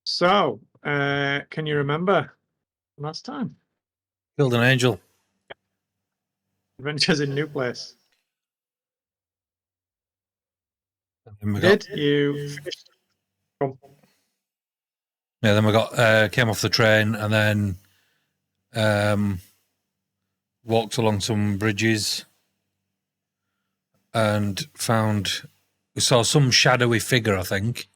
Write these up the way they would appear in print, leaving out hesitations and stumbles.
So, can you remember last time? Killed an angel. Adventures in New Place. And we Did you finished? Yeah, then we got came off the train and then walked along some bridges and we saw some shadowy figure, I think.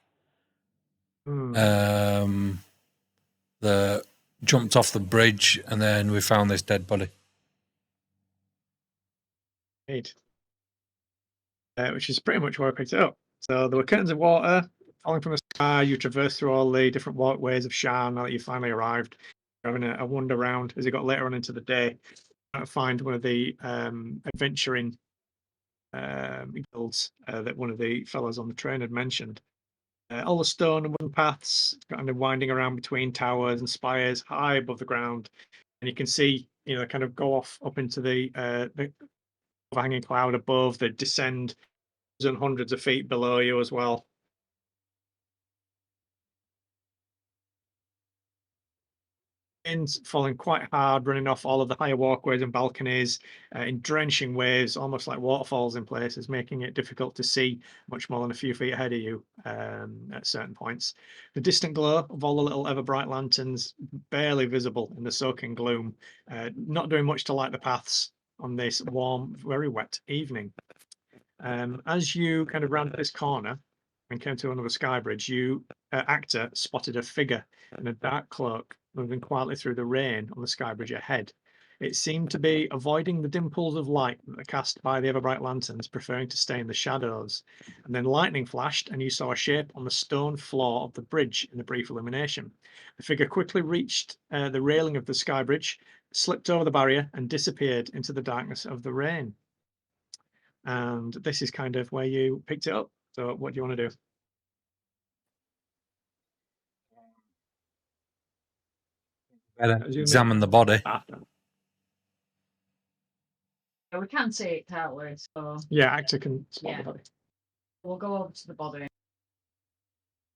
The jumped off the bridge and then we found this dead body. Eight. Which is pretty much where I picked it up. So there were curtains of water falling from the sky. You traversed through all the different walkways of Shan now that you finally arrived. You're having a wander around as you got later on into the day. Trying to find one of the adventuring guilds that one of the fellows on the train had mentioned. All the stone and wooden paths kind of winding around between towers and spires high above the ground. And you can see, kind of go off up into the overhanging cloud above, that descend and hundreds of feet below you as well. Winds falling quite hard, running off all of the higher walkways and balconies in drenching waves, almost like waterfalls in places, making it difficult to see much more than a few feet ahead of you at certain points. The distant glow of all the little ever-bright lanterns barely visible in the soaking gloom, not doing much to light the paths on this warm, very wet evening. As you kind of rounded this corner and came to another sky bridge, you, actor, spotted a figure in a dark cloak moving quietly through the rain on the sky bridge ahead. It seemed to be avoiding the dim pools of light that are cast by the ever-bright lanterns, preferring to stay in the shadows. And then lightning flashed, and you saw a shape on the stone floor of the bridge in the brief illumination. The figure quickly reached the railing of the sky bridge, slipped over the barrier, and disappeared into the darkness of the rain. And this is kind of where you picked it up. So what do you want to do? Better examine the body. After. Yeah, we can see it, can't we? So Yeah, actor can spot the body. We'll go over to the body.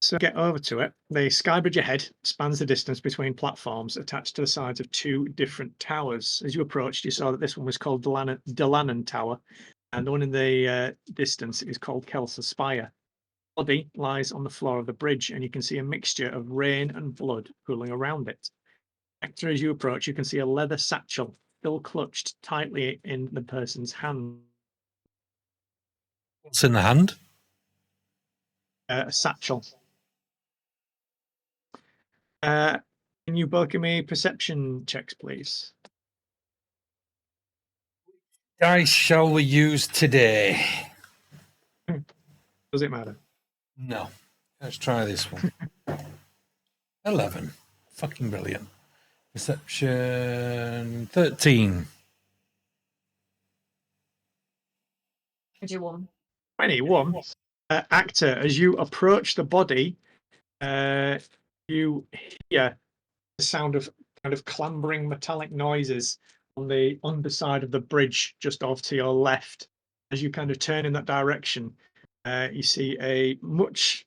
So get over to it. The sky bridge ahead spans the distance between platforms attached to the sides of two different towers. As you approached, you saw that this one was called Delanan Tower, and the one in the distance is called Kelsa Spire. The body lies on the floor of the bridge, and you can see a mixture of rain and blood pooling around it. Actor, as you approach, you can see a leather satchel still clutched tightly in the person's hand. What's in the hand? A satchel. Can you both give me perception checks, please? Dice shall we use today? Does it matter? No. Let's try this one. 11. Fucking brilliant. Perception 13. 21. 21. Actor, as you approach the body, you hear the sound of kind of clambering metallic noises on the underside of the bridge just off to your left. As you kind of turn in that direction, you see a much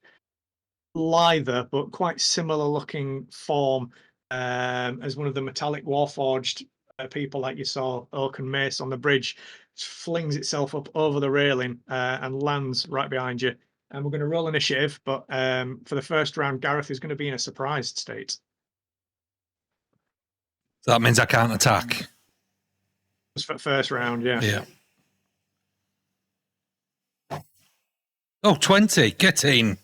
lither but quite similar looking form as one of the metallic warforged people like you saw Oak and Mace on the bridge. Flings itself up over the railing and lands right behind you. And we're going to roll initiative, but for the first round, Gareth is going to be in a surprised state. So that means I can't attack. Just for the first round, yeah. Yeah. Oh, 20. Get in.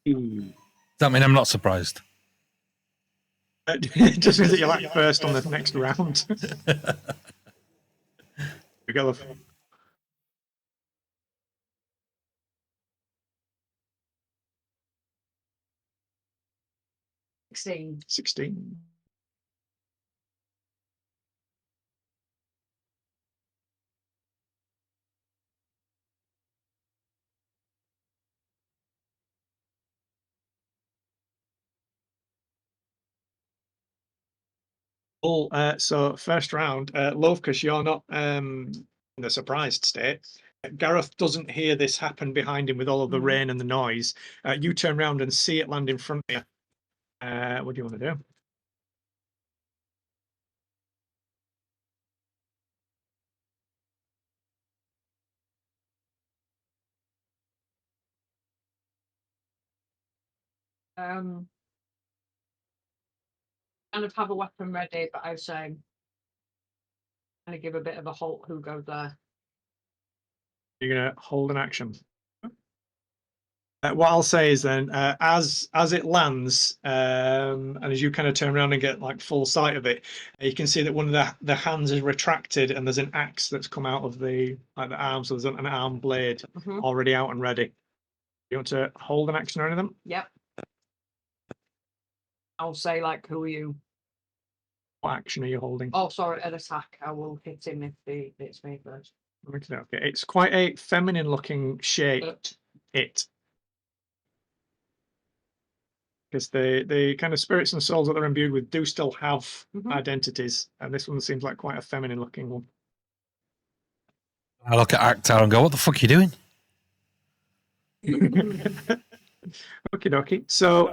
Does that mean I'm not surprised? It just means that you're like first on the next round. We go. 16. So first round, Love, because you're not in the surprised state. Gareth doesn't hear this happen behind him with all of the rain and the noise. You turn around and see it land in front of you. What do you want to do? Kind of have a weapon ready, but I was saying, kind of give a bit of a halt. Who goes there? You're gonna hold an action. What I'll say is then, as it lands, and as you kind of turn around and get like full sight of it, you can see that one of the hands is retracted, and there's an axe that's come out of the arm. So there's an arm blade already out and ready. You want to hold an action or anything? Yep. I'll say like, who are you? What action are you holding? Oh, sorry, an attack. I will hit him if it's me first. Okay, it's quite a feminine-looking shape. It. Because the kind of spirits and souls that they're imbued with do still have identities, and this one seems like quite a feminine-looking one. I look at Akhtar and go, "What the fuck are you doing?" Okie dokie. So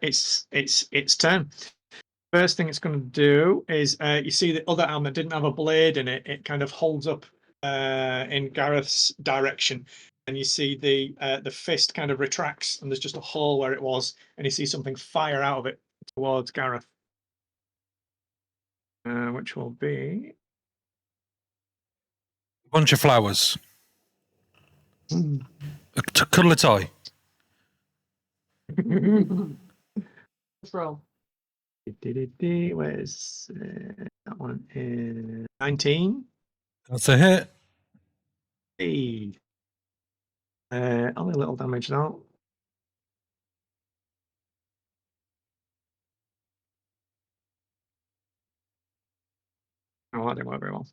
it's turn. First thing it's going to do is you see the other arm that didn't have a blade in it. It kind of holds up in Gareth's direction, and you see the fist kind of retracts, and there's just a hole where it was, and you see something fire out of it towards Gareth, which will be A bunch of flowers. To cuddle a toy. Let's roll. Where's that one? Is 19. That's a hit. Hey. Only a little damage though. Oh, that didn't work very well.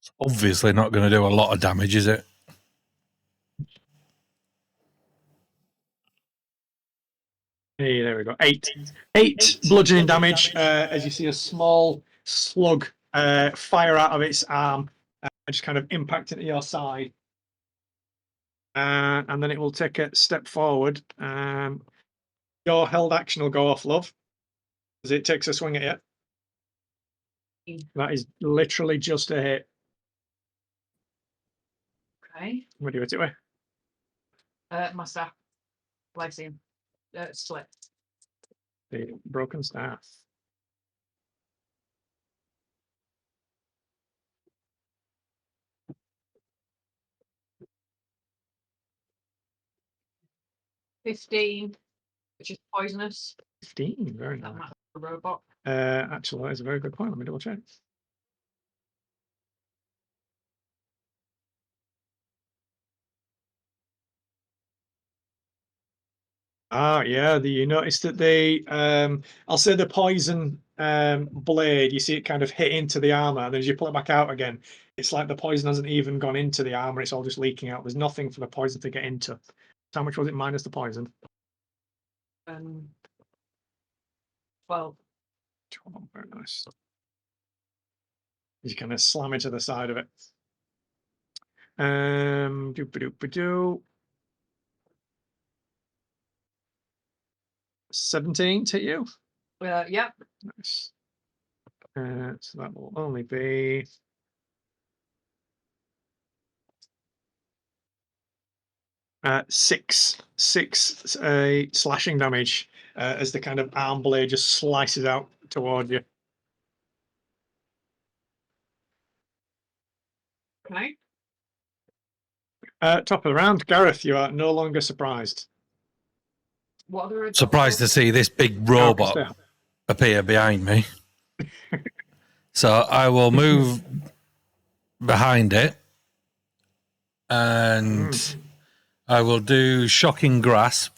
It's obviously not going to do a lot of damage, is it? Hey, there we go. Eight bludgeoning damage as you see a small slug fire out of its arm and just kind of impact into your side. And then it will take a step forward. Your held action will go off, love, as it takes a swing at you. That is literally just a hit. Okay. What do you hit it with? My staff. Blessing. Slip. The broken staff. $15, which is poisonous. 15, very That nice. might be a robot. Actually, that is a very good point. Let me double check. Yeah, you notice that I'll say the poison blade, you see it kind of hit into the armor, and then as you pull it back out again, it's like the poison hasn't even gone into the armor, it's all just leaking out. There's nothing for the poison to get into. How much was it minus the poison? 12. 12, very nice. You kind of slam into the side of it. Doop-a-doop-a-doo. 17 to you. Yep. Nice. So that will only be six slashing damage as the kind of arm blade just slices out toward you. Okay. Top of the round, Gareth, you are no longer surprised. What are the Surprised to see this big robot appear behind me. So I will move behind it and I will do Shocking Grasp,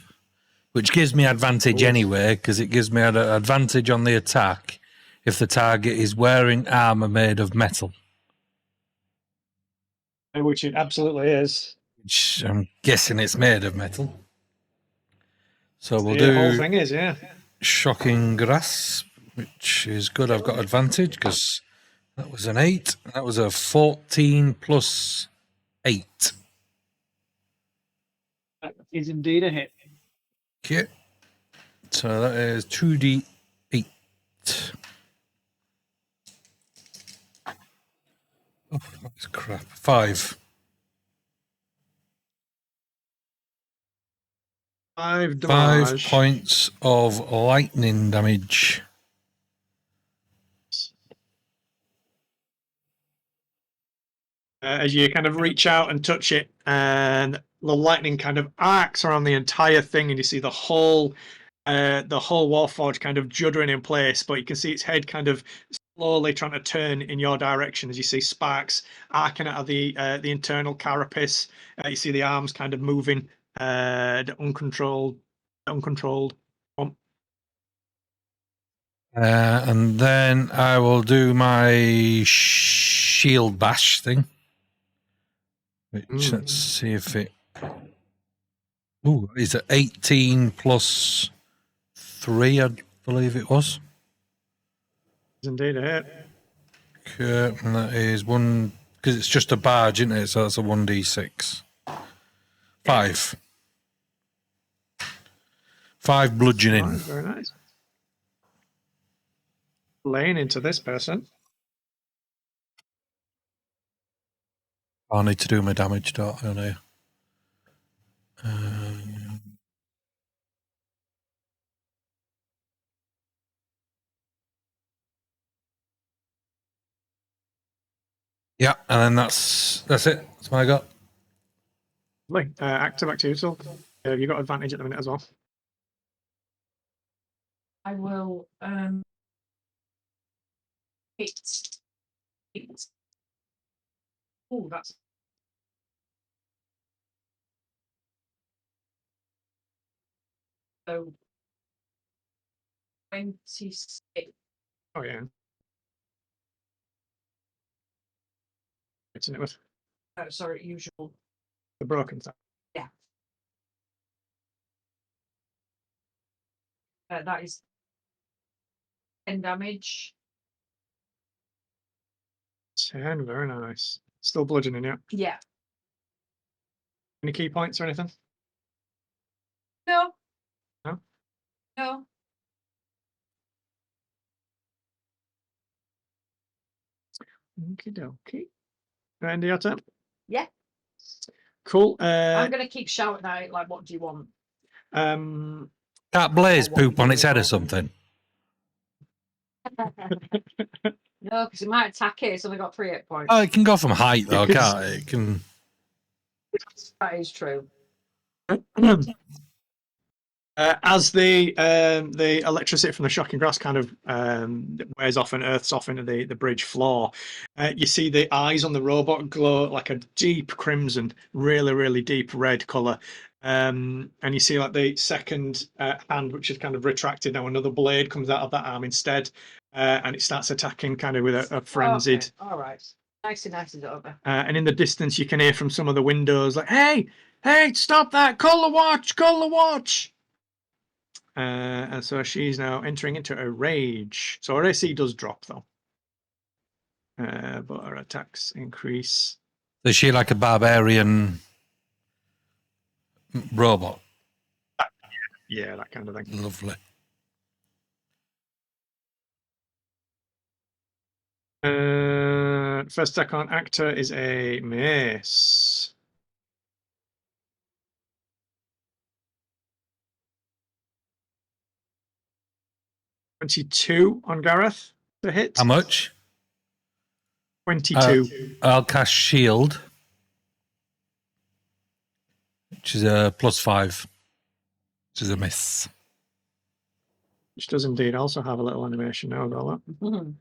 which gives me advantage anyway, because it gives me an advantage on the attack if the target is wearing armor made of metal. Which it absolutely is. Which I'm guessing it's made of metal. So we'll The whole do thing is, yeah. Shocking Grasp, which is good. I've got advantage because That was an 8. That was a 14 plus 8. That is indeed a hit. Okay. So that is 2d8. Oh, that's crap. 5. 5 5 damage. points of lightning damage. As you kind of reach out and touch it, and the lightning kind of arcs around the entire thing, and you see the whole Warforge kind of juddering in place, but you can see its head kind of slowly trying to turn in your direction as you see sparks arcing out of the internal carapace. You see the arms kind of moving, uncontrolled. And then I will do my shield bash thing. Which, let's see if it... Ooh, is it 18 plus 3, I believe it was. Indeed a hit. Okay, and that is 1... Because it's just a barge, isn't it? So that's a 1d6. 5. 5 bludgeoning. Right, very nice. Laying into this person. I need to do my damage, don't I? Yeah, and then that's it. That's what I got. Lovely. Active activity. So, you've got advantage at the minute as well. I will hit. Oh, that's so 26. Oh yeah. Hitting it with Sorry, usual. the broken side. Yeah. That is 10 damage. 10, very nice. Still bludgeoning, yeah. Yeah. Any key points or anything? No. No? No. Okie dokie. Randy, your turn? Yeah. Cool. I'm going to keep shouting out, like, what do you want? Can't Blaze Or what poop we on do its head or involved. something? No, because it might attack it. It's only got 3 hit points. Oh, it can go from height, though, could- can't it? It can... That is true. As the electricity from the shocking grass kind of wears off and earths off into the bridge floor, you see the eyes on the robot glow like a deep crimson, really, really deep red color. And you see like the second hand, which is kind of retracted now, another blade comes out of that arm instead, and it starts attacking kind of with a frenzied. Okay. All right. Nice is over. And in the distance, you can hear from some of the windows like, "Hey, hey, stop that! Call the watch! Call the watch!" And so she's now entering into a rage. So her AC does drop though, but her attacks increase. Is she like a barbarian robot? Yeah, that kind of thing. Lovely. First attack on actor is a miss. $22 on Gareth to hit. How much? 22. I'll cast shield, which is a +5, which is a miss. Which does indeed also have a little animation now about that. Mhm.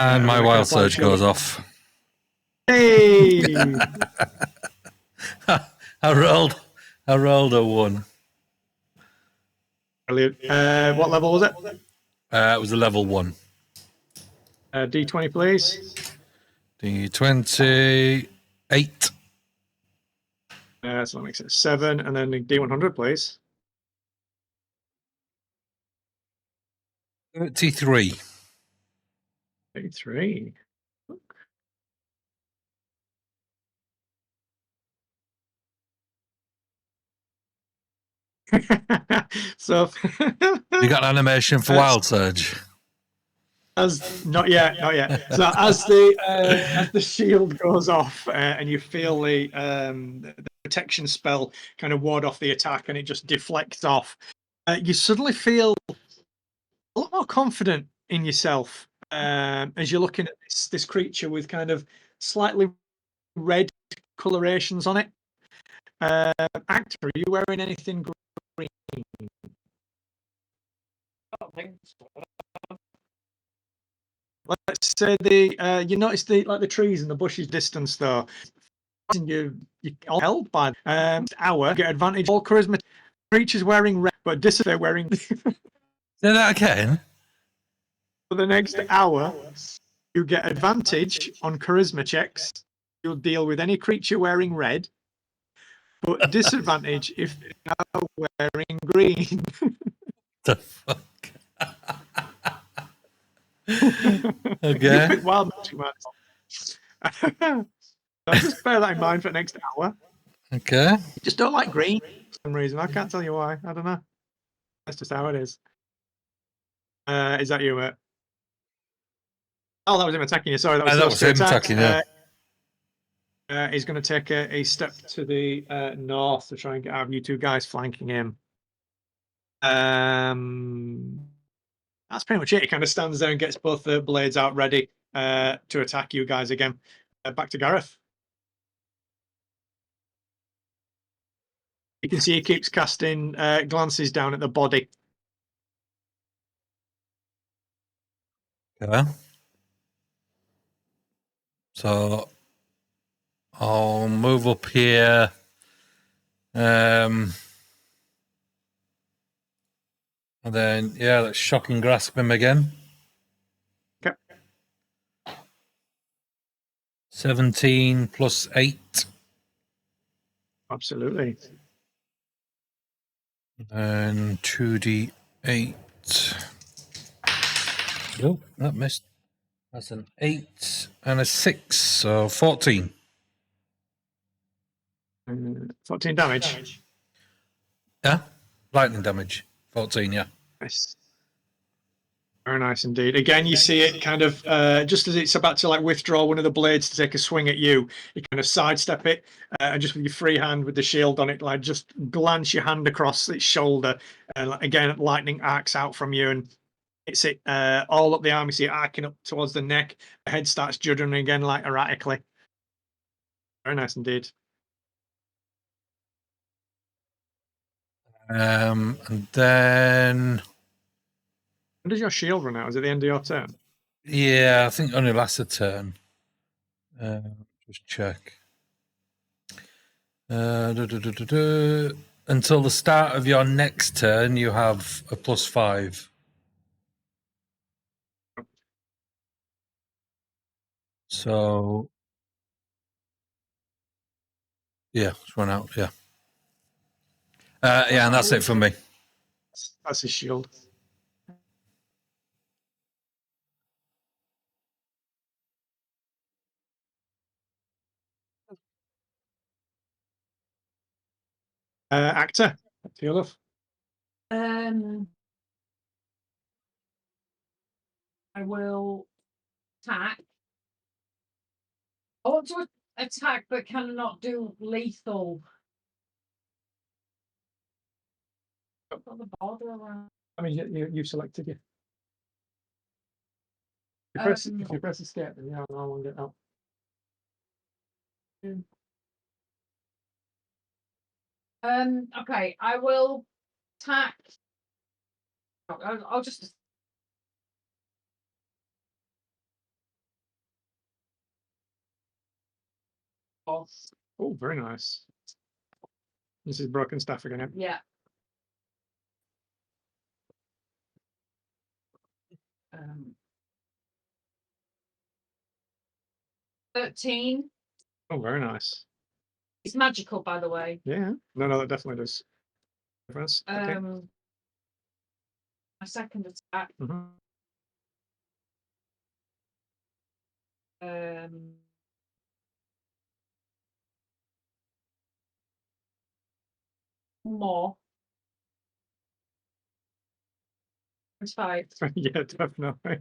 And my I can wild apply surge shield. goes off. Hey! I rolled a 1. Brilliant. What level was it? It was a level 1. D20, please. D20, 8. So that makes it 7, and then the D100, please. 33. 33. So You got an animation for Wild Surge? as not yet. So as the shield goes off and you feel the protection spell kind of ward off the attack and it just deflects off, you suddenly feel a lot more confident in yourself as you're looking at this creature with kind of slightly red colorations on it. Actor, are you wearing anything green? Let's say you notice the trees and the bushes distance though. You're all held by hour. Get advantage. All charisma creatures wearing red, but they're wearing. Say that again. For the next hour, you get advantage on charisma checks. You'll deal with any creature wearing red, but disadvantage if they are wearing green. The fuck? Okay. You pick wild magic, man. So just bear that in mind for the next hour. Okay. Just don't like green for some reason. I can't tell you why. I don't know. That's just how it is. Is that you, mate? Oh, that was him attacking you. Sorry, that was him attacking you. He's going to take a step to the north to try and get out of you two guys flanking him. That's pretty much it. He kind of stands there and gets both the blades out ready to attack you guys again. Back to Gareth. You can see he keeps casting glances down at the body. Okay. So I'll move up here. And then, yeah, let's shock and grasp him again. Okay. 17 plus 8. Absolutely. And 2d8. Oh, that missed. That's an 8 and a 6, so 14. 14 damage. Yeah, lightning damage. 14, yeah. Nice. Very nice indeed. Again, you see it kind of just as it's about to like withdraw one of the blades to take a swing at you, you kind of sidestep it and just with your free hand with the shield on it, like just glance your hand across its shoulder. And again, lightning arcs out from you and hits it all up the arm. You see it arcing up towards the neck. The head starts juddering again, like erratically. Very nice indeed. And then, when does your shield run out? Is it the end of your turn? yeah, I think it only lasts a turn. Just check. Until the start of your next turn, you have a +5. So, yeah, it's run out. Yeah. Yeah, and that's it for me. That's his shield. Actor, to your love. I will attack. I want to attack, but cannot do lethal. Got the border around. I mean, you selected you. If you press escape, then yeah, I won't get out. Okay, I will attack. I'll just. Oh, very nice. This is broken staff again. Yeah. 13. Oh, very nice. It's magical, by the way. Yeah. No, that definitely does. Difference. Okay. My second attack. More. It's 5. Yeah, definitely.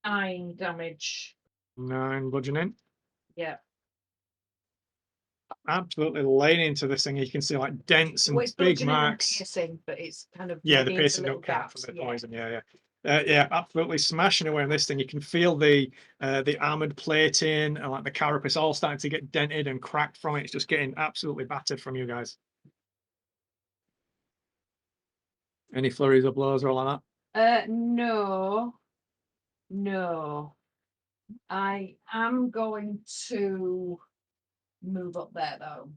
9 damage. 9 bludgeoning. Yeah. Absolutely laying into this thing. You can see like dents and Well, it's big bludgeoning and marks. piercing, but it's kind of Yeah, the maybe into piercing little don't count gaps. from the Yeah. poison. Yeah, absolutely smashing away on this thing. You can feel the armored plating and like the carapace all starting to get dented and cracked from it. It's just getting absolutely battered from you guys. Any flurries of blows or all like that? No. I am going to move up there though.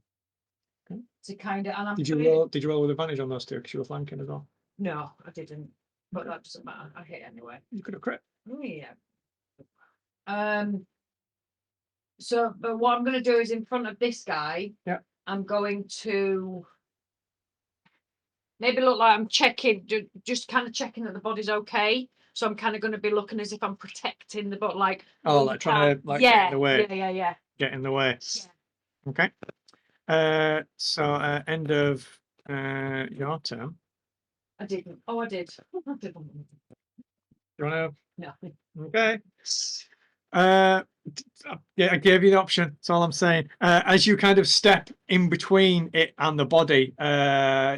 Okay. To kind of, and I'm Did you roll with advantage on those two because you were flanking as well? No, I didn't. But that doesn't matter. I hit anyway. You could have crit. Oh yeah. So, but what I'm going to do is in front of this guy. Yeah. I'm going to maybe look like I'm checking, just kind of checking that the body's okay. So I'm kind of going to be looking as if I'm protecting the body, like like trying to get in the way. Yeah. Get in the way. Yeah. Okay. So end of your turn. I didn't. Oh, I did. You wanna? No. Okay. Yeah, I gave you the option. That's all I'm saying. As you kind of step in between it and the body,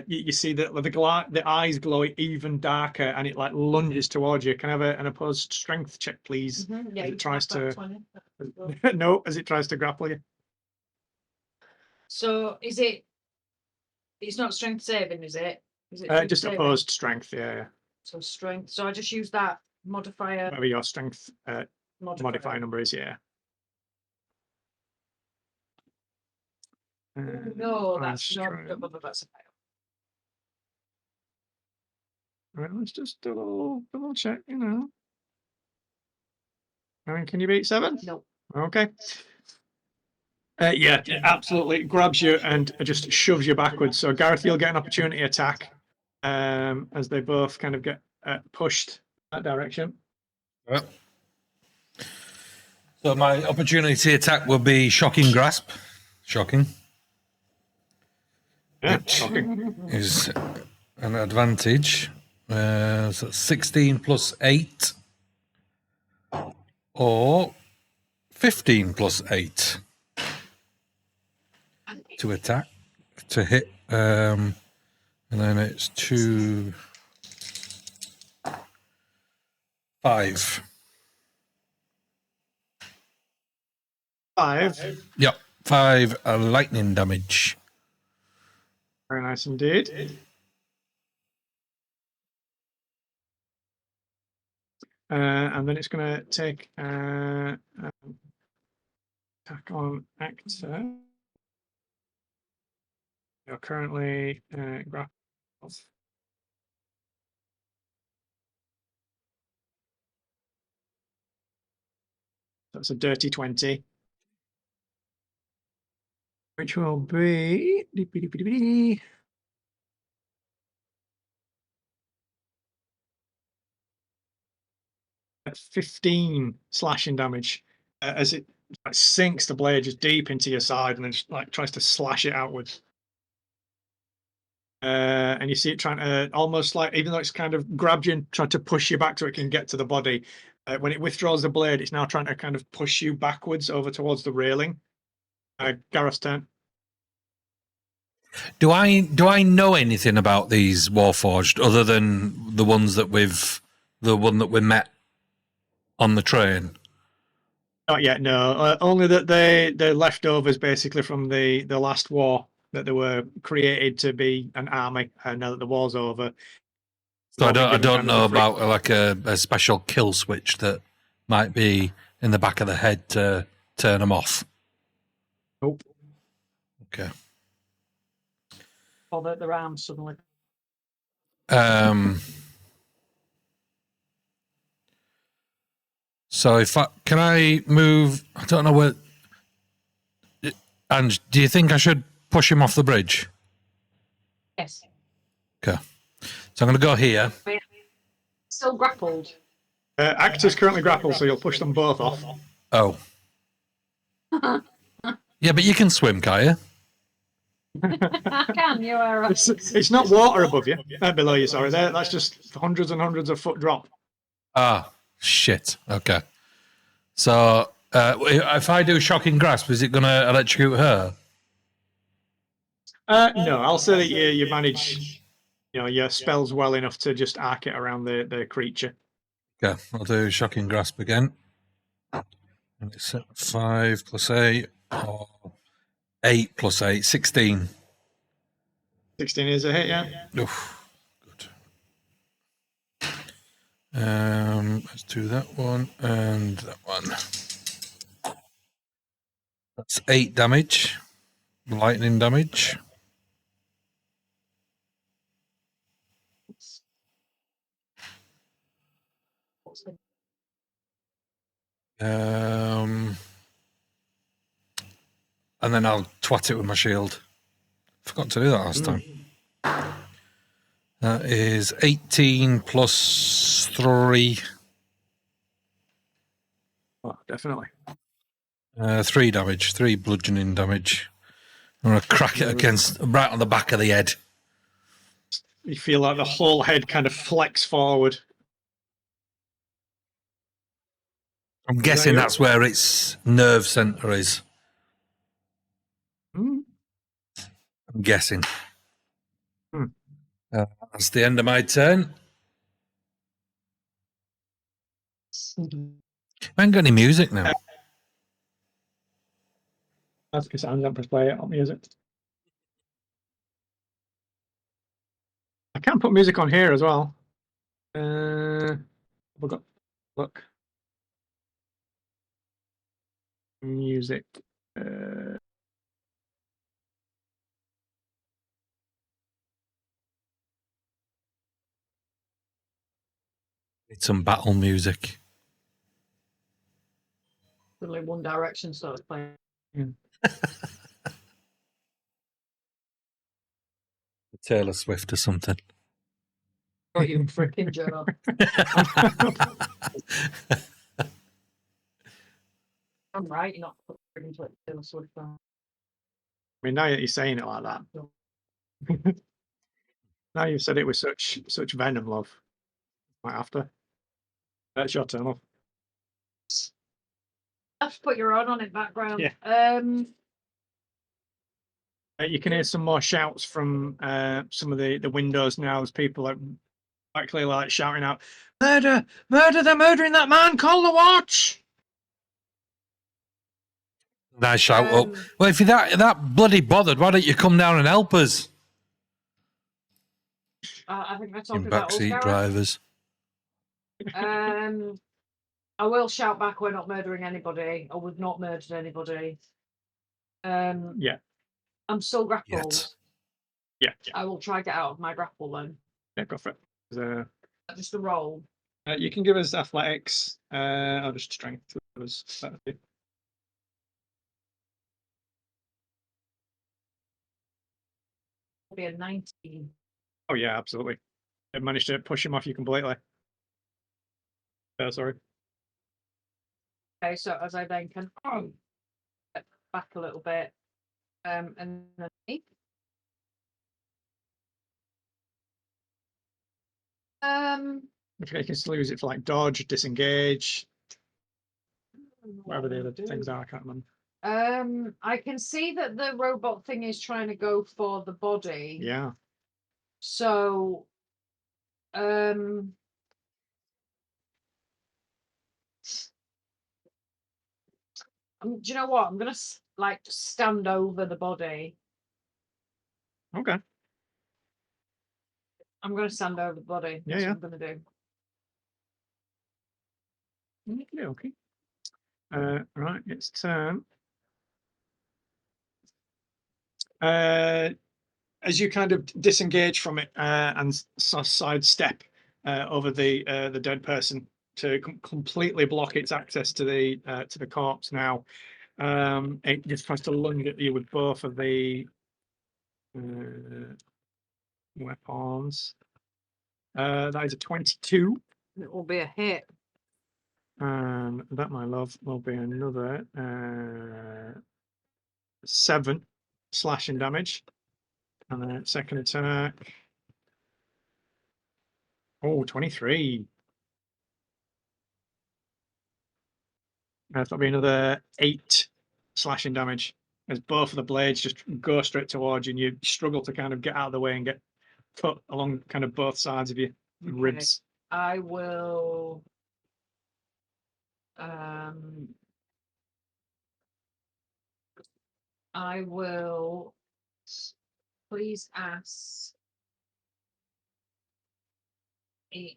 you see that the eyes glow even darker, and it like lunges towards you. Can I have an opposed strength check, please? Yeah, As you it tries can have to. that 20. No, as it tries to grapple you. So is it? It's not strength saving, is it? Is it Just saving? opposed strength. Yeah. So strength. So I just use that modifier. Whatever your strength modifier number is. Yeah. No, that's not. That's a fail. Right, let's just double check. I mean, can you beat 7? No. Okay. Yeah, it absolutely grabs you and just shoves you backwards. So Gareth, you'll get an opportunity attack as they both kind of get pushed that direction. Yep. So my opportunity attack will be shocking grasp. Shocking. Yeah, shocking. Is an advantage. So 16 plus 8 or 15 plus 8 to attack, to hit. And then it's 2, 5. 5. Yep, 5 lightning damage. Very nice indeed. And then it's going to take attack on actor. You're currently grappled. That's a dirty 20. Which will be 15 slashing damage as it like, sinks the blade just deep into your side and then just, like tries to slash it outwards. And you see it trying to almost like, even though it's kind of grabbed you and tried to push you back so it can get to the body, when it withdraws the blade, it's now trying to kind of push you backwards over towards the railing. Gareth's turn. Do I know anything about these Warforged other than the one that we met on the train? Not yet, no. Only that they're leftovers basically from the last war, that they were created to be an army. Now that the war's over, So I don't know about like a special kill switch that might be in the back of the head to turn them off. Nope. Okay. Or their arms suddenly. So can I move? I don't know where. And do you think I should push him off the bridge? Yes. Okay. So I'm going to go here. Still grappled. Actor's currently grappled, so you'll push them both off. Oh. Yeah, but you can swim, can't you? I can, you are right. It's not water above you, below you, sorry. That's just hundreds and hundreds of foot drop. Ah, shit. Okay. So, if I do shocking grasp, is it going to electrocute her? No, I'll say that you manage, your spells well enough to just arc it around the creature. Okay, I'll do shocking grasp again. And it's 5 plus 8, or 8 plus 8, 16. 16 is a hit, yeah. Oof, good. Let's do that one and that one. That's 8 damage, lightning damage. And then I'll twat it with my shield. Forgot to do that last time. That is 18 plus 3. Oh, definitely. 3 damage, 3 bludgeoning damage. I'm going to crack it against right on the back of the head. You feel like the whole head kind of flex forward. I'm guessing that's where its nerve center is. Hmm. I'm guessing. Hmm. That's the end of my turn. I ain't got any music now. That's because I'm going to play it on music. I can put music on here as well. We've got, look. Music. Need some battle music. Suddenly One Direction starts playing. Taylor Swift or something. Oh, you freaking jerk. I'm right, you're not putting into it Taylor Swift. I mean, now that you're saying it like that. Now you've said it with such venom, love. Might have to. That's your turn, love. Just put your own on in background. Yeah. You can hear some more shouts from some of the windows now as people are quite clearly like shouting out, "Murder! Murder! They're murdering that man! Call the watch!" And I shout up, well, if you're that bloody bothered, why don't you come down and help us? I think they're In talking about us, backseat Gareth. drivers. I will shout back, we're not murdering anybody. I would not murdered anybody. Yeah. I'm still grappled. Yeah. I will try get out of my grapple then. Yeah, go for it. Just a roll. You can give us athletics. I'll just strength. That'll be. It'll be a 19. Oh yeah, absolutely. I managed to push him off you completely. Sorry. Okay, so as I then can get back a little bit, and then Okay, you can still use it for like dodge, disengage, whatever the other things are. I can't remember. I can see that the robot thing is trying to go for the body. Yeah. So, do you know what? I'm gonna like stand over the body. Okay. I'm gonna stand over the body. That's Yeah. what I'm gonna do. Okay. Right, it's turn. As you kind of disengage from it and sidestep over the dead person to completely block its access to the corpse. Now, it just tries to lunge at you with both of the weapons. That is a 22. It will be a hit. And that, my love, will be another 7 slashing damage. And then second attack. Oh, 23. That'll be another 8 slashing damage as both of the blades just go straight towards you and you struggle to kind of get out of the way and get cut along kind of both sides of your ribs. I will please ask it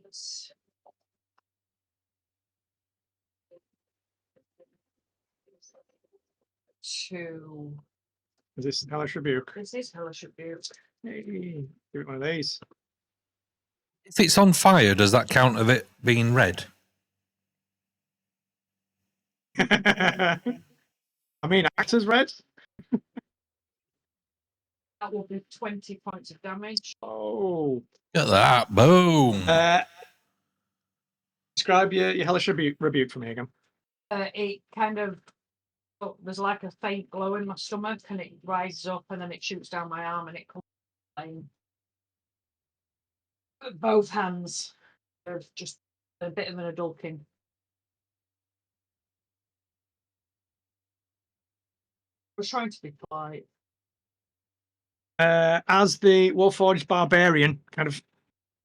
to. Is this Hellish Rebuke? This is Hellish Rebuke. Hey, give it one of these. If it's on fire, does that count of it being red? I mean, act as red. That will be 20 points of damage. Oh, Look at that. Boom. Describe your Hellish Rebuke for me again. It kind of, there's like a faint glow in my stomach and it rises up and then it shoots down my arm and it comes down. Both hands are just a bit of an adulking. I was trying to be polite. As the Warforged Barbarian kind of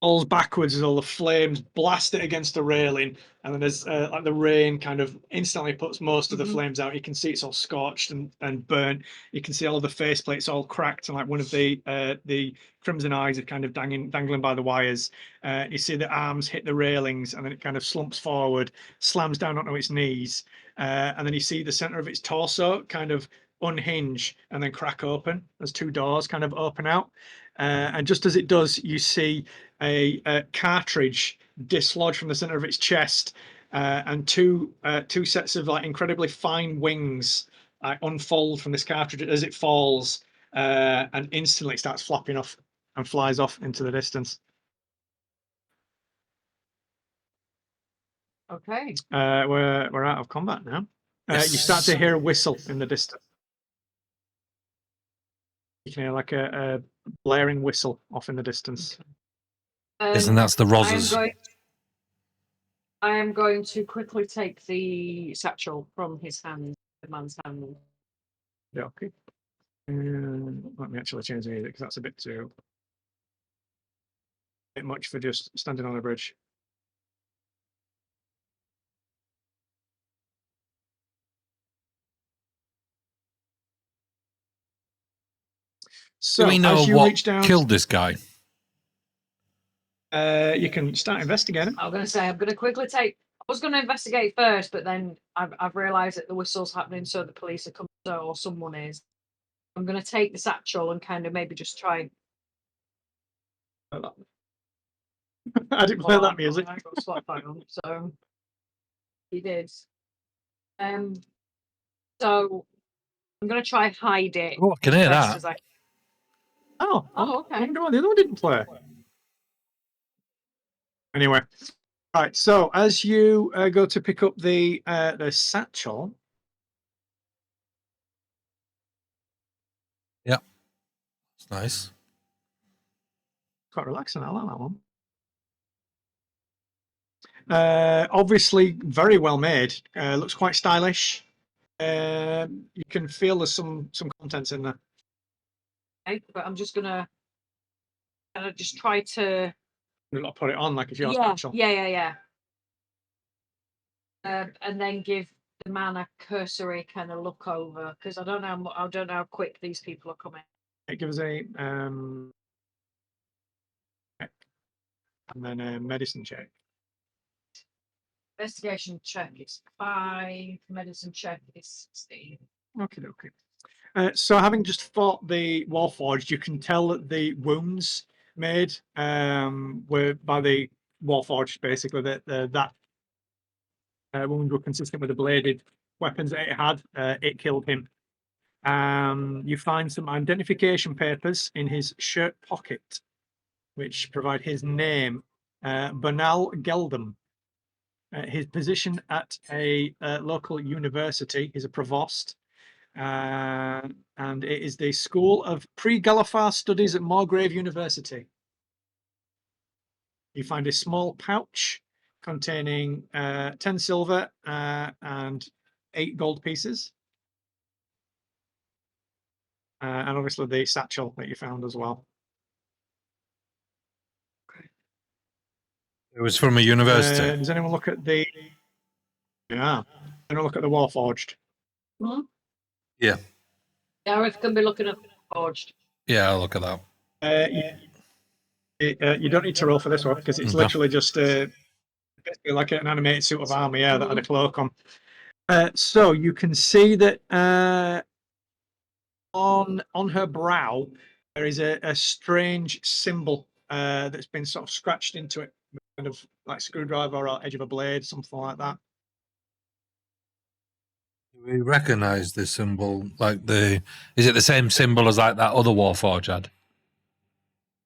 falls backwards as all the flames blast it against the railing, and then as like the rain kind of instantly puts most of the flames out, you can see it's all scorched and burnt. You can see all of the faceplates all cracked, and like one of the crimson eyes are kind of dangling by the wires. You see the arms hit the railings, and then it kind of slumps forward, slams down onto its knees, and then you see the center of its torso kind of unhinge and then crack open as 2 doors kind of open out. And just as it does, you see a cartridge dislodge from the center of its chest, and two sets of like incredibly fine wings unfold from this cartridge as it falls, and instantly starts flapping off and flies off into the distance. Okay. We're out of combat now. Yes. You start to hear a whistle in the distance. You can hear like a blaring whistle off in the distance. Isn't that the Rozzers? I am going to quickly take the satchel from his hand, the man's hand. Yeah, okay. Let me actually change the music because that's a bit much for just standing on a bridge. So, Do we know as you what reach down, killed this guy? you can start investigating. I was going to say, I'm going to quickly take. I was going to investigate first, but then I've realised that the whistle's happening, so the police are coming, or someone is. I'm going to take the satchel and kind of maybe just try. I didn't play that music. I got Spotify on, so he did. So I'm going to try hide it. Oh, I can hear best that. as I- Oh, okay. I wonder why the other one didn't play. Anyway, right. So as you go to pick up the satchel, Yep. It's nice. quite relaxing. I like that one. Obviously, very well made. Looks quite stylish. You can feel there's some contents in there. Okay, but I'm just gonna just try to. I'll put it on like if you're Yeah. satchel. And then give the man a cursory kind of look over because I don't know how quick these people are coming. It gives a and then a medicine check. Investigation check is 5. Medicine check is 16. Okay. So having just fought the Warforged, you can tell that the wounds made were by the Warforged, basically that wounds were consistent with the bladed weapons that it had. It killed him. You find some identification papers in his shirt pocket, which provide his name, Bernal Geldum. his position at a local university. He's a provost. And it is the School of Pre-Galifar Studies at Morgrave University. You find a small pouch containing 10 silver and 8 gold pieces. And obviously the satchel that you found as well. It was from a university. Does anyone look at the... Yeah. Anyone look at the Warforged? Hmm? Yeah. Gareth can be looking at the forged. Yeah, I'll look at that. You don't need to roll for this one because it's Okay. literally just basically like an animated suit of armor, yeah, that had a cloak on. So you can see that on her brow there is a strange symbol that's been sort of scratched into it, kind of like screwdriver or edge of a blade, something like that. Do we recognise this symbol? Is it the same symbol as like that other Warforged had?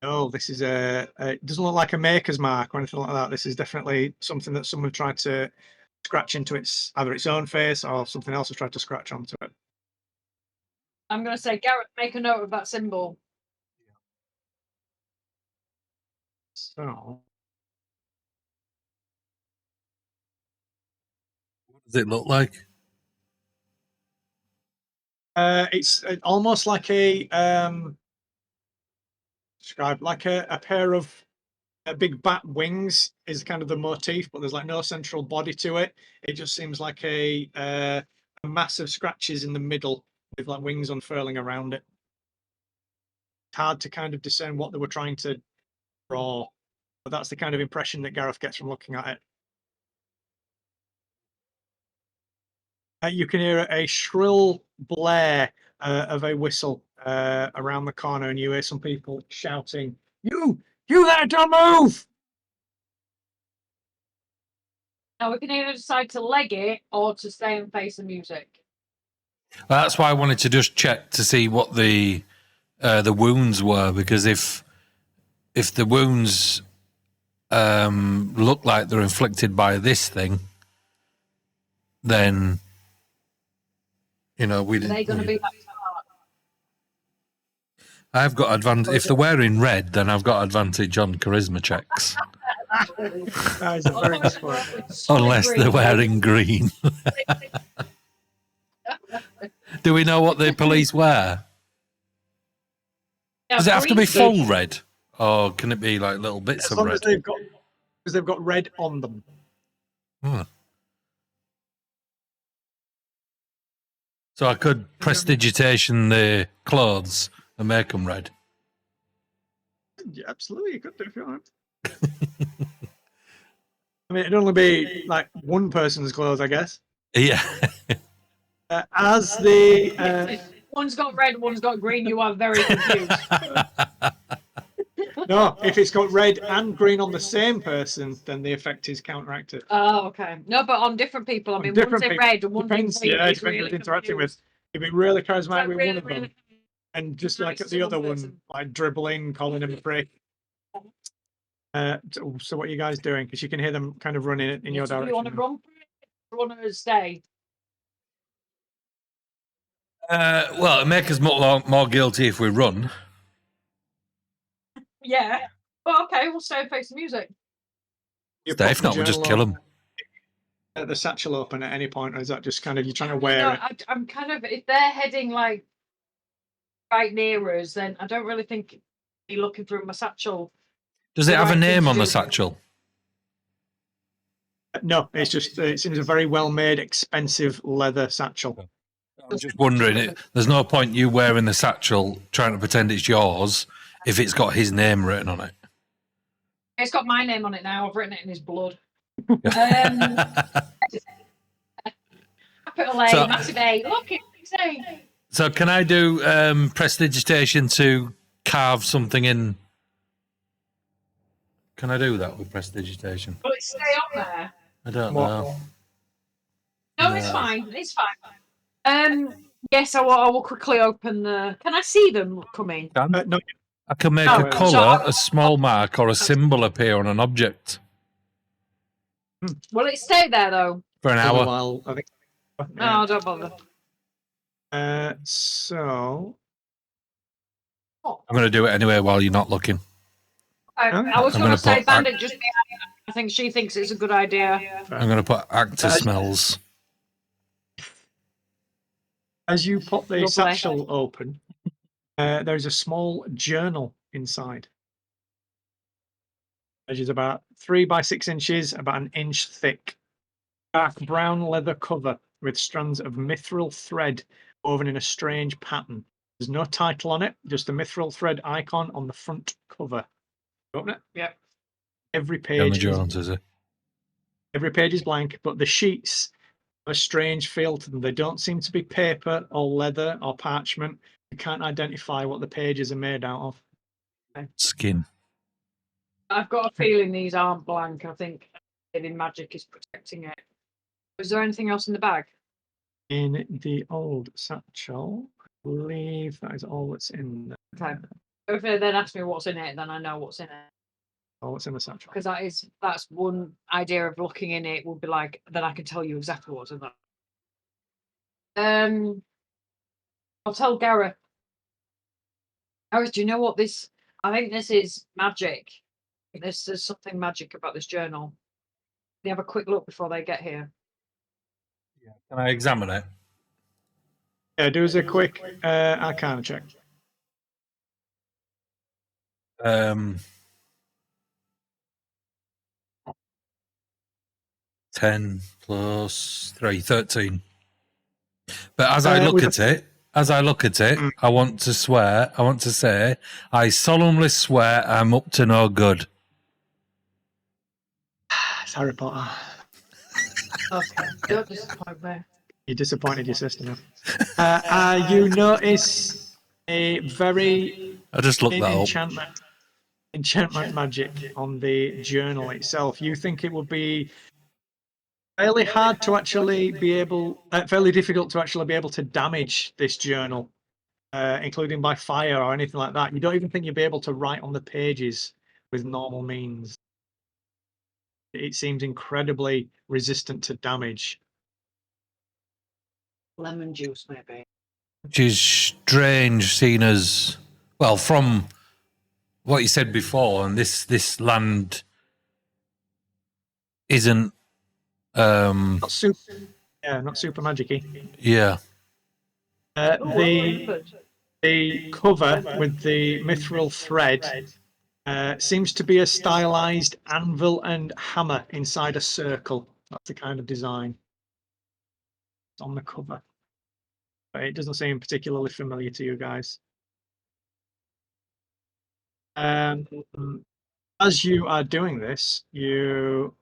No, this is it doesn't look like a maker's mark or anything like that. This is definitely something that someone tried to scratch into either its own face or something else has tried to scratch onto it. I'm going to say, Gareth, make a note of that symbol. So What does it look like? it's almost like a describe like a pair of big bat wings is kind of the motif, but there's like no central body to it. It just seems like a massive scratches in the middle with like wings unfurling around it. It's hard to kind of discern what they were trying to draw, but that's the kind of impression that Gareth gets from looking at it. You can hear a shrill blare of a whistle around the corner, and you hear some people shouting, You there, don't move! Now, we can either decide to leg it or to stay and face the music. Well, that's why I wanted to just check to see what the wounds were, because if the wounds look like they're inflicted by this thing, then we Are they didn't. going to be that I've got advantage if they're wearing red. Then I've got advantage on charisma checks, That is a very good point. unless they're wearing green. Do we know what the police wear? Does it have to be full red, or can it be like little bits As of long red? as they've got red on them. Hmm. So I could prestidigitation the clothes and make them red. Yeah, absolutely, you could do if you want. I mean, it'd only be like one person's clothes, I guess. Yeah. As the One's got red, one's got green. You are very confused. no, if it's got red and green on the same person, then the effect is counteracted. Oh, okay. No, but on different people. I mean, Different one's in people. red and one's in Depends, green. yeah, It's depends really who's interacting with. confused. You'd be really charismatic Like, with really, one of them, really and just nice like at to the one other one, person. like dribbling, calling him a prick. So what are you guys doing? Because you can hear them kind of running in your Do you want to direction. run for it or want to stay? Well, it make us more guilty if we run. Yeah. Well, okay, we'll stay and face the music. You Stay, pop if the not, we'll just journal kill on- them. The satchel open at any point, or is that just kind of you trying to wear it? I'm kind of, if they're heading like right near us, then I don't really think be looking through my satchel. Does it The have a right thing name to on the do. satchel? No, it's just it seems a very well made, expensive leather satchel. I'm just wondering. There's no point you wearing the satchel trying to pretend it's yours if it's got his name written on it. It's got my name on it now. I've written it in his blood. Capital A, So- massive A. Look, it's A. So can I do prestidigitation to carve something in? Can I do that with prestidigitation? Will it stay on there? I don't What? know. No, it's fine. It's fine. Yes, I will quickly open the. Can I see them coming? No, I can make Oh, a so colour, I- a small mark, or a symbol appear on an object. Will it stay there though? For an For a hour. while, I think. No, don't bother. So I'm going to do it anyway while you're not looking. I was I'm going gonna to say put- Bandit just. I think she thinks it's a good idea. I'm going to put actor smells. as you pop the Lovely. satchel open, there's a small journal inside. Measures about 3 by 6 inches, about an inch thick. Dark brown leather cover with strands of mithril thread woven in a strange pattern. There's no title on it, just a mithril thread icon on the front cover. Open it. Yep. Every Indiana page, Jones, is it? every page is blank, but the sheets have a strange feel to them. They don't seem to be paper or leather or parchment. You can't identify what the pages are made out of. Skin. I've got a feeling these aren't blank. I think maybe magic is protecting it. Is there anything else in the bag? In the old satchel, I believe that is all that's in there. Okay. If they then ask me what's in it, then I know what's in it. All that's in the satchel. Because that's one idea of looking in it would be like, then I can tell you exactly what's in there. I'll tell Gareth. Gareth, do you know what this? I think this is magic. There's something magic about this journal. They have a quick look before they get here. Can I examine it? Yeah, do us a quick Arcana check. 10 plus 3, 13. But as I look with at it, I want to say, I solemnly swear I'm up to no good. It's Harry Potter. Okay, don't disappoint me. You disappointed your sister now. You notice a very I just looked thin that up. enchantment magic on the journal itself. You think it would be fairly hard to actually be able, fairly difficult to actually be able to damage this journal, including by fire or anything like that. You don't even think you'd be able to write on the pages with normal means. It seems incredibly resistant to damage. Lemon juice, maybe. Which is strange, seeing as, well, from what you said before, and this land isn't, Not super, not super magic-y. yeah. The cover with the mithril thread seems to be a stylized anvil and hammer inside a circle. That's the kind of design on the cover. But it doesn't seem particularly familiar to you guys. As you are doing this, you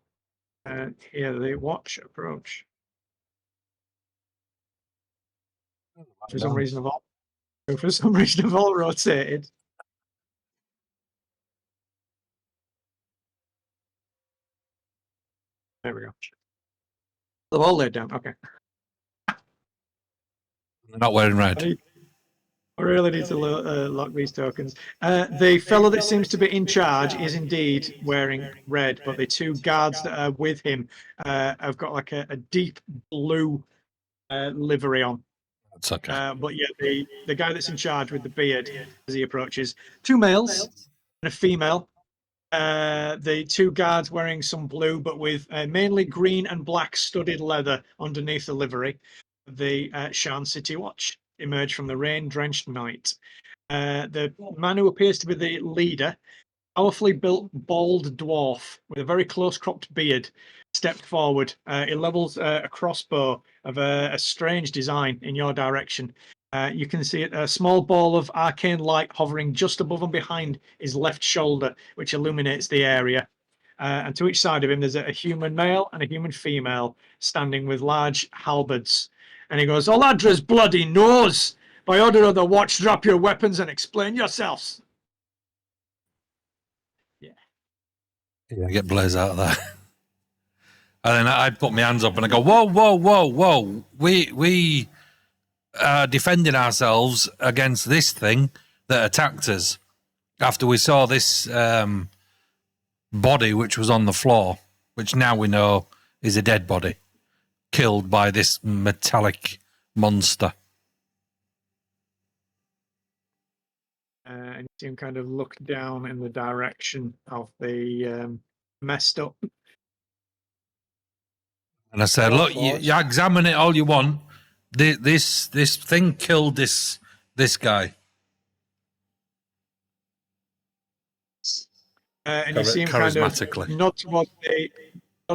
hear the watch approach. For some reason, have all rotated. There we go. They've all laid down. Okay. They're not wearing red. I really need to lock these tokens. The fellow that seems to be in charge is indeed wearing red, but the two guards that are with him have got like a deep blue livery on. That's okay. But yeah, the guy that's in charge with the beard as he approaches, 2 males and a female. The 2 guards wearing some blue, but with mainly green and black studded leather underneath the livery. The Shan City Watch emerge from the rain-drenched night. The man who appears to be the leader, powerfully built, bald dwarf with a very close-cropped beard, stepped forward. He levels a crossbow of a strange design in your direction. You can see a small ball of arcane light hovering just above and behind his left shoulder, which illuminates the area. And to each side of him, there's a human male and a human female standing with large halberds. And he goes, "Oladra's bloody nose! By order of the watch, drop your weapons and explain yourselves." Yeah, get Blaze out of there. And then I'd put my hands up and I go, whoa, whoa, whoa, whoa. We are defending ourselves against this thing that attacked us after we saw this body which was on the floor. which now we know is a dead body, killed by this metallic monster. And you see him kind of look down in the direction of the messed up. And I said, look, you examine it all you want. This thing killed this guy. And you see him kind of nod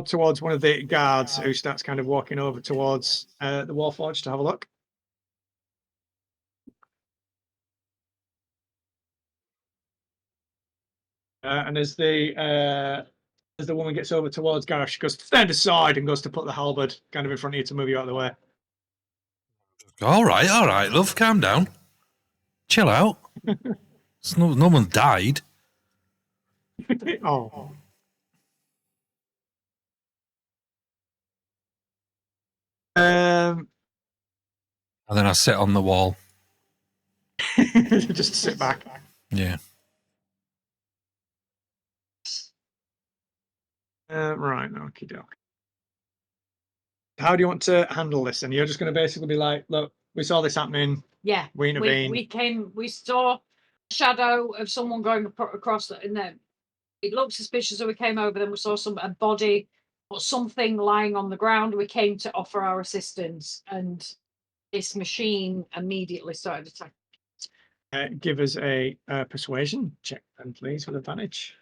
towards one of the guards who starts kind of walking over towards the Warforged to have a look. And as the woman gets over towards Gareth, she goes, stand aside, and goes to put the halberd kind of in front of you to move you out of the way. All right, love, calm down. Chill out. No one died. Oh. And then I sit on the wall. Just sit back. Yeah. Right, okie doke. How do you want to handle this? And you're just going to basically be like, look, we saw this happening. Yeah. We intervened. We saw a shadow of someone going across in there. It looked suspicious, so we came over. Then we saw a body or something lying on the ground. We came to offer our assistance, and this machine immediately started attacking. Give us a persuasion check, then, please, with advantage.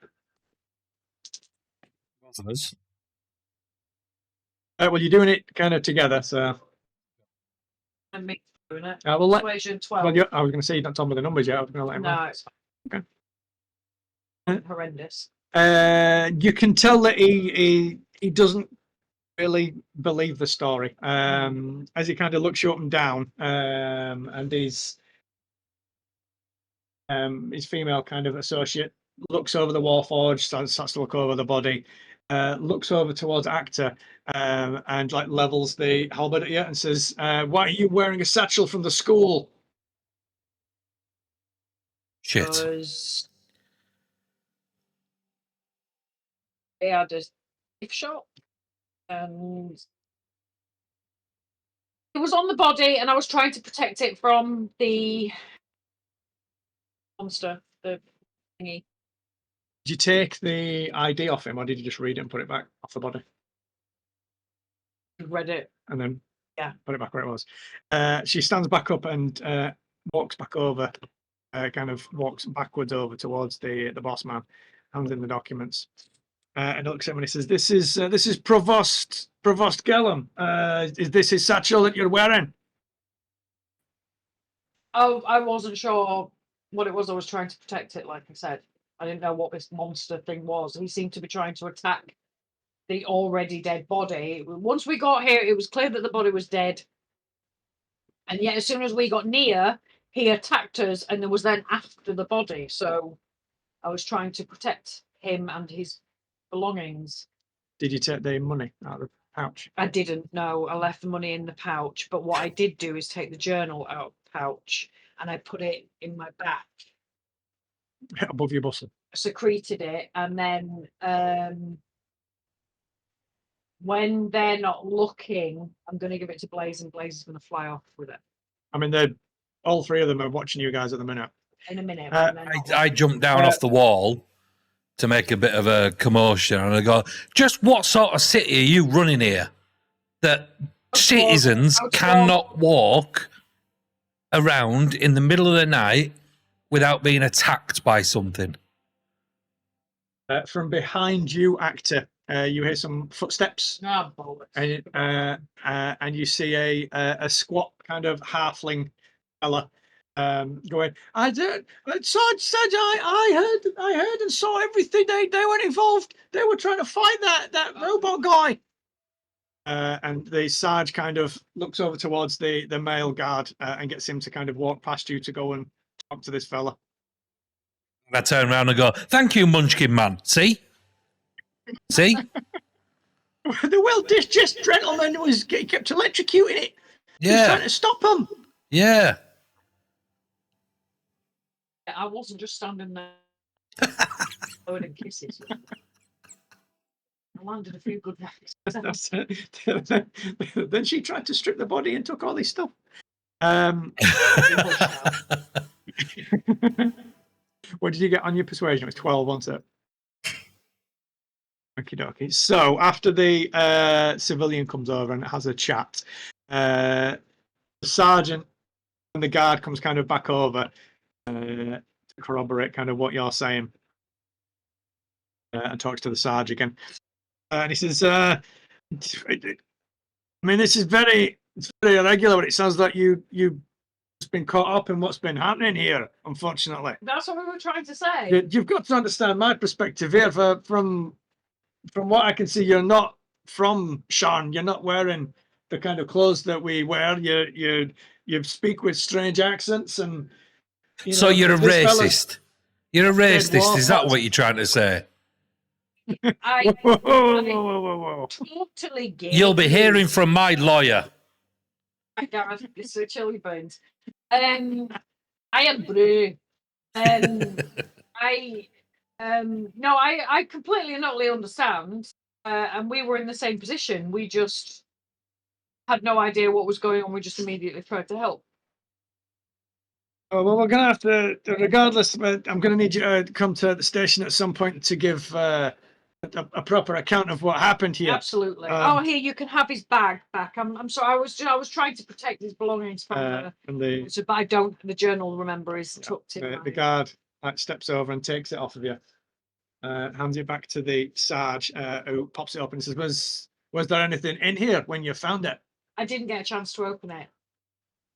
Both of us. Well, you're doing it kind of together, so. And me doing it. Well, Persuasion 12. Well, I was going to say you don't tell me the numbers yet. I was going to let him know. No, it's okay. Horrendous. You can tell that he doesn't really believe the story. As he kind of looks you up and down, and his female kind of associate looks over the Warforged, starts to look over the body, looks over towards Actor, and like levels the halberd at you and says, "Why are you wearing a satchel from the school?" Shit. Because they had a gift shop, and it was on the body, and I was trying to protect it from the monster, the thingy. Did you take the ID off him, or did you just read it and put it back off the body? Read it. And then put it back where it was. She stands back up and walks back over, kind of walks backwards over towards the boss man, hands in the documents, and looks at him and he says, "This is Provost Gellum. Is this his satchel that you're wearing?" Oh, I wasn't sure what it was. I was trying to protect it, like I said. I didn't know what this monster thing was. He seemed to be trying to attack the already dead body. Once we got here, it was clear that the body was dead. And yet, as soon as we got near, he attacked us, and there was then after the body. So I was trying to protect him and his belongings. Did you take the money out of the pouch? I didn't. No, I left the money in the pouch. But what I did do is take the journal out of the pouch, and I put it in my back. Above your bustle. Secreted it, and then when they're not looking, I'm going to give it to Blaze, and Blaze is going to fly off with it. I mean, all three of them are watching you guys at the minute. In a minute. I jumped down off the wall to make a bit of a commotion, and I go, "Just what sort of city are you running here that citizens cannot walk around in the middle of the night without being attacked by something?" From behind you, Actor, you hear some footsteps, and you see a squat kind of halfling fella going. I heard and saw everything. They weren't involved. They were trying to fight that robot guy. And the Sarge kind of looks over towards the male guard and gets him to kind of walk past you to go and talk to this fella. I turn around and go, "Thank you, Munchkin Man. See? The well-discharged gentleman kept electrocuting it. Yeah. He was trying to stop him. Yeah. I wasn't just standing there blowing kisses. I landed a few good ones. That's it. Then she tried to strip the body and took all his stuff. What did you get on your persuasion? It was 12, wasn't it? Okie dokie. So after the civilian comes over and has a chat, the sergeant and the guard comes kind of back over to corroborate kind of what you're saying, and talks to the sergeant again. And he says, I mean, it's very irregular, but it sounds like you've been caught up in what's been happening here, unfortunately. That's what we were trying to say. You've got to understand my perspective here. From what I can see, you're not from Sharn. You're not wearing the kind of clothes that we wear. You speak with strange accents, and so you're a racist. You're a racist. Is that Warhawks. what you're trying to say? I Whoa. totally get You'll be you. hearing from my lawyer. Gareth, it's so chilly bones. I am Bru. I completely and utterly understand. And we were in the same position. We just had no idea what was going on. We just immediately tried to help. Oh, well, we're going to have to, regardless, I'm going to need you to come to the station at some point to give a proper account of what happened here. Absolutely. Oh, here, you can have his bag back. I'm sorry. I was trying to protect his belongings from but I don't. The journal, remember, is tucked in. The guard steps over and takes it off of you, hands it back to the Sarge, who pops it up and says, "Was there anything in here when you found it?" I didn't get a chance to open it.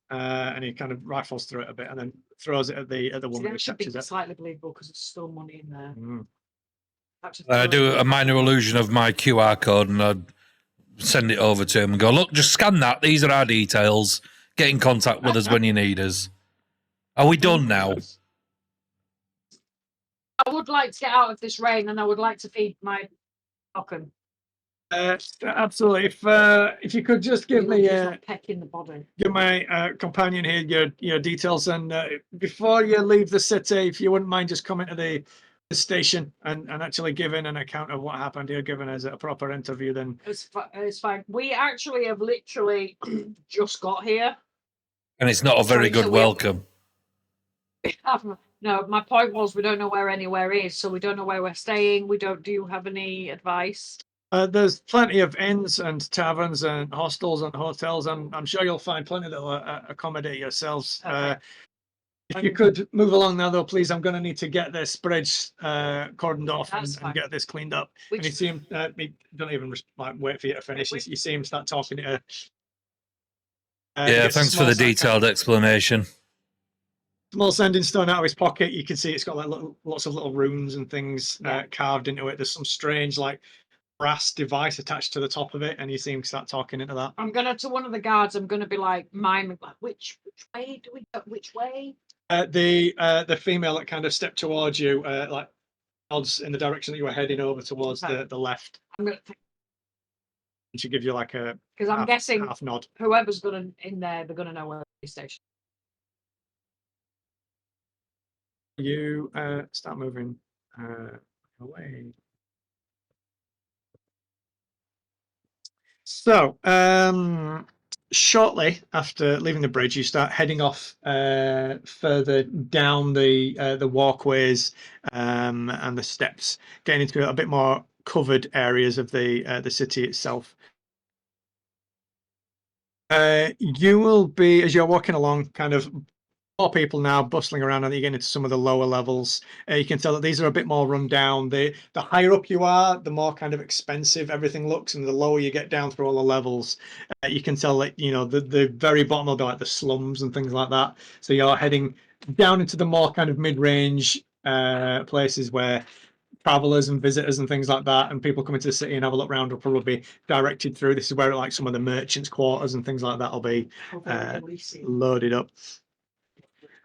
And he kind of rifles through it a bit and then throws it at the woman who It should be catches it. slightly believable because there's still money in there. Mm. I do a minor illusion of my QR code and I'd send it over to him and go, look, just scan that. These are our details. Get in contact with us when you need us. Are we done now? I would like to get out of this rain and I would like to feed my falcon. Absolutely. If you could just give me pecking the body. give my companion here your details, and before you leave the city, if you wouldn't mind just coming to the station and actually giving an account of what happened here, giving us a proper interview, then it's fine. We actually have literally just got here, and it's not a very good welcome. No, my point was we don't know where anywhere is, so we don't know where we're staying. Do you have any advice? There's plenty of inns and taverns and hostels and hotels. I'm sure you'll find plenty that will accommodate yourselves. If you could move along now, though, please. I'm going to need to get this bridge cordoned off and get this cleaned up. And you see him, he don't even wait for you to finish. You see him start talking to yeah, thanks for the detailed explanation. Small sending stone out of his pocket. You can see it's got like lots of little runes and things carved into it. There's some strange brass device attached to the top of it, and you see him start talking into that. I'm gonna to one of the guards. I'm gonna be miming which way do we go? Which way? The female that kind of stepped towards you, nods in the direction that you were heading over towards the left. I'm gonna. And she gives you a because I'm guessing half nod. Whoever's gonna in there, they're gonna know where the station. You start moving away. So, shortly after leaving the bridge, you start heading off further down the walkways and the steps, getting into a bit more covered areas of the city itself. You will be, as you're walking along, kind of more people now bustling around, and you get into some of the lower levels. You can tell that these are a bit more run down. The higher up you are, the more kind of expensive everything looks, and the lower you get down through all the levels, you can tell that the very bottom will be like the slums and things like that. So you're heading down into the more kind of mid-range places where travelers and visitors and things like that, and people come into the city and have a look around will probably be directed through. This is where some of the merchants' quarters and things like that will be loaded up.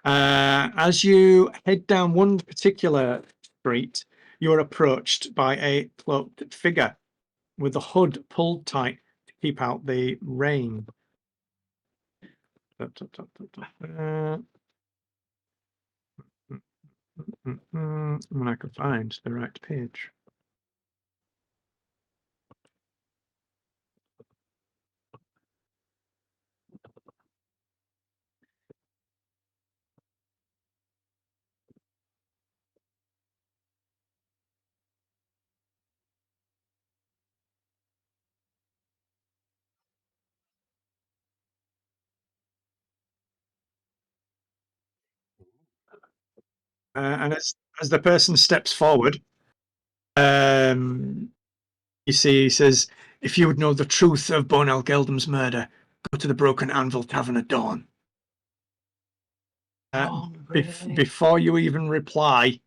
As you head down one particular street, you're approached by a cloaked figure with the hood pulled tight to keep out the rain. When I can find the right page. And as the person steps forward, you see he says, "If you would know the truth of Bonel Geldum's murder, go to the Broken Anvil Tavern at dawn." Really? Before you even reply,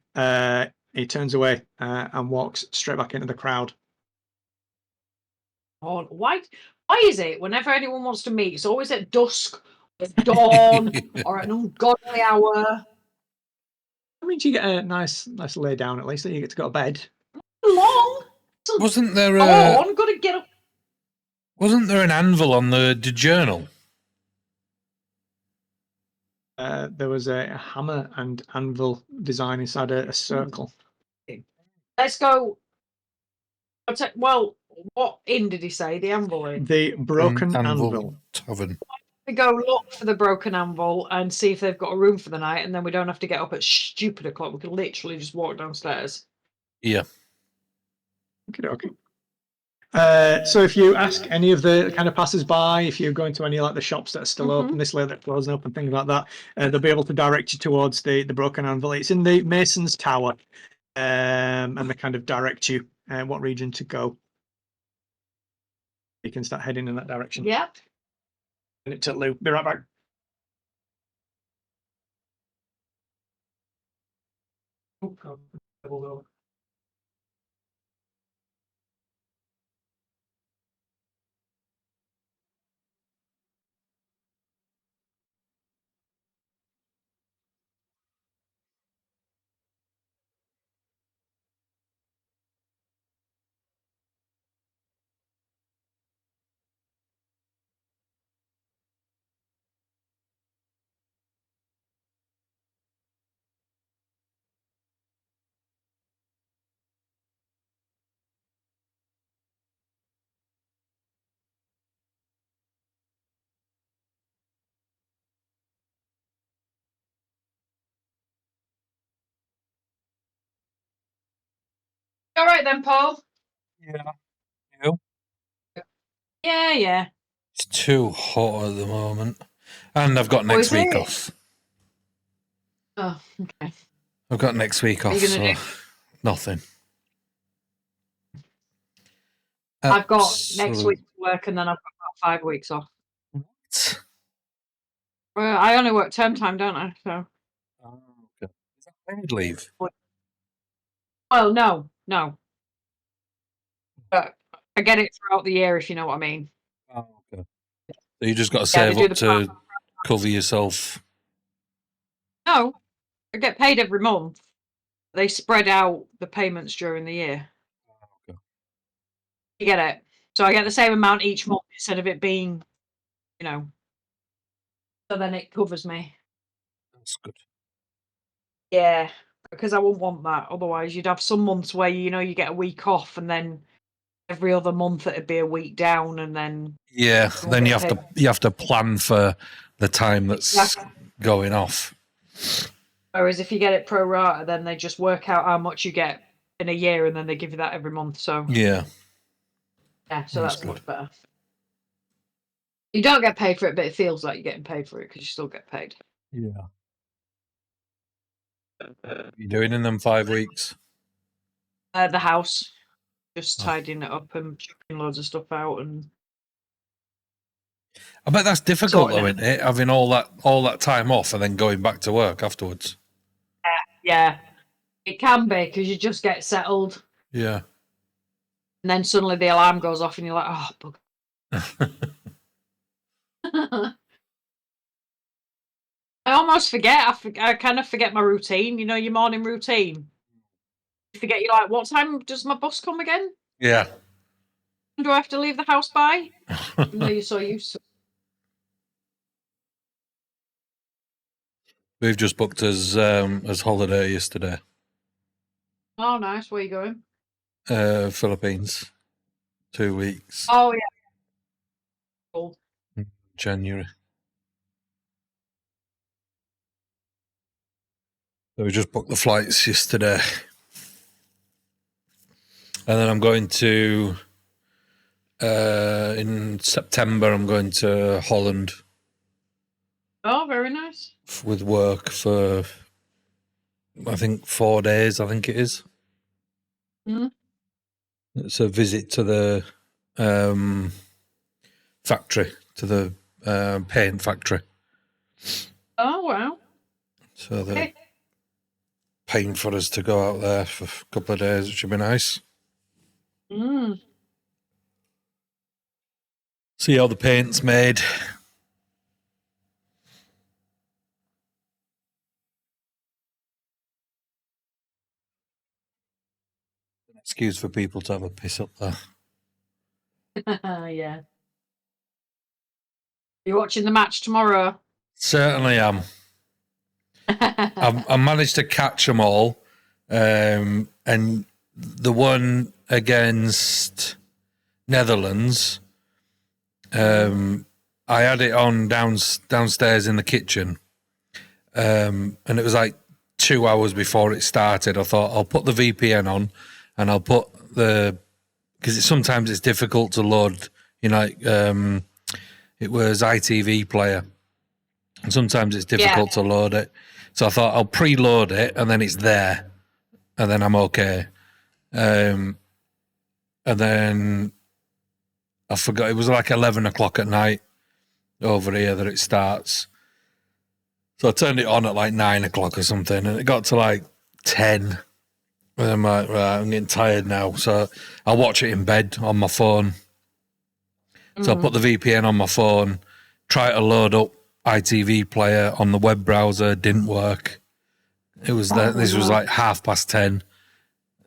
he turns away and walks straight back into the crowd. Oh, why is it whenever anyone wants to meet, it's always at dusk, at dawn, or at an ungodly hour? That means you get a nice lay down at least. So you get to go to bed. Long. Wasn't there Dawn, gotta get up. Wasn't there an anvil on the journal? There was a hammer and anvil design inside a circle. Let's go. Well, what inn did he say? The Anvil Inn? The Broken Anvil Tavern. We go look for the Broken Anvil and see if they've got a room for the night, and then we don't have to get up at stupid o'clock. We can literally just walk downstairs. Yeah. Okay. So if you ask any of the kind of passers-by, if you're going to any like the shops that are still open this late, that closing up and things like that, they'll be able to direct you towards the Broken Anvil. It's in the Mason's Tower, and they kind of direct you what region to go. You can start heading in that direction. Yep. And it to Lou. Be right back. All right then, Paul. Yeah. You? Yeah. It's too hot at the moment. And I've got next week off. Oh, okay. I've got next week off, so nothing. I've got next week to work, and then I've got about 5 weeks off. What? Well, I only work term time, don't I? So. Oh, okay. Is that paid leave? Well, no. But I get it throughout the year, if you know what I mean. Oh, okay. So you just got to save up to cover yourself. No, I get paid every month. They spread out the payments during the year. Okay. You get it? So I get the same amount each month instead of it being, so then it covers me. That's good. Yeah, because I wouldn't want that. Otherwise, you'd have some months where, you get a week off, and then every other month it'd be a week down, and then... Yeah, then you have to plan for the time that's going off. Whereas if you get it pro rata, then they just work out how much you get in a year, and then they give you that every month. So yeah, so that's much better. You don't get paid for it, but it feels like you're getting paid for it because you still get paid. Yeah. You doing in them 5 weeks? The house, just tidying it up and chucking loads of stuff out, and I bet that's difficult, though, isn't it? Having all that time off and then going back to work afterwards. Yeah, it can be because you just get settled. Yeah. And then suddenly the alarm goes off, and you're like, "Oh, bugger." I almost forget. I kind of forget my routine. Your morning routine. You forget. You're like, "What time does my bus come again?" Yeah. Do I have to leave the house by? No, you're so used to it. We've just booked as holiday yesterday. Oh, nice. Where are you going? Philippines. 2 weeks. Oh, yeah. Cool. January. So we just booked the flights yesterday. And then I'm going to, in September, I'm going to Holland. Oh, very nice. With work for I think 4 days. I think it is. Mhm. It's a visit to the factory, to the paint factory. Oh wow. So they're Okay. paying for us to go out there for a couple of days, which would be nice. Mm. See how the paint's made. Excuse for people to have a piss up there. Yeah. You watching the match tomorrow? Certainly am. I managed to catch them all, and the one against Netherlands, I had it on downstairs in the kitchen, and it was like 2 hours before it started. I thought I'll put the VPN on, and I'll put because sometimes it's difficult to load. You know, it was ITV player, and sometimes it's difficult to load it. So I thought I'll preload it, and then it's there, and then I'm okay. And then I forgot it was like 11 o'clock at night over here that it starts. So I turned it on at like 9 o'clock or something, and it got to like 10. And I'm like, right, I'm getting tired now. So I'll watch it in bed on my phone. So I put the VPN on my phone, try to load up ITV player on the web browser, didn't work. It was this was like 10:30,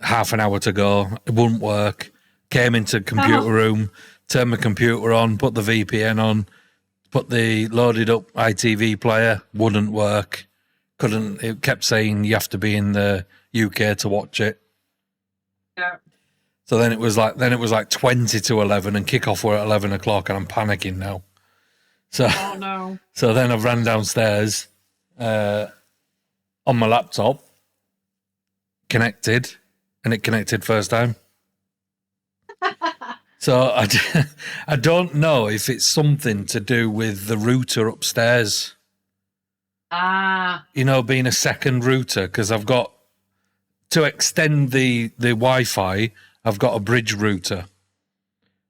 half an hour to go. It wouldn't work. Came into computer room, turned my computer on, put the VPN on, put the loaded up ITV player, wouldn't work. Couldn't. It kept saying you have to be in the UK to watch it. Yeah. So then it was like 20 to 11, and kickoff were at 11 o'clock, and I'm panicking now. So Oh no. so then I ran downstairs on my laptop, connected, and it connected first time. So I don't know if it's something to do with the router upstairs. You know, being a second router, because I've got to extend the Wi-Fi. I've got a bridge router,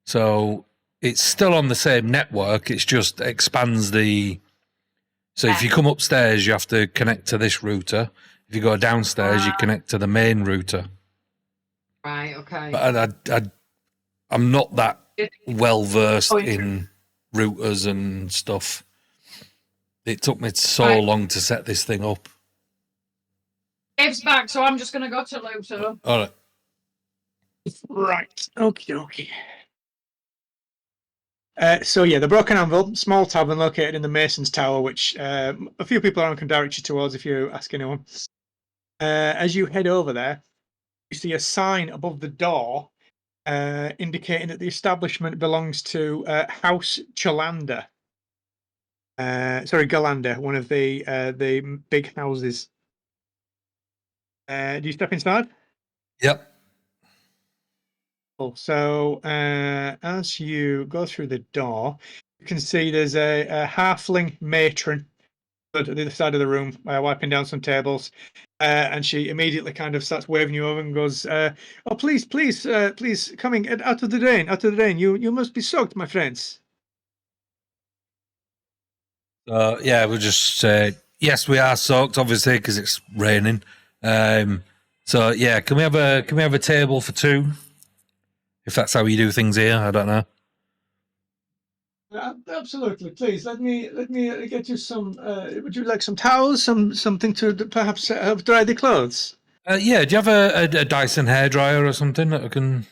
so it's still on the same network. It's just expands the. So if you come upstairs, you have to connect to this router. If you go downstairs, you connect to the main router. Right. Okay. But I'm not that well versed in routers and stuff. It took me so long to set this thing up. Dave's back, so I'm just going to go to Luto. All right. Right. Okie dokie. So yeah, the Broken Anvil, small tavern located in the Mason's Tower, which a few people around can direct you towards if you ask anyone. As you head over there, you see a sign above the door indicating that the establishment belongs to House Cholander. Galander, one of the big houses. Do you step inside? Yep. So as you go through the door, you can see there's a halfling matron at the other side of the room, wiping down some tables, and she immediately kind of starts waving you over and goes, "Oh, please, coming out of the rain, out of the rain. You must be soaked, my friends." Yeah, we'll just say yes. We are soaked, obviously, because it's raining. So yeah, can we have a table for two? If that's how you do things here, I don't know. Absolutely, please let me get you some. Would you like some towels, something to perhaps help dry the clothes? Yeah, do you have a Dyson hairdryer or something that I can?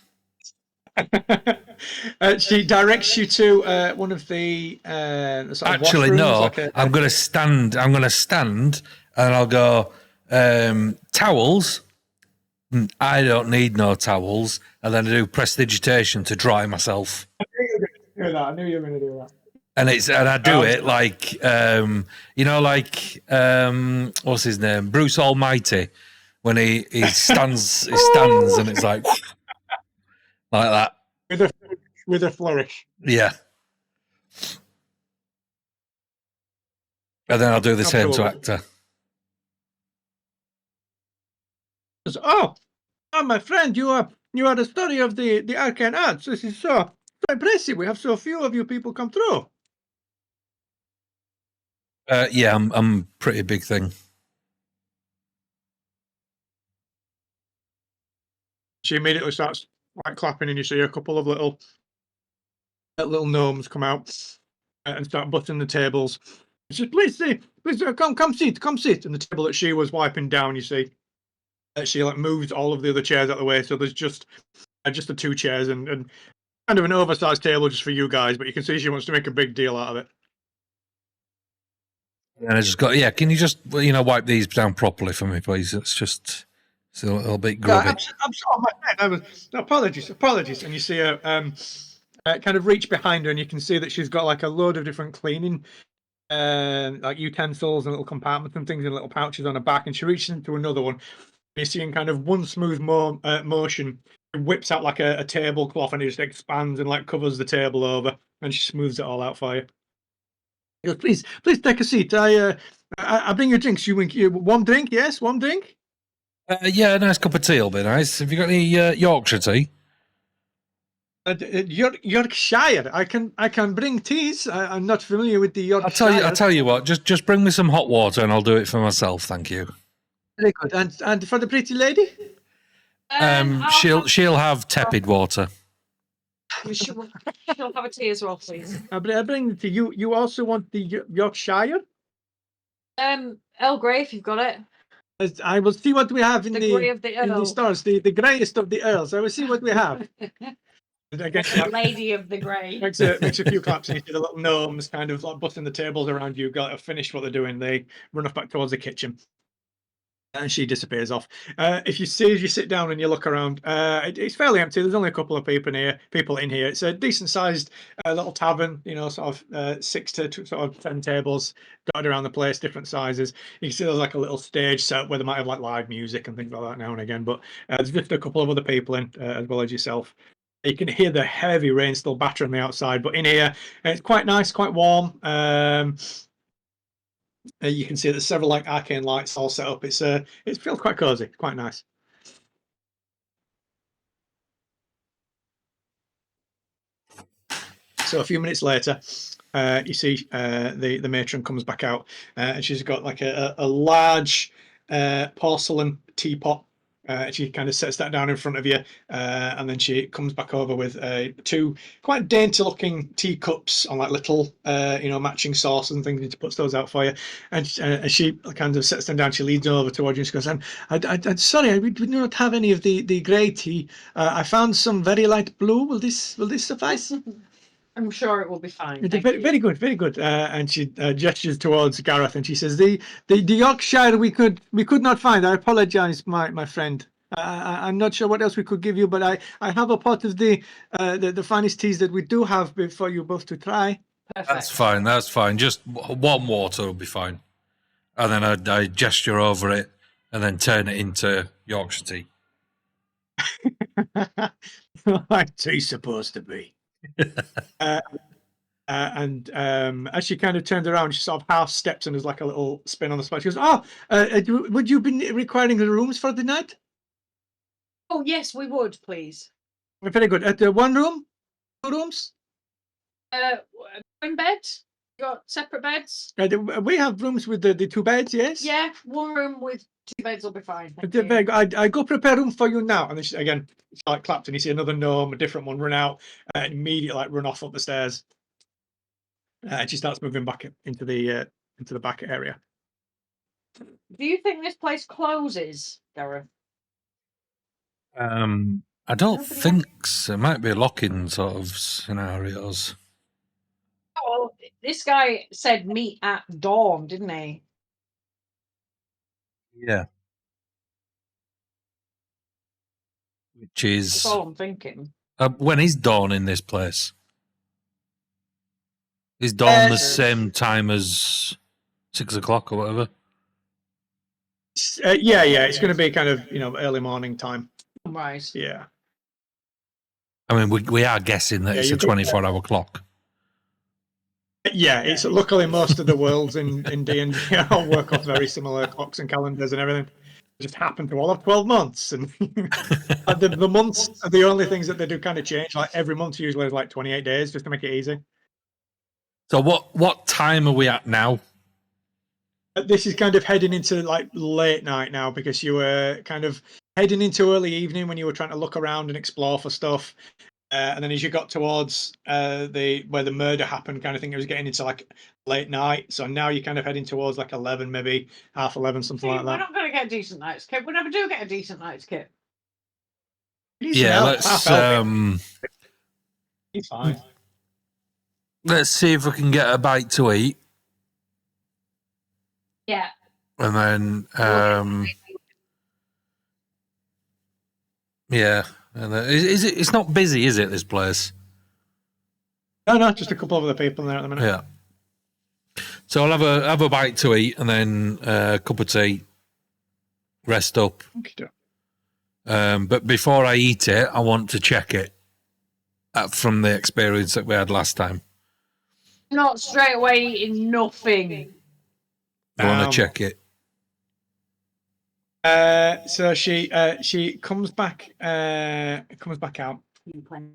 She directs you to one of the sort of Actually, washrooms, no. like I'm going to stand. I'm going to stand, and I'll go towels. I don't need no towels, and then I do prestidigitation to dry myself. I knew you were going to do that. And I do it like like what's his name, Bruce Almighty, when he stands and it's like that with a flourish. Yeah. And then I'll do the same to Absolutely. actor. Says, oh, my friend, you are the study of the arcane arts. This is so impressive. We have so few of you people come through. Yeah, I'm pretty big thing. She immediately starts like clapping, and you see a couple of little gnomes come out and start butting the tables. She says, please, come sit. And the table that she was wiping down, you see, she like moves all of the other chairs out of the way, so there's just the two chairs and kind of an oversized table just for you guys. But you can see she wants to make a big deal out of it. And I just got, yeah, can you just, wipe these down properly for me, please? It's a little bit grubby. I'm sorry, my friend. Apologies. And you see her kind of reach behind her, and you can see that she's got like a load of different cleaning like utensils and little compartments and things in little pouches on her back, and she reaches into another one. You see in kind of one smooth motion, it whips out like a tablecloth, and it just expands and like covers the table over, and she smooths it all out for you. He goes, please take a seat. I bring you drinks. You warm drink? Yes, warm drink. Yeah, a nice cup of tea will be nice. Have you got any Yorkshire tea? Yorkshire. I can bring teas. I'm not familiar with the Yorkshire. I'll tell you what. Just bring me some hot water, and I'll do it for myself. Thank you. Very good. And for the pretty lady? She'll have tepid water. She'll have a tea as well, please. I bring it to you. You also want the Yorkshire? Earl Grey, if you've got it. I will see what we have in The grey of the in the Earl. stores. The greyest of the earls. I will see what we have. Again, The Lady of the Grey. makes a few claps, and you see the little gnomes kind of like butting the tables around you. Got to finish what they're doing. They run off back towards the kitchen, and she disappears off. If you see, as you sit down and you look around, it's fairly empty. There's only a couple of people in here. It's a decent sized little tavern, sort of 6 to sort of 10 tables dotted around the place, different sizes. You can see there's like a little stage set where they might have like live music and things like that now and again. But there's just a couple of other people in as well as yourself. You can hear the heavy rain still battering the outside, but in here it's quite nice, quite warm. You can see there's several like arcane lights all set up. It feels quite cozy, quite nice. So a few minutes later, you see the matron comes back out, and she's got like a large porcelain teapot. She kind of sets that down in front of you, and then she comes back over with two quite dainty-looking teacups on like little, matching sauces and things. And she puts those out for you, and she kind of sets them down. She leads over towards you and she goes, "I'm sorry, we do not have any of the grey tea. I found some very light blue. Will this suffice?" I'm sure it will be fine. Very good, very good. And she gestures towards Gareth, and she says, "The Yorkshire we could not find. I apologize, my friend. I'm not sure what else we could give you, but I have a pot of the finest teas that we do have for you both to try." Perfect. That's fine. Just warm water will be fine. And then I gesture over it, and then turn it into Yorkshire tea. Like tea's supposed to be. And as she kind of turned around, she sort of half steps and there's like a little spin on the spot. She goes, "Oh, would you be requiring the rooms for the night?" Oh yes, we would, please. Very good. At the one room, 2 rooms. In bed. You got separate beds? We have rooms with the 2 beds. Yes. Yeah, one room with 2 beds will be fine. Very good. I go prepare room for you now. And then she, again, she like clapped, and you see another gnome, a different one, run out and immediately like run off up the stairs. And she starts moving back into the back area. Do you think this place closes, Gareth? I don't think so. It might be lock-in sort of scenarios. Oh, this guy said meet at dawn, didn't he? Yeah. Which That's is all I'm thinking. when is dawn in this place? Is dawn the same time as 6 o'clock or whatever? Yeah. It's going to be kind of early morning time. Right. Yeah. I mean, we are guessing that it's a 24-hour clock. Yeah, it's luckily most of the worlds in D&D all work off very similar clocks and calendars and everything. just happen to all of 12 months, and the months are the only things that they do kind of change. Like every month usually is like 28 days, just to make it easy. So what time are we at now? This is kind of heading into like late night now, because you were kind of heading into early evening when you were trying to look around and explore for stuff. And then as you got towards where the murder happened, kind of thing, it was getting into like late night. So now you're kind of heading towards like 11, maybe half 11, something like We're that. not going to get a decent night's kit. We never do get a decent night's kit. Yeah, let's He's fine. let's see if we can get a bite to eat, Yeah. and then yeah, and is it? It's not busy, is it? This place? No, just a couple of other people in there at the minute. Yeah. So I'll have a bite to eat, and then a cup of tea, rest up. Okay. But before I eat it, I want to check it from the experience that we had last time. Not straight away eating nothing. I want to check it. So she comes back out, and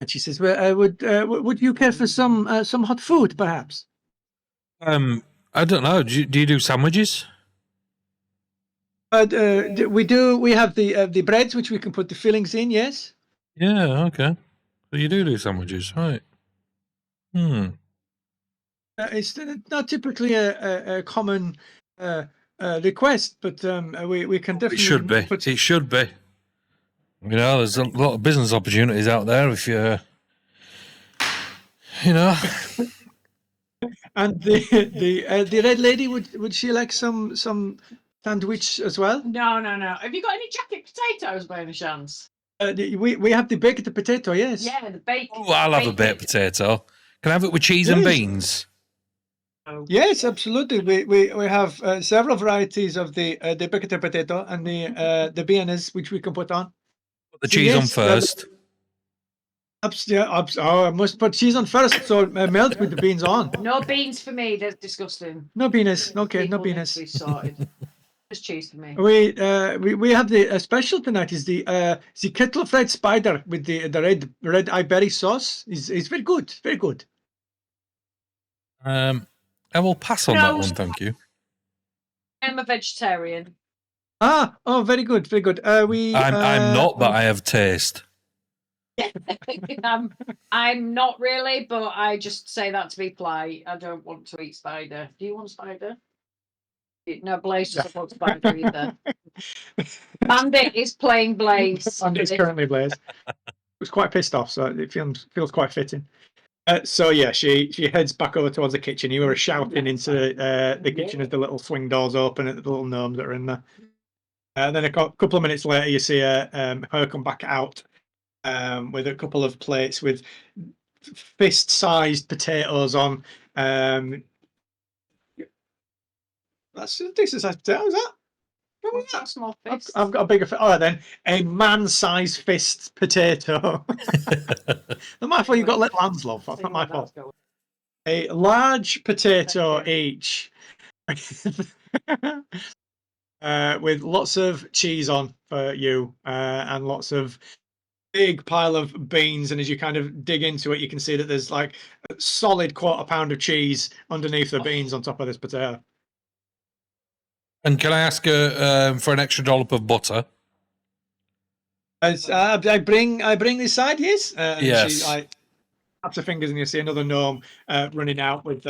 she says, "Well, would you care for some hot food, perhaps?" I don't know. Do you do sandwiches? We do. We have the breads which we can put the fillings in. Yes. Yeah. Okay. So you do sandwiches, right? It's not typically a common request, but we can definitely. It should be. It should be. You know, there's a lot of business opportunities out there if you know. And the red lady, would she like some sandwich as well? No. Have you got any jacket potatoes by any chance? We have the baked potato. Yes. Yeah, the bacon. Oh, I'll have a baked potato. Can I have it with cheese and beans? Yes, absolutely. We have several varieties of the baked potato and the beans which we can put on. Put the cheese on first. I must put cheese on first, so it melts with the beans on. No beans for me. That's disgusting. No beans. Okay, People no need beans. to be sorted. Just cheese for me. We have the special tonight is the kettle fried spider with the red eyeberry sauce. Is very good, very good. I will pass on that one, thank you. I'm a vegetarian. Oh, very good, very good. I'm not, but I have taste. I'm not really, but I just say that to be polite. I don't want to eat spider. Do you want spider? No, Blaze doesn't want spider either. Bandit is playing Blaze. Bandit's currently Blaze. Was quite pissed off, so it feels quite fitting. So yeah, she heads back over towards the kitchen. You were shouting into the kitchen as the little swing doors open at the little gnomes that are in there. And then a couple of minutes later, you see her come back out with a couple of plates with fist-sized potatoes on. That's a decent-sized potato, is that? What's that small fist? I've got a bigger. All right, then a man-sized fist potato. Not my fault. You got little hands, love. That's not my fault. A large potato each, with lots of cheese on for you, and lots of big pile of beans. And as you kind of dig into it, you can see that there's like a solid quarter pound of cheese underneath the beans on top of this potato. And can I ask for an extra dollop of butter? I bring this side, yes. Yes. She taps her fingers, and you see another gnome running out with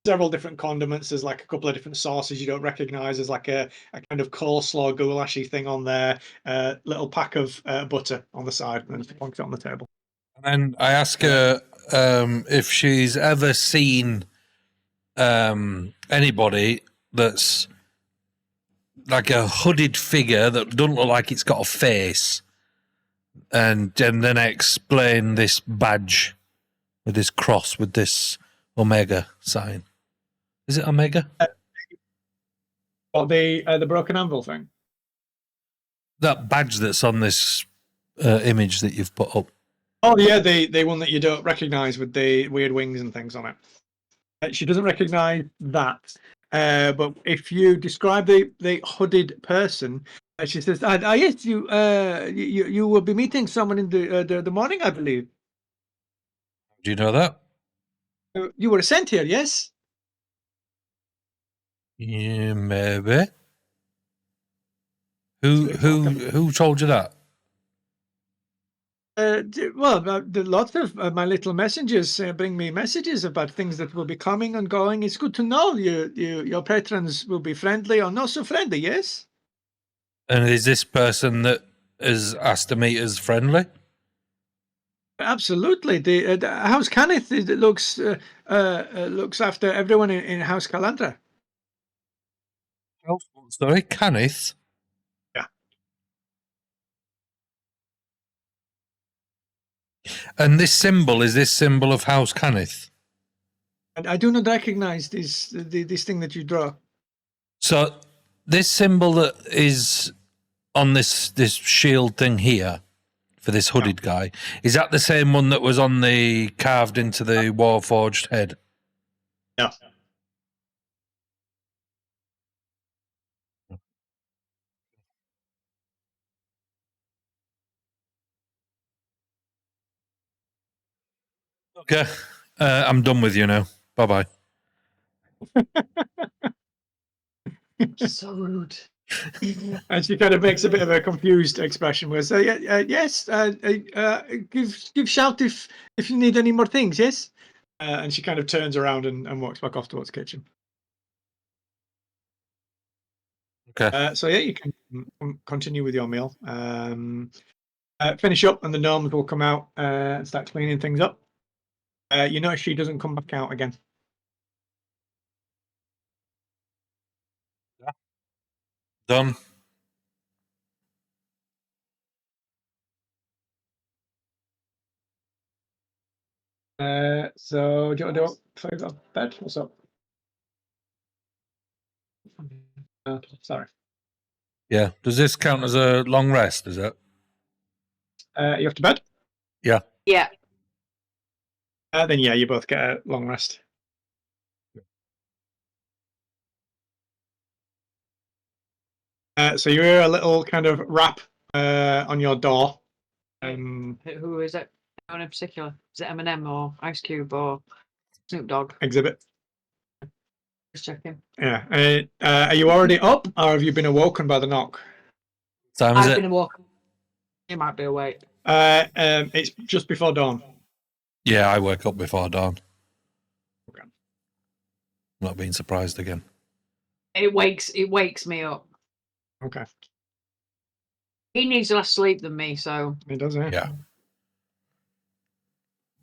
several different condiments. There's like a couple of different sauces you don't recognize. There's like a kind of coleslaw goulashy thing on there. Little pack of butter on the side, and then plonks it on the table. And I ask her if she's ever seen anybody that's like a hooded figure that doesn't look like it's got a face, and then I explain this badge with this cross with this Omega sign. Is it Omega? What, the broken anvil thing? That badge that's on this image that you've put up. Oh yeah, the one that you don't recognize with the weird wings and things on it. She doesn't recognize that. But if you describe the hooded person, she says, yes, you will be meeting someone in the morning, I believe. Do you know that? You were sent here, yes? Yeah, maybe. So Who told you that? Lots of my little messengers bring me messages about things that will be coming and going. It's good to know your patrons will be friendly or not so friendly, yes? And is this person that has asked to meet us friendly? Absolutely. The House Kenneth looks after everyone in House Calandra. Sorry, Kenneth? Yeah. And this symbol, is this symbol of House Kenneth? And I do not recognize this thing that you draw. So this symbol that is on this shield thing here for this hooded guy, is that the same one that was on the carved into the Warforged head? No. Okay. I'm done with you now. Bye-bye. So rude. And she kind of makes a bit of a confused expression where say, yes, give shout if you need any more things, yes? And she kind of turns around and walks back off towards the kitchen. Okay. So yeah, you can continue with your meal. Finish up and the gnomes will come out and start cleaning things up. You notice she doesn't come back out again. Done. So do you want to do it before you go to bed? What's up? Sorry. Yeah. Does this count as a long rest, is it? You have to bed? Yeah. Yeah. Then yeah, you both get a long rest. So you hear a little kind of rap on your door. Who is it? Anyone in particular? Is it Eminem or Ice Cube or Snoop Dogg? Exhibit. Just checking. Yeah. Are you already up, or have you been awoken by the knock? Time is I've it? been awoken. You might be awake. It's just before dawn. Yeah, I wake up before dawn. Okay. Not being surprised again. It wakes me up. Okay. He needs less sleep than me, so It does, yeah. Yeah.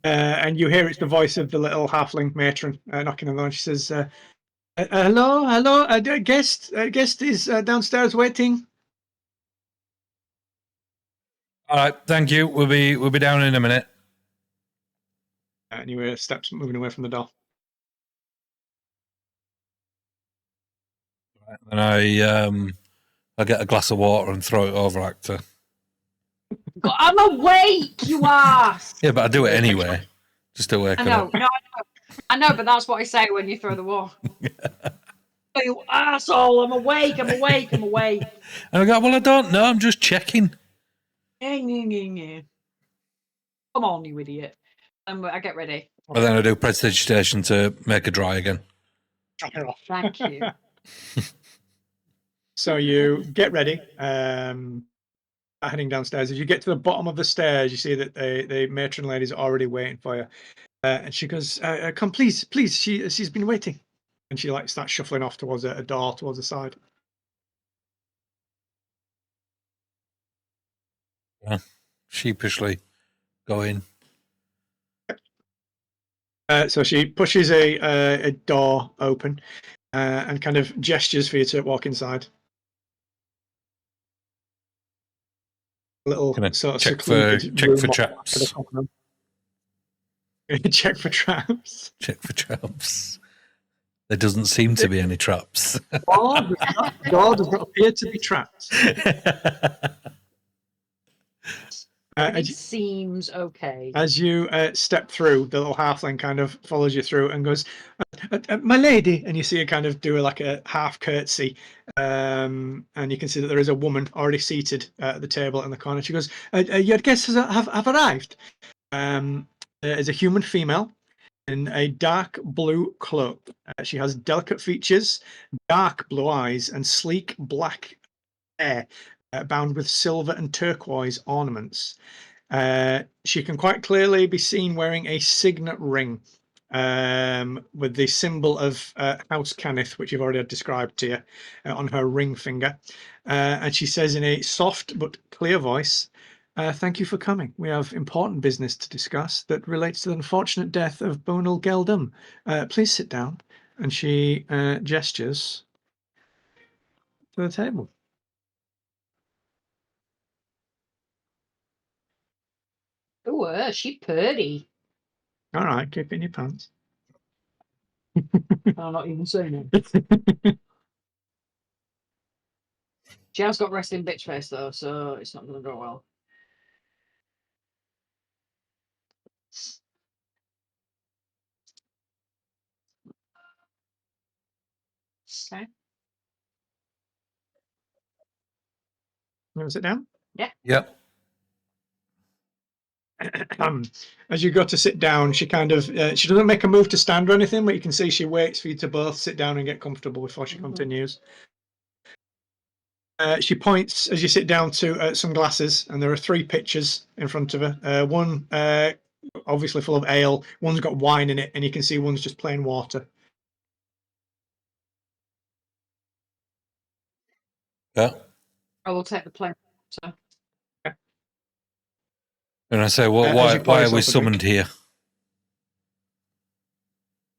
And you hear it's the voice of the little halfling matron knocking on the door. She says, hello, guest is downstairs waiting. All right, thank you. We'll be down in a minute. And you hear steps moving away from the door. And I get a glass of water and throw it over Actor. God, I'm awake, you ass. Yeah, but I do it anyway, just to wake I her know, up. no, I know, but that's what I say when you throw the wall. You asshole! I'm awake. I'm awake. I'm awake. And I go, well, I don't know. I'm just checking. Come on, you idiot! And I get ready. And then I do prestidigitation to make her dry again. Thank you. So you get ready, heading downstairs. As you get to the bottom of the stairs, you see that the matron lady's already waiting for you. And she goes, come, please, she's been waiting. And she like starts shuffling off towards a door towards the side. Yeah. Sheepishly go in. So she pushes a door open and kind of gestures for you to walk inside. A little sort of check secluded for room traps. Check for traps. Check for traps. There doesn't seem to be any traps. Door does not appear to be trapped. Everything As, seems okay. as you step through, the little halfling kind of follows you through and goes, "My lady," and you see her kind of do like a half curtsy, and you can see that there is a woman already seated at the table in the corner. She goes, "Your guests have arrived." There is a human female in a dark blue cloak. She has delicate features, dark blue eyes, and sleek black hair bound with silver and turquoise ornaments. She can quite clearly be seen wearing a signet ring with the symbol of House Cannith, which you've already described to you, on her ring finger. And she says in a soft but clear voice, "Thank you for coming. We have important business to discuss that relates to the unfortunate death of Bonal Geldum. Please sit down." And she gestures to the table. Oh, she pretty. All right, keep in your pants. I'm not even saying it. She has got resting bitch face though, so it's not going to go well. Okay. You want to sit down? Yep. As you go to sit down, she kind of she doesn't make a move to stand or anything, but you can see she waits for you to both sit down and get comfortable before she continues. She points as you sit down to some glasses, and there are 3 pitchers in front of her. One obviously full of ale, one's got wine in it, and you can see one's just plain water. Yeah. I will take the plain water. And I say, well, As you pour why are we yourself a summoned drink.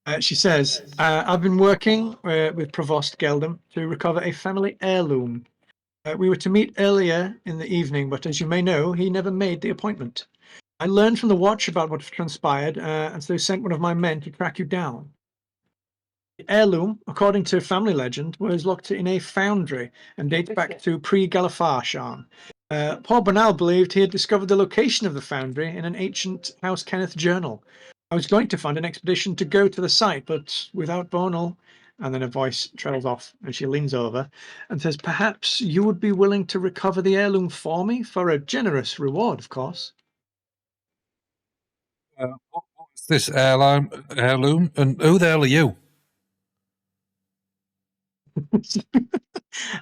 here? She says, "I've been working with Provost Geldum to recover a family heirloom. We were to meet earlier in the evening, but as you may know, he never made the appointment. I learned from the watch about what transpired, and so sent one of my men to track you down. The heirloom, according to family legend, was locked in a foundry and dates back to pre-Galafarshan. Poor Bernal believed he had discovered the location of the foundry in an ancient House Kenneth journal. I was going to fund an expedition to go to the site, but without Bonal." And then a voice trails off, and she leans over and says, "Perhaps you would be willing to recover the heirloom for me for a generous reward, of course." What's this heirloom? And who the hell are you?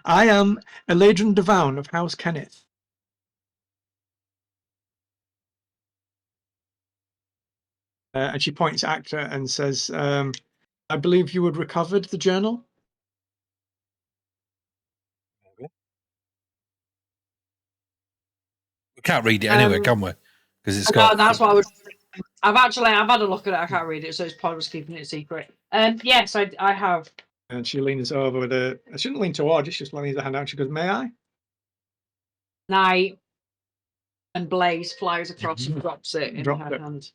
"I am Eladrin Devown of House Kenneth." And she points at her and says, "I believe you had recovered the journal?" We can't read it anyway, Um, can we? Because it's No, got. that's what I was. I've had a look at it. I can't read it, so it's pointless keeping it secret. Yes, I have. And she leans over with a. I shouldn't lean towards. She's just leaning her hand out. She goes, "May I?" Night and Blaze flies across and drops it in Dropped her it. hand.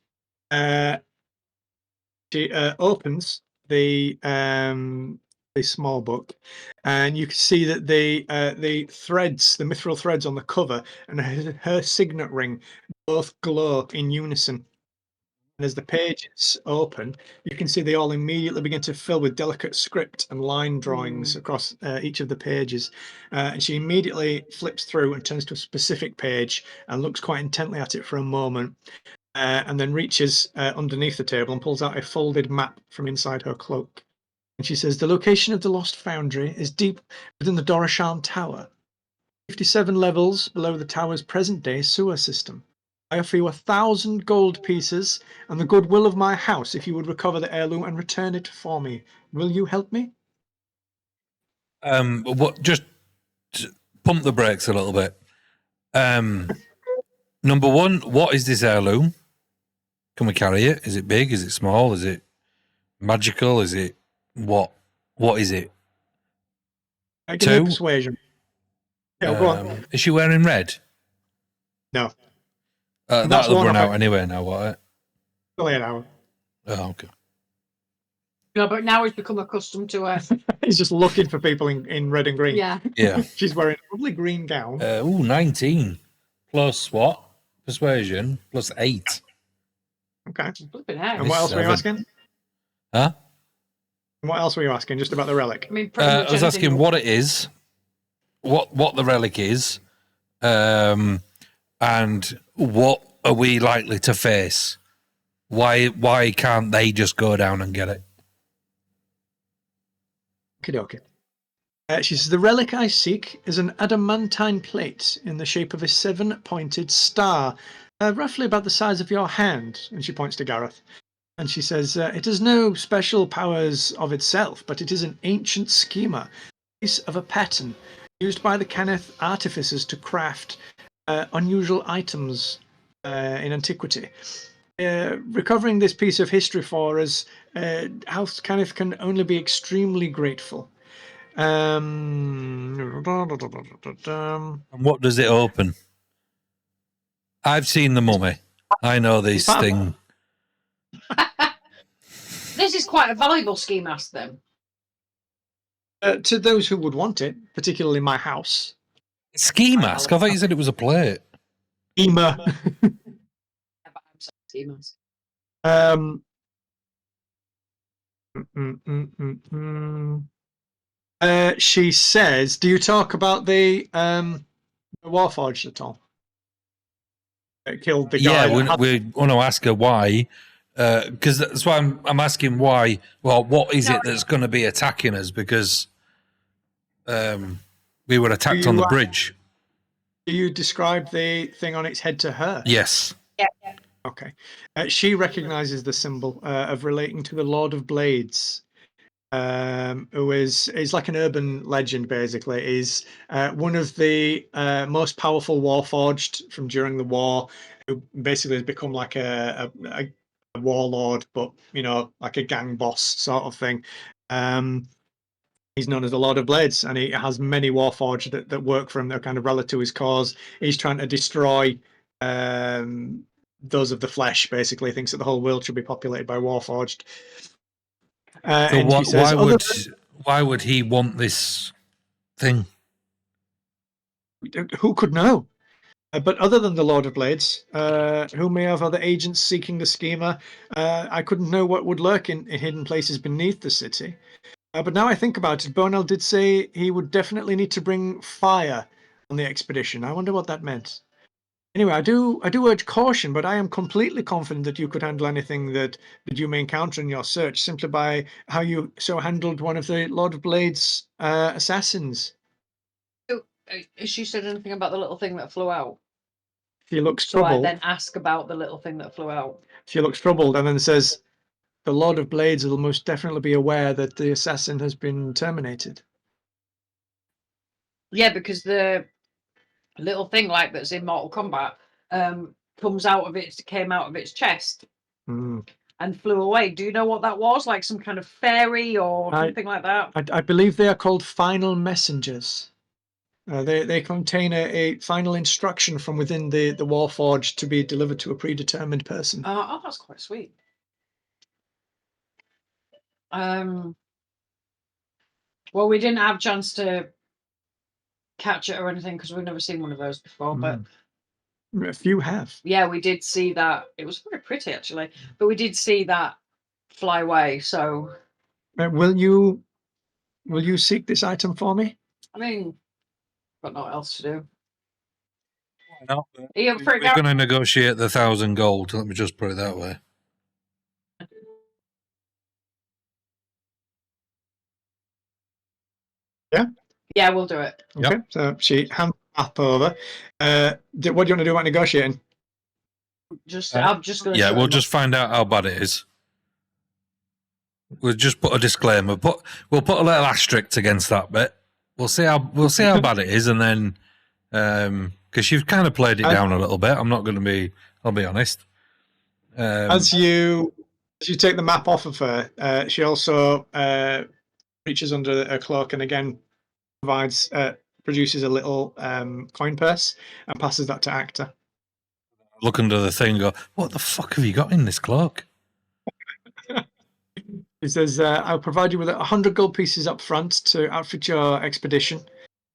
She opens the small book, and you can see that the threads, the mithril threads on the cover, and her signet ring both glow in unison. And as the pages open, you can see they all immediately begin to fill with delicate script and line drawings across each of the pages. And she immediately flips through and turns to a specific page and looks quite intently at it for a moment, and then reaches underneath the table and pulls out a folded map from inside her cloak. And she says, "The location of the lost foundry is deep within the Dorashan Tower, 57 levels below the tower's present-day sewer system. I offer you 1,000 gold pieces and the goodwill of my house if you would recover the heirloom and return it for me. Will you help me?" What? Just pump the brakes a little bit. Number one, what is this heirloom? Can we carry it? Is it big? Is it small? Is it magical? Is it what? What is it? Give me a 2, persuasion. Yeah, go on. is she wearing red? No. That's That'll one run of out anyway now, what? Only an hour. Oh, okay. No, but now he's become accustomed to her. He's just looking for people in red and green. Yeah. Yeah. She's wearing a lovely green gown. 19. Plus what? Persuasion plus 8. Okay. Flipping heck. And what else were you 7. asking? Huh? What else were you asking? Just about the relic? I mean, pretty much I was anything asking what it is, what the relic is, and what are we likely to face? Why can't they just go down and get it? Okay. She says, the relic I seek is an adamantine plate in the shape of a 7-pointed star, roughly about the size of your hand. And she points to Gareth. And she says, it has no special powers of itself, but it is an ancient schema, piece of a pattern used by the Kenneth artificers to craft unusual items in antiquity. Recovering this piece of history for us, House Kenneth can only be extremely grateful. And what does it open? I've seen the mummy. I know this thing. This is quite a valuable ski mask, then. To those who would want it, particularly my house. Ski mask? I thought you said it was a plate. Ema. Ski mask. She says, do you talk about the Warforged at all? It killed the guy. Yeah, we want to ask her why. Because that's why I'm asking why. Well, what is it that's going to be attacking us? Because we were attacked on the bridge. Do you describe the thing on its head to her? Yes. Yeah. Okay. She recognizes the symbol of relating to the Lord of Blades, who is like an urban legend, basically. Is one of the most powerful Warforged from during the war, who basically has become like a warlord, but like a gang boss sort of thing. He's known as the Lord of Blades, and he has many Warforged that work for him. They're kind of relative to his cause. He's trying to destroy those of the flesh. Basically, he thinks that the whole world should be populated by Warforged. So why would he want this thing? Who could know? But other than the Lord of Blades, who may have other agents seeking the schema, I couldn't know what would lurk in hidden places beneath the city. But now I think about it, Bonel did say he would definitely need to bring fire on the expedition. I wonder what that meant. Anyway, I do urge caution, but I am completely confident that you could handle anything that you may encounter in your search simply by how you so handled one of the Lord of Blades' assassins. Has she said anything about the little thing that flew out? She looks So troubled. I then ask about the little thing that flew out. She looks troubled and then says, the Lord of Blades will most definitely be aware that the assassin has been terminated. Yeah, because the little thing like that's in Mortal Kombat came out of its chest and flew away. Do you know what that was? Like some kind of fairy or something like that? I believe they are called final messengers. They contain a final instruction from within the Warforged to be delivered to a predetermined person. Oh, that's quite sweet. Well, we didn't have a chance to catch it or anything because we've never seen one of those before, but a few have. Yeah, we did see that. It was very pretty actually, but we did see that fly away. So will you seek this item for me? I mean, got nothing else to do. No, We're going to negotiate the 1,000 gold. Let me just put it that way. Yeah, we'll do it. Okay, yep. So she hands the map over. What do you want to do about negotiating? I'm just going to. Yeah, we'll just find out how bad it is. We'll just put a disclaimer. We'll put a little asterisk against that bit. We'll see how bad it is, and then because you've kind of played it down a little bit. I'm not going to be. I'll be honest. As you take the map off of her, she also reaches under her cloak and again produces a little coin purse and passes that to Actor. Look under the thing and go, what the fuck have you got in this cloak? He says, I'll provide you with 100 gold pieces up front to outfit your expedition.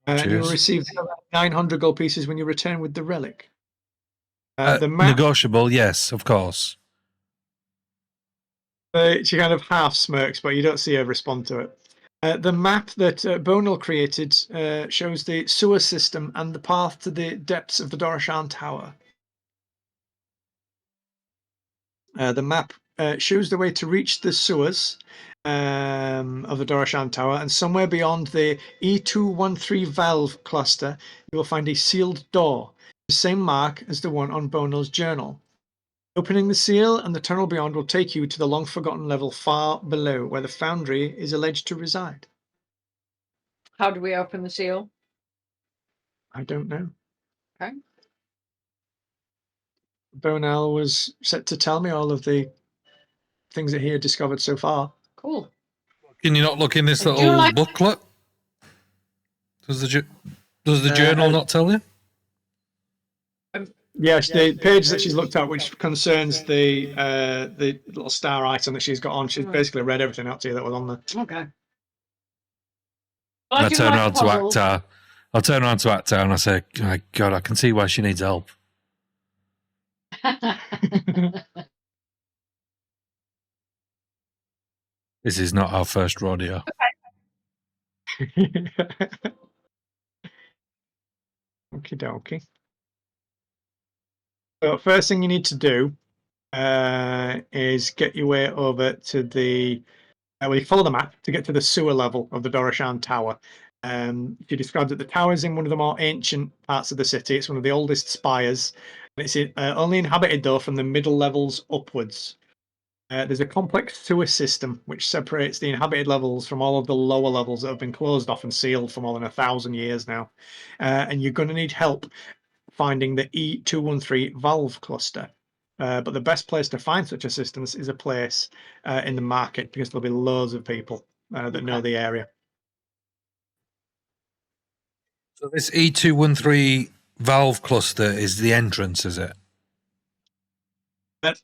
And you'll receive 900 gold pieces when you return with the relic. The map, Negotiable, yes, of course. she kind of half smirks, but you don't see her respond to it. The map that Bonal created shows the sewer system and the path to the depths of the Dorashan Tower. The map shows the way to reach the sewers of the Dorashan Tower, and somewhere beyond the E213 valve cluster, you will find a sealed door, the same mark as the one on Bonal's journal. Opening the seal and the tunnel beyond will take you to the long-forgotten level far below, where the foundry is alleged to reside. How do we open the seal? I don't know. Okay. Bonal was set to tell me all of the things that he had discovered so far. Cool. Can you not look in this Do you little like- booklet? Does the journal not tell you? Yes, the page that she's looked at, which concerns the little star item that she's got on, she's basically read everything out to you that was on there. Okay. I turn around to Akhtar. I'll turn around to Akhtar and I say, oh my God, I can see why she needs help. This is not our first rodeo. Okie dokie. So first thing you need to do is get your way over to the well, you follow the map to get to the sewer level of the Dorashan Tower. She described that the tower is in one of the more ancient parts of the city. It's one of the oldest spires. It's only inhabited, though, from the middle levels upwards. There's a complex sewer system which separates the inhabited levels from all of the lower levels that have been closed off and sealed for more than 1,000 years now. And you're going to need help finding the E213 valve cluster. But the best place to find such assistance is a place in the market, because there'll be loads of people that know the area. So this E213 valve cluster is the entrance, is it?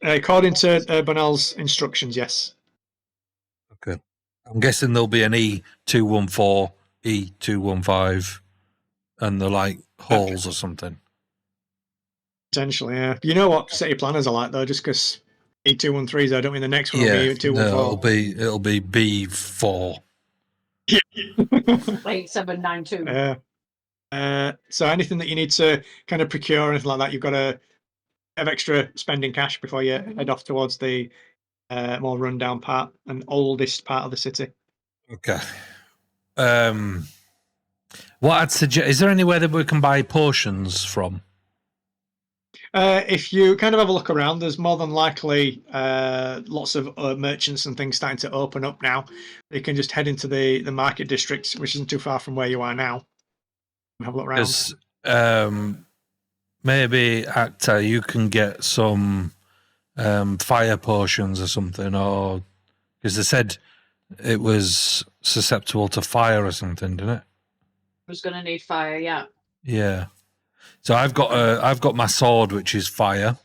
According to Bonnell's instructions, yes. Okay. I'm guessing there'll be an E214, E215, and the like halls or something. Potentially, yeah. You know what city planners are like, though, just because E213s, I don't mean the next one will be E214. No, it'll be B4. 8792. So anything that you need to kind of procure or anything like that, you've got to have extra spending cash before you head off towards the more rundown part and oldest part of the city. Okay. What I'd suggest, is there anywhere that we can buy potions from? If you kind of have a look around, there's more than likely lots of merchants and things starting to open up now. You can just head into the market district, which isn't too far from where you are now, and have a look around. Because maybe, Akhtar, you can get some fire potions or something, or because they said it was susceptible to fire or something, didn't it? Was going to need fire, yeah. Yeah. So I've got my sword, which is fire.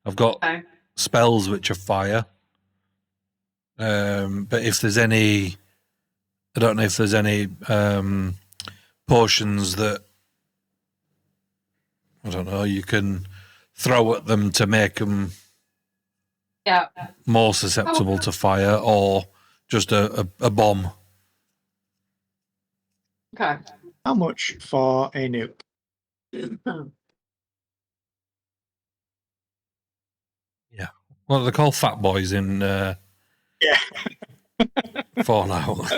I've got spells which are fire. But if there's any, I don't know if there's any potions that, I don't know, you can throw at them to make them more susceptible to fire, or just a bomb. Okay. How much for a nuke? Yeah. Well, they're called fat boys in Fallout.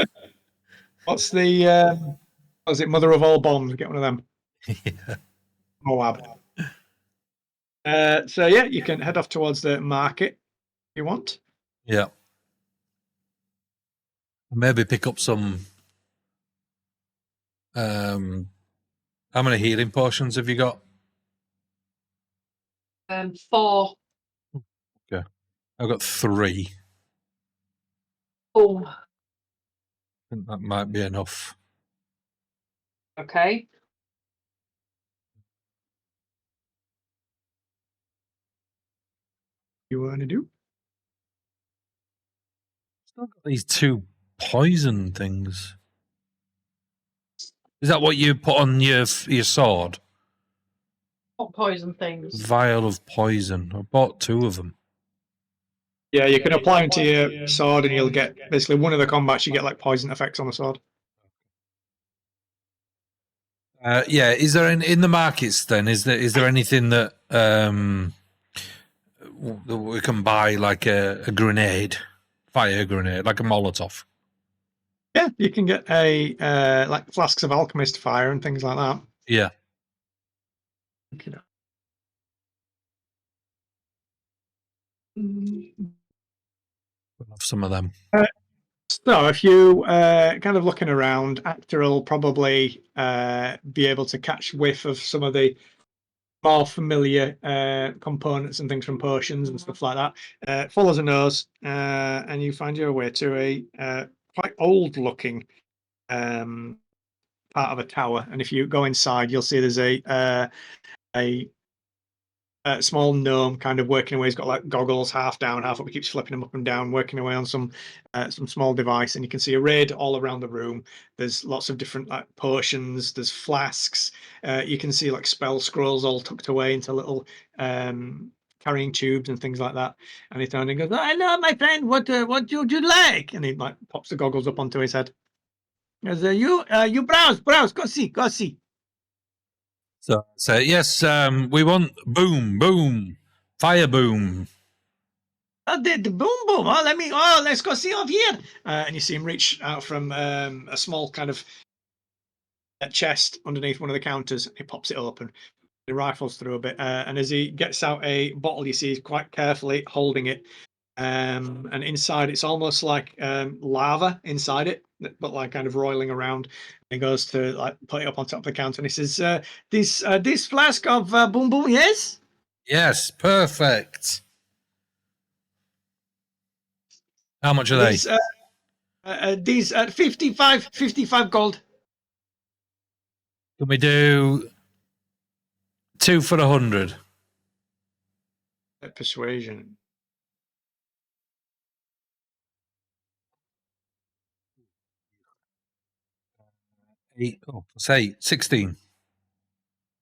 What's the was it mother of all bombs? Get one of them. Yeah. Moab. So yeah, you can head off towards the market if you want. Yeah. Maybe pick up some. How many healing potions have you got? 4. Okay. I've got 3. Oh. I think that might be enough. Okay. You want to do? Still got these 2 poison things. Is that what you put on your sword? What poison things? Vial of poison. I bought 2 of them. Yeah, you can apply them to your sword, and you'll get basically one of the combats. You get like poison effects on the sword. Yeah, is there in the markets then? Is there anything that that we can buy, like a grenade, fire grenade, like a Molotov? Yeah, you can get a like flasks of alchemist fire and things like that. Yeah. Okay. We'll have some of them. So if you kind of looking around, Actor will probably be able to catch whiff of some of the more familiar components and things from potions and stuff like that. Follows a nose, and you find your way to a quite old-looking part of a tower. And if you go inside, you'll see there's a small gnome kind of working away. He's got like goggles, half down, half up. He keeps flipping them up and down, working away on some small device. And you can see arrayed all around the room. There's lots of different like potions. There's flasks. You can see like spell scrolls all tucked away into little carrying tubes and things like that. And he turns and goes, "Hello, my friend. What would you like?" And he like pops the goggles up onto his head. He goes, you browse, go see. So yes, we want boom, fire boom. The boom boom. Let's go see over here. And you see him reach out from a small kind of chest underneath one of the counters. He pops it open. He rifles through a bit, and as he gets out a bottle, you see he's quite carefully holding it. And inside, it's almost like lava inside it, but like kind of roiling around. He goes to like put it up on top of the counter, and he says, "This flask of boom boom, yes." Yes, perfect. How much are they? These 55 gold. Can we do 2 for 100? Persuasion. Let's say 16.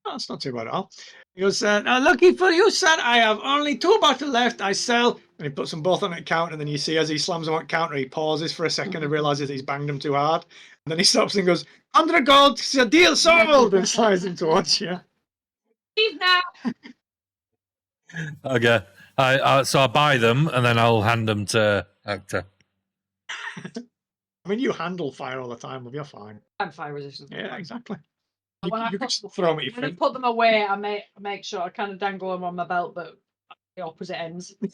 Oh, that's not too bad at all. He goes, lucky for you, son. I have only 2 bottles left. I sell. And he puts them both on a counter. And then you see as he slams them on counter, he pauses for a second and realizes he's banged them too hard. And then he stops and goes, 100 gold, it's a deal sold. And slides him towards you. Leave now. Okay. So I buy them and then I'll hand them to Actor. I mean, you handle fire all the time, you're fine. I'm fire resistant. Yeah, exactly. When I You could put- just throw them at your When I feet. put them away, I make sure I kind of dangle them on my belt, but the opposite ends. And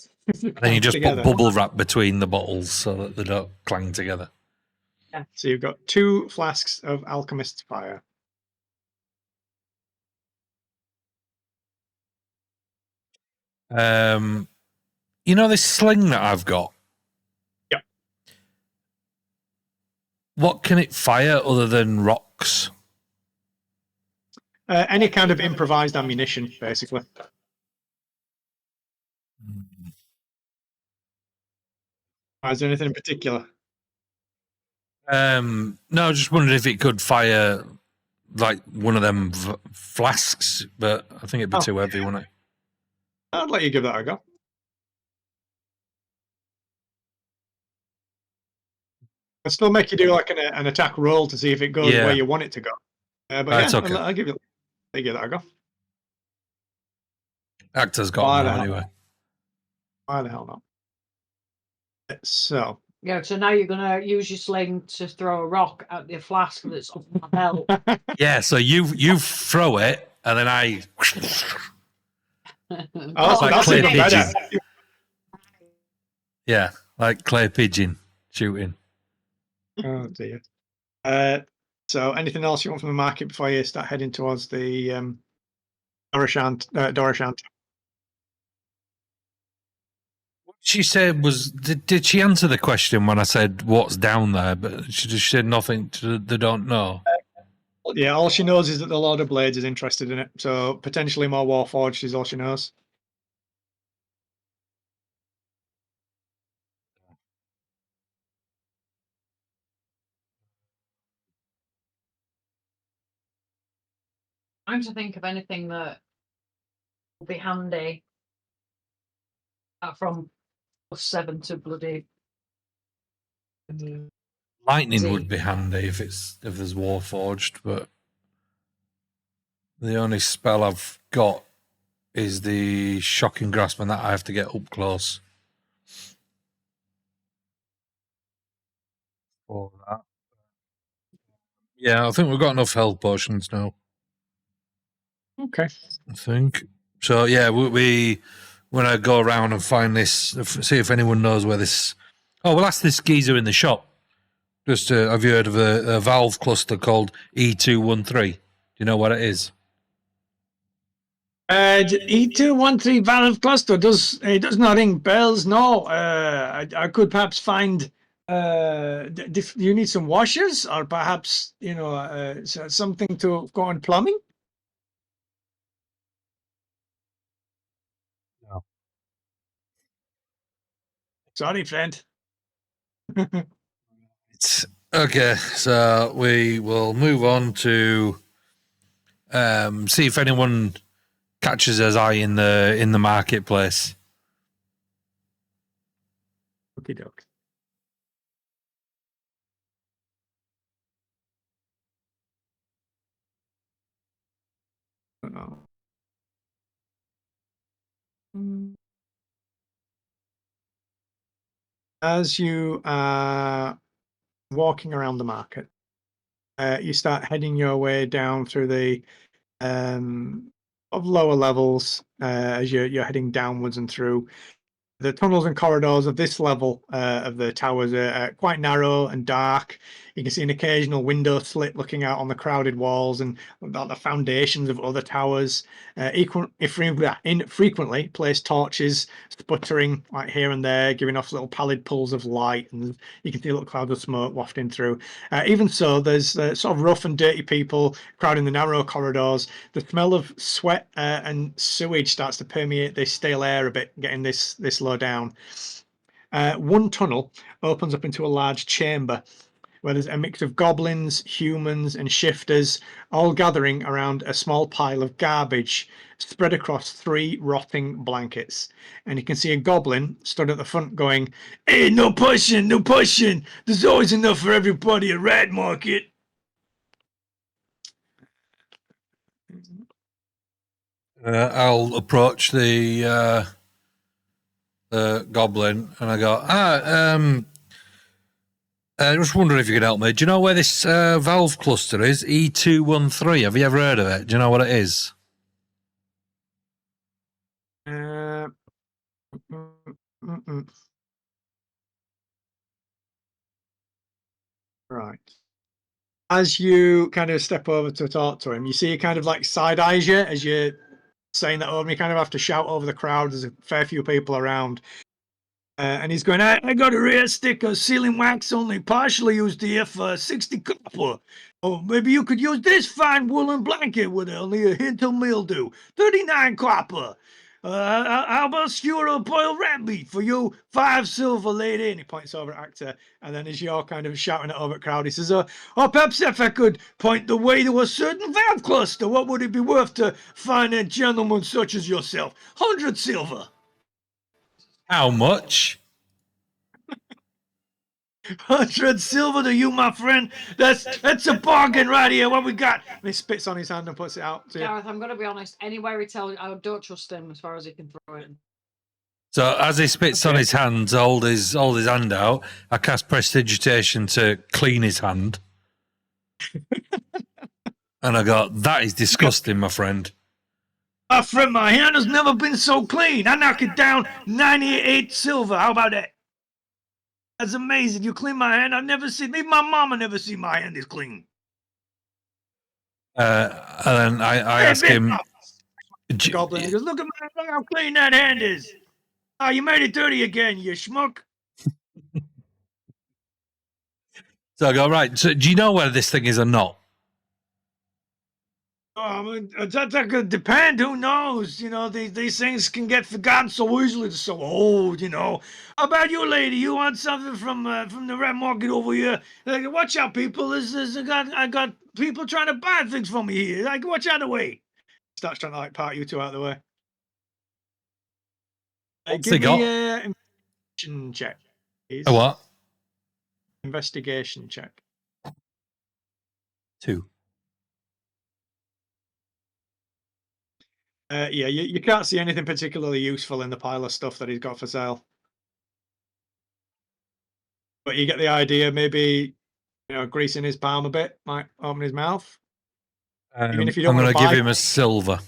then you just Together. put bubble wrap between the bottles so that they don't clang together. Yeah. So you've got 2 flasks of alchemist's fire. You know this sling that I've got? Yep. What can it fire other than rocks? Any kind of improvised ammunition, basically. Is there anything in particular? No, I just wondered if it could fire like one of them flasks, but I think it'd be too heavy, wouldn't it? I'd let you give that a go. I'd still make you do like an attack roll to see if it goes where you want it to go. But it's okay. I'll give that a go. Actor's got them anyway. Why the hell not? So. Yeah, so now you're gonna use your sling to throw a rock at the flask that's on my belt. Yeah, so you throw it and then I That's clay even better. pigeon. Yeah, like clay pigeon shooting. Oh dear. So anything else you want from the market before you start heading towards the Dorashant? What she said was, did she answer the question when I said what's down there? But she just said nothing. They don't know. Yeah, all she knows is that the Lord of Blades is interested in it. So potentially more Warforged is all she knows. Trying to think of anything that will be handy. From +7 to bloody. Lightning would be handy if there's Warforged, but the only spell I've got is the Shocking Grasp, and that I have to get up close for that. Yeah, I think we've got enough health potions now. Okay. I think so. Yeah, we when I go around and find this, see if anyone knows where this. Oh, we'll ask this geezer in the shop. Just have you heard of a valve cluster called E213? Do you know what it is? E213 valve cluster does not ring bells. No, I could perhaps find. You need some washers, or perhaps something to go on plumbing. No. Sorry, friend. It's okay. So we will move on to see if anyone catches his eye in the marketplace. Okie doke. As you are walking around the market, you start heading your way down through the of lower levels as you're heading downwards and through. The tunnels and corridors of this level of the towers are quite narrow and dark. You can see an occasional window slit looking out on the crowded walls and about the foundations of other towers. Infrequently placed torches sputtering like here and there, giving off little pallid pulls of light, and you can see little clouds of smoke wafting through. Even so, there's sort of rough and dirty people crowding the narrow corridors. The smell of sweat and sewage starts to permeate the stale air a bit, getting this low down. One tunnel opens up into a large chamber where there's a mix of goblins, humans, and shifters, all gathering around a small pile of garbage spread across 3 rotting blankets. And you can see a goblin stood at the front going, "Hey, no pushing, no pushing. There's always enough for everybody at Rat Market." I'll approach the goblin and I go, I just wondering if you could help me. Do you know where this valve cluster is? E213. Have you ever heard of it? Do you know what it is? Right. As you kind of step over to talk to him, you see he kind of like side eyes you as you're saying that over. You kind of have to shout over the crowd. There's a fair few people around. And he's going, I got a rare stick of sealing wax only partially used here for 60 copper. Or maybe you could use this fine woolen blanket with only a hint of mildew. 39 copper. How about skewer of boiled rat meat for you? 5 silver, lady. And he points over at Actor. And then as you're kind of shouting it over at crowd, he says, perhaps if I could point the way to a certain valve cluster, what would it be worth to find a gentleman such as yourself? 100 silver. How much? 100 silver to you, my friend. That's a bargain right here. What we got? And he spits on his hand and puts it out to you. Gareth, I'm going to be honest. Anywhere he tells, I don't trust him as far as he can throw it. So as he spits on his hand, hold his hand out, I cast Prestidigitation to clean his hand. And I go, that is disgusting, my friend. My friend, my hand has never been so clean. I knock it down 98 silver. How about that? That's amazing. You clean my hand. I've never seen, even my mama never seen my hand is clean. And then I ask him... Goblin, he goes, look how clean that hand is. Oh, you made it dirty again, you schmuck. So I go, right, so do you know where this thing is or not? That could depend. Who knows? You know, these things can get forgotten so easily. They're so old, you know. How about you, lady? You want something from the red market over here? Like, watch out, people. I got people trying to buy things from me here. Like, watch out of the way. Starts trying to like part you two out of the way. What's Give they got? me a investigation check, please. A what? Investigation check. 2. Yeah, you can't see anything particularly useful in the pile of stuff that he's got for sale. But you get the idea, maybe, greasing his palm a bit might open his mouth. Even if you don't I'm want going to to give buy him a silver.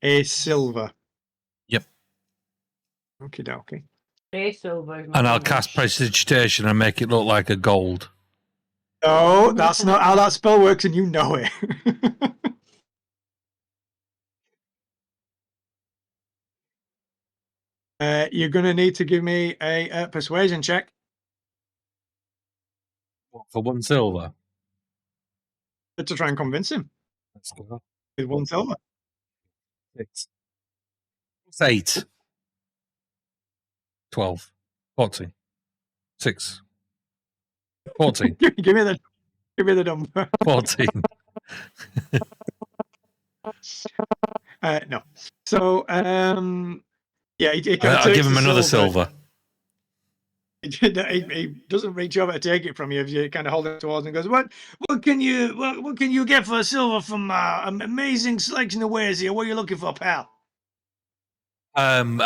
a silver. Yep. Okie dokie. Silver. And I'll cast prestidigitation and make it look like a gold. No, that's not how that spell works, and you know it. You're going to need to give me a persuasion check. What, for 1 silver? To try and convince him Let's go. with 1 silver. 6. 8. 12. 14. 6. 14. give me the number. 14. No. So, yeah, he kind of I'll takes give him the another silver. He doesn't reach over to take it from you if you kind of hold it towards him and goes, what can you get for a silver from an amazing selection of wares here? What are you looking for, pal? I'm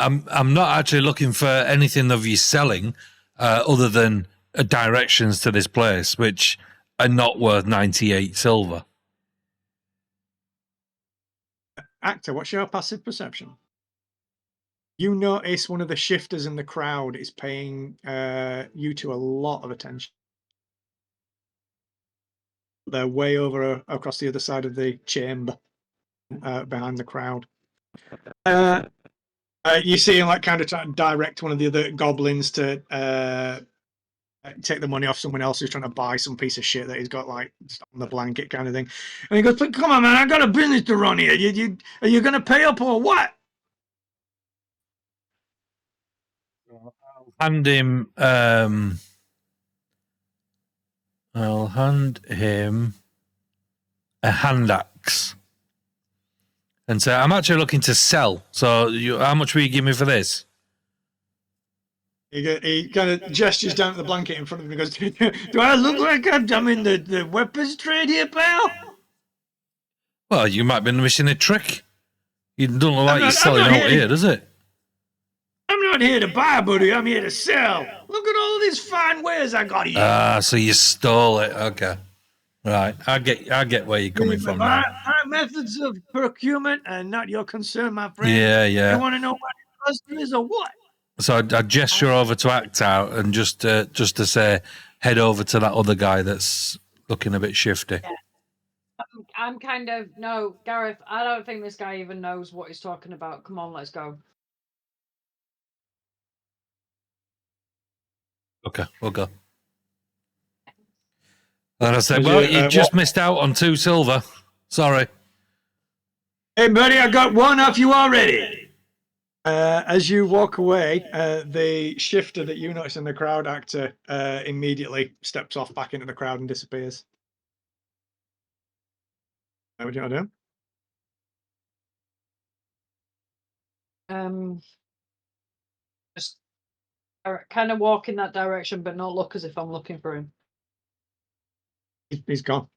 not actually looking for anything of you selling, other than directions to this place, which are not worth 98 silver. Actor, what's your passive perception? You notice one of the shifters in the crowd is paying you two a lot of attention. They're way over across the other side of the chamber, behind the crowd. You see him like kind of trying to direct one of the other goblins to take the money off someone else who's trying to buy some piece of shit that he's got like on the blanket kind of thing. And he goes, "Come on, man! I got a business to run here. Are you going to pay up or what?" Hand him. I'll hand him a hand axe and say, "I'm actually looking to sell. So, how much will you give me for this?" He kind of gestures down at the blanket in front of him and goes, "Do I look like I'm in the weapons trade here, pal?" Well, you might be missing a trick. You don't look like you're I'm selling not out here, does it? I'm not here to buy, buddy. I'm here to sell. Look at all these fine wares I got here. Ah, so you stole it. Okay. Right. I get where you're coming from now. My methods of procurement are not your concern, my friend. Yeah. You want to know what the cost is or what? So I gesture over to Act Out and just to say, head over to that other guy that's looking a bit shifty. Yeah. I'm kind of, no, Gareth, I don't think this guy even knows what he's talking about. Come on, let's go. Okay, we'll go. And I said, Was you just missed out on 2 silver. Sorry. Hey, buddy, I got 1 off you already. As you walk away, the shifter that you notice in the crowd, Actor, immediately steps off back into the crowd and disappears. What do you want to do? Just kind of walk in that direction, but not look as if I'm looking for him. He's gone.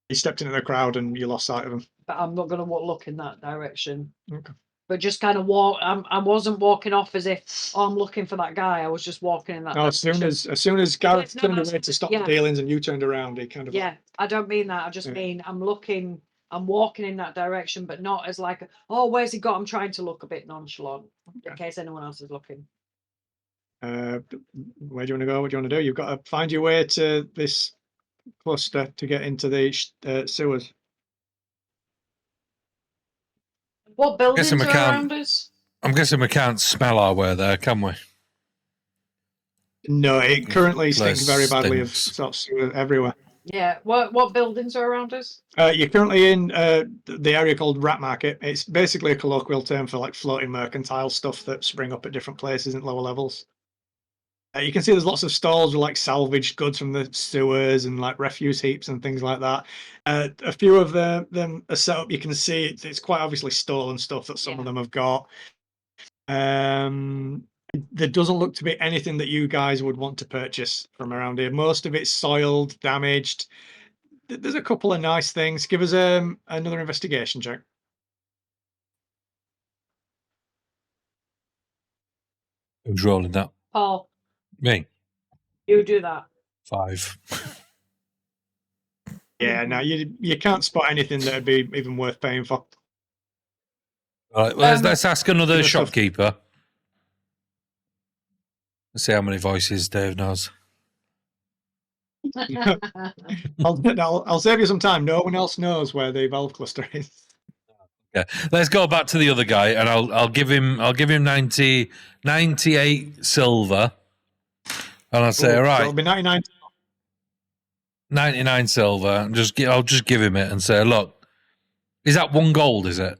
He stepped into the crowd and you lost sight of him. But I'm not going to look in that direction. Okay. But just kind of walk. I wasn't walking off as if, oh, I'm looking for that guy. I was just walking in that direction. As soon as Gareth no, turned away to stop the dealings and you turned around, he kind of... Yeah, I don't mean that. I just mean I'm walking in that direction, but not as like, oh, where's he got? I'm trying to look a bit nonchalant in case anyone else is looking. Where do you want to go? What do you want to do? You've got to find your way to this cluster to get into the sewers. What buildings are around us? I'm guessing we can't smell our way there, can we? No, it currently stinks very badly of sewer everywhere. Yeah, what buildings are around us? You're currently in the area called Rat Market. It's basically a colloquial term for like floating mercantile stuff that spring up at different places in lower levels. You can see there's lots of stalls with like salvaged goods from the sewers and like refuse heaps and things like that. A few of them are set up. You can see it's quite obviously stolen stuff that some of them have got. There doesn't look to be anything that you guys would want to purchase from around here. Most of it's soiled, damaged. There's a couple of nice things. Give us another investigation check. Who's rolling that? Paul, Me. you do that. 5. Yeah, no, you can't spot anything that'd be even worth paying for. All right, let's ask another give us a- shopkeeper. Let's see how many voices Dave knows. I'll save you some time. No one else knows where the valve cluster is. Yeah, let's go back to the other guy, and I'll give him 98 silver, and I'll say, all So right, it'll be 99. 99 silver. And I'll just give him it and say, look, is that 1 gold? Is it?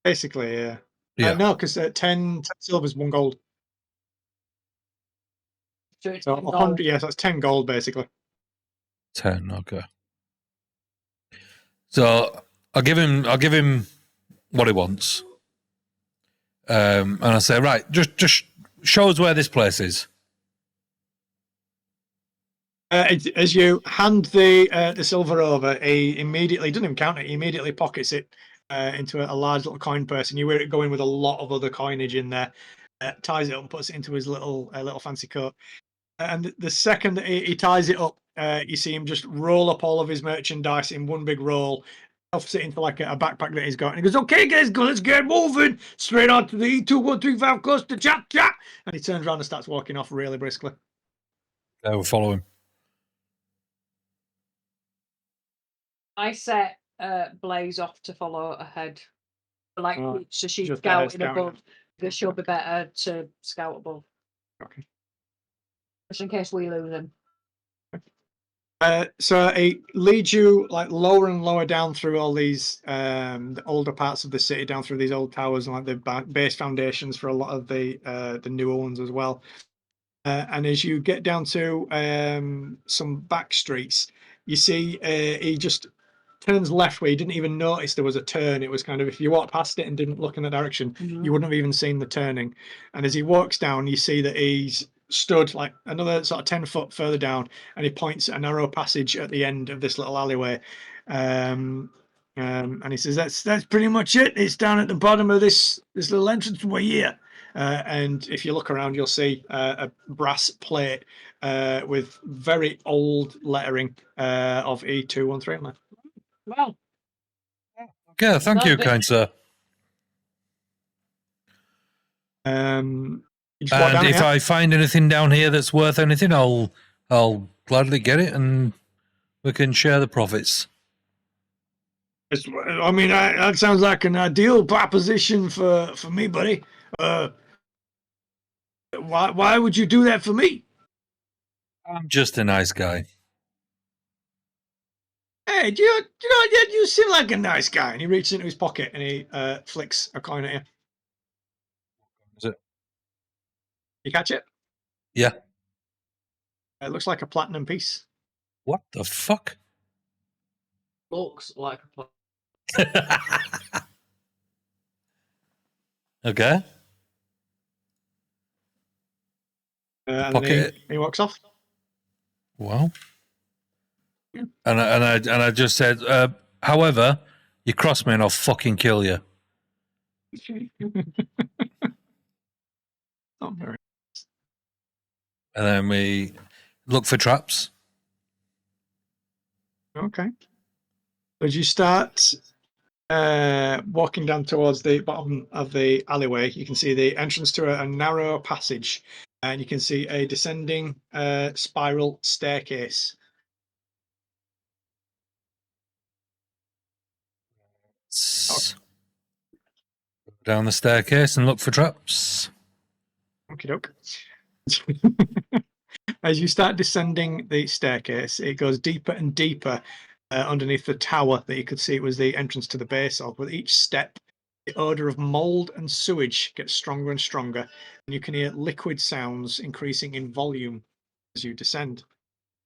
Basically, yeah. Yeah. No, because 10 silver is 1 gold. So it's So 10 100, gold. yes, that's 10 gold basically. 10. Okay. So I'll give him what he wants, and I say, right, just show us where this place is. As you hand the silver over, he immediately doesn't even count it. He immediately pockets it into a large little coin purse, and you hear it going with a lot of other coinage in there. Ties it up and puts it into his little fancy coat. And the second that he ties it up, you see him just roll up all of his merchandise in one big roll, stuffs it into like a backpack that he's got. And he goes, "Okay, guys, let's get moving straight on to the E2135 cluster, chat. And he turns around and starts walking off really briskly. We'll follow him. I set Blaze off to follow ahead. Like, Oh, so she's just there scouting scouting. above, because she'll be better to scout above. Okay. Just in case we lose him. So it leads you like lower and lower down through all these the older parts of the city, down through these old towers and like the base foundations for a lot of the newer ones as well. And as you get down to some back streets, you see he just turns left where you didn't even notice there was a turn. It was kind of, if you walked past it and didn't look in the direction, you wouldn't have even seen the turning. And as he walks down, you see that he's stood like another sort of 10 foot further down, and he points at a narrow passage at the end of this little alleyway. And he says, that's pretty much it. It's down at the bottom of this little entrance from here. And if you look around, you'll see a brass plate with very old lettering of E213 on there. Well, Okay, thank you, Lovely. kind sir. You just walk And down if here. I find anything down here that's worth anything, I'll gladly get it, and we can share the profits. I mean, that sounds like an ideal proposition for me, buddy. Why would you do that for me? I'm just a nice guy. Hey, you seem like a nice guy. And he reaches into his pocket and he flicks a coin at you. Is it? You catch it? Yeah. It looks like a platinum piece. What the fuck? looks like a Okay. And Pocket then it. he walks off. Well. And I just said, however, you cross me and I'll fucking kill you. Not very. And then we look for traps. Okay. As you start walking down towards the bottom of the alleyway, you can see the entrance to a narrow passage, and you can see a descending spiral staircase. Down the staircase and look for traps. Okie doke. As you start descending the staircase, it goes deeper and deeper underneath the tower that you could see it was the entrance to the base of. With each step, The odor of mold and sewage gets stronger and stronger, and you can hear liquid sounds increasing in volume as you descend.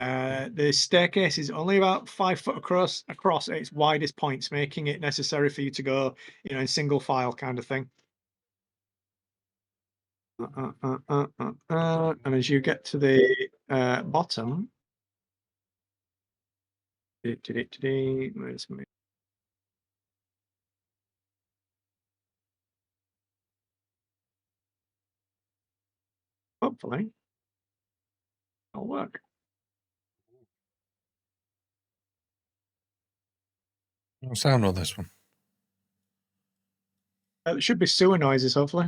The staircase is only about 5 foot across at its widest points, making it necessary for you to go, in single file kind of thing. And as you get to the bottom, where's my hopefully it'll work. No sound on this one. There should be sewer noises, hopefully.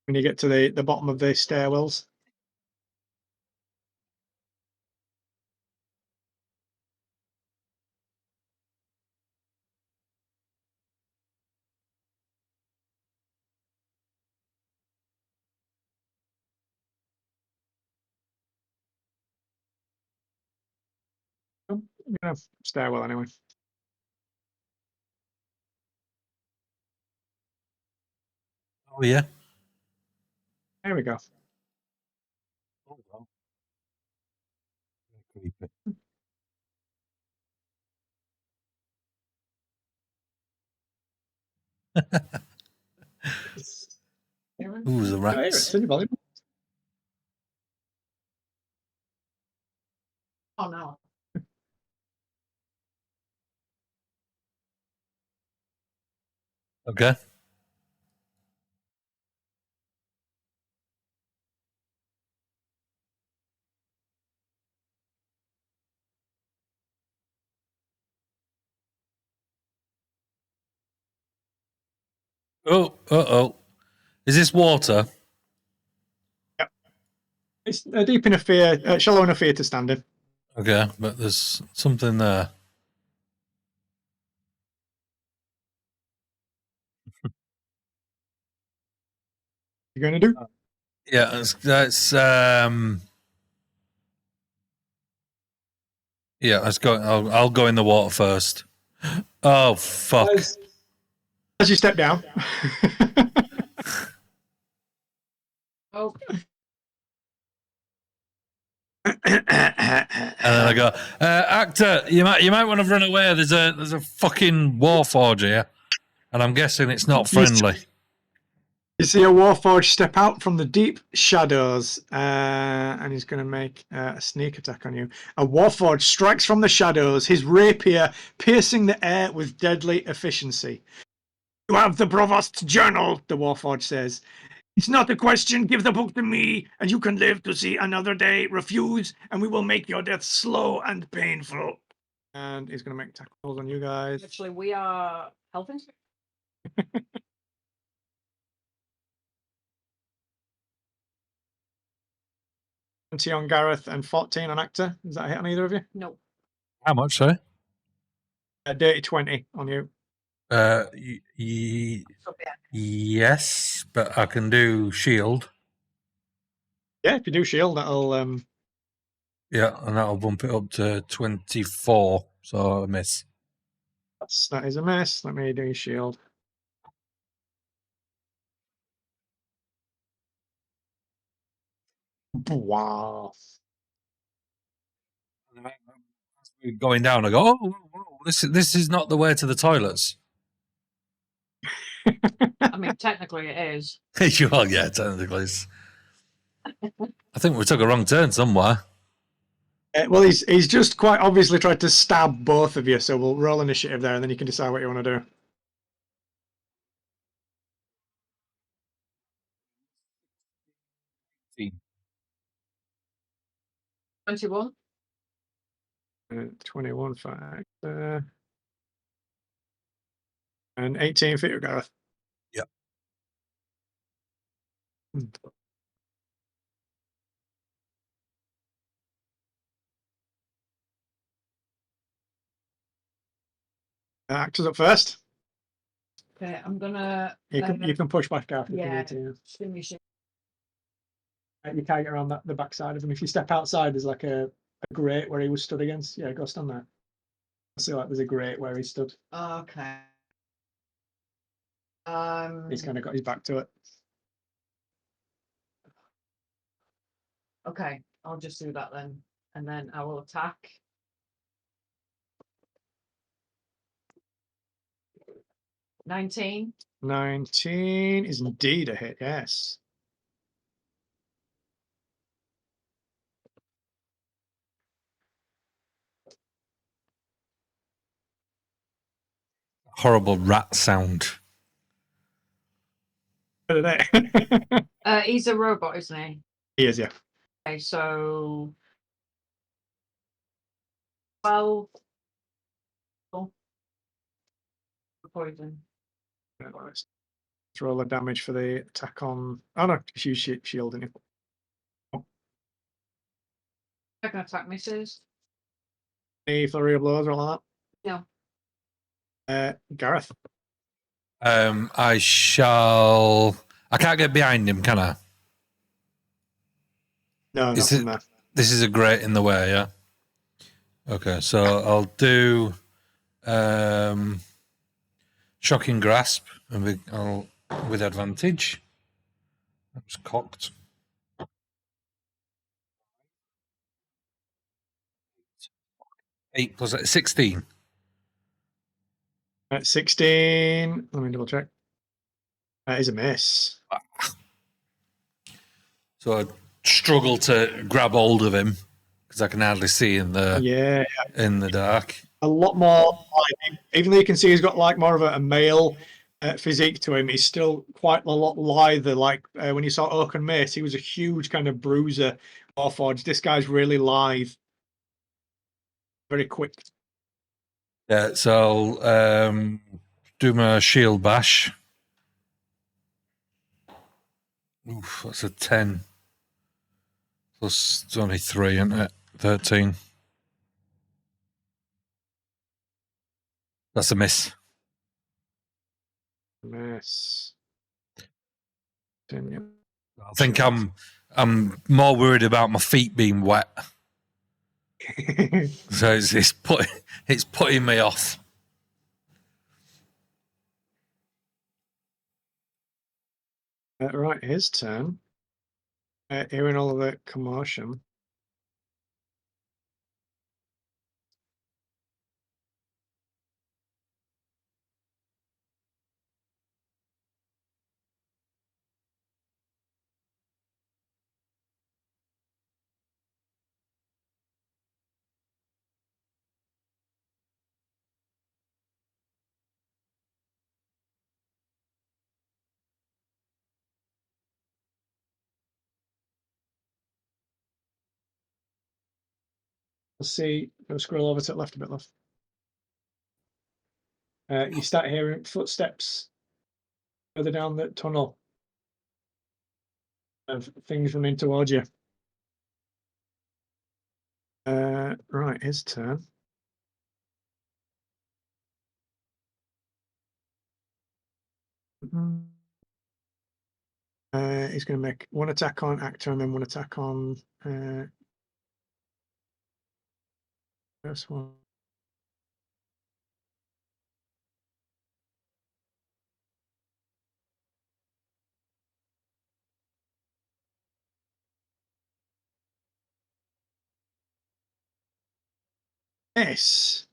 When you get to the bottom of the stairwells. Stairwell anyway. Oh yeah. There we go. Oh, well. Creepy. Ooh, the There, rats. it's in your volume. Oh no. Okay. Oh, oh. Is this water? Yep. It's deep enough here, shallow enough here to stand in. Okay, but there's something there. You're going to do? Yeah, that's yeah, let's go. I'll go in the water first. Oh fuck! As you step down. Oh, And then I go, actor, you might want to run away. There's a fucking warforge here, and I'm guessing it's not friendly. You see a warforged step out from the deep shadows, and he's going to make a sneak attack on you. A warforged strikes from the shadows, his rapier piercing the air with deadly efficiency. You have the Provost's journal, the warforged says. It's not a question. Give the book to me, and you can live to see another day. Refuse, and we will make your death slow and painful. And he's going to make attack rolls on you guys. actually, we are health inspector. 20 on Gareth and 14 on Actor. Does that hit on either of you? No. How much, sorry? Dirty 20 on you. Yes, but I can do shield. Yeah, if you do shield, that'll Yeah, and that'll bump it up to 24. So I miss. that is a miss. Let me do your shield. Wow. Going down, I go, oh, this is not the way to the toilets. I mean, technically it is. Well, yeah, technically. I think we took a wrong turn somewhere. Well, he's just quite obviously tried to stab both of you, so we'll roll initiative there, and then you can decide what you want to do. See. 21. 21 for Actor. And 18 for you, Gareth. Yep. Actor's up first. Okay, I'm gonna. You can push back out if you Yeah. need to. Shimmy, shimmy. You can't get around the back side of him. If you step outside, there's like a grate where he was stood against. Yeah, go stand there. see, like there's a grate where he stood. Okay. He's kind of got his back to it. Okay, I'll just do that then, and then I will attack. 19. 19 is indeed a hit, yes. Horrible rat sound. Good at it. He's a robot, isn't he? He is, yeah. Okay, so 12 poison. Let's roll the damage for the attack on. Oh no, she's shielding him. Second attack misses. Any flurry of blows or all No. that? Gareth. I shall. I can't get behind him, can I? No, not from there. This is a grate in the way, yeah. Okay, so I'll do shocking grasp and with advantage. That was cocked. 8 plus 16. At 16, let me double check. That is a miss. So I struggle to grab hold of him because I can hardly see in the dark. A lot more, even though you can see he's got like more of a male physique to him, he's still quite a lot lither. Like when you saw Oak and Mace, he was a huge kind of bruiser, Warforged. This guy's really lithe, very quick. Yeah, so I'll do my shield bash. Oof, that's a 10. Plus, it's only 3, isn't it? 13. That's a miss. Miss. I think I'm more worried about my feet being wet. So it's putting me off. Right, his turn. Hearing all of the commotion. We'll see. Go scroll over to the left a bit, left. You start hearing footsteps further down the tunnel of things running towards you. Right, his turn. He's going to make one attack on Actor and then one attack on first one. Yes.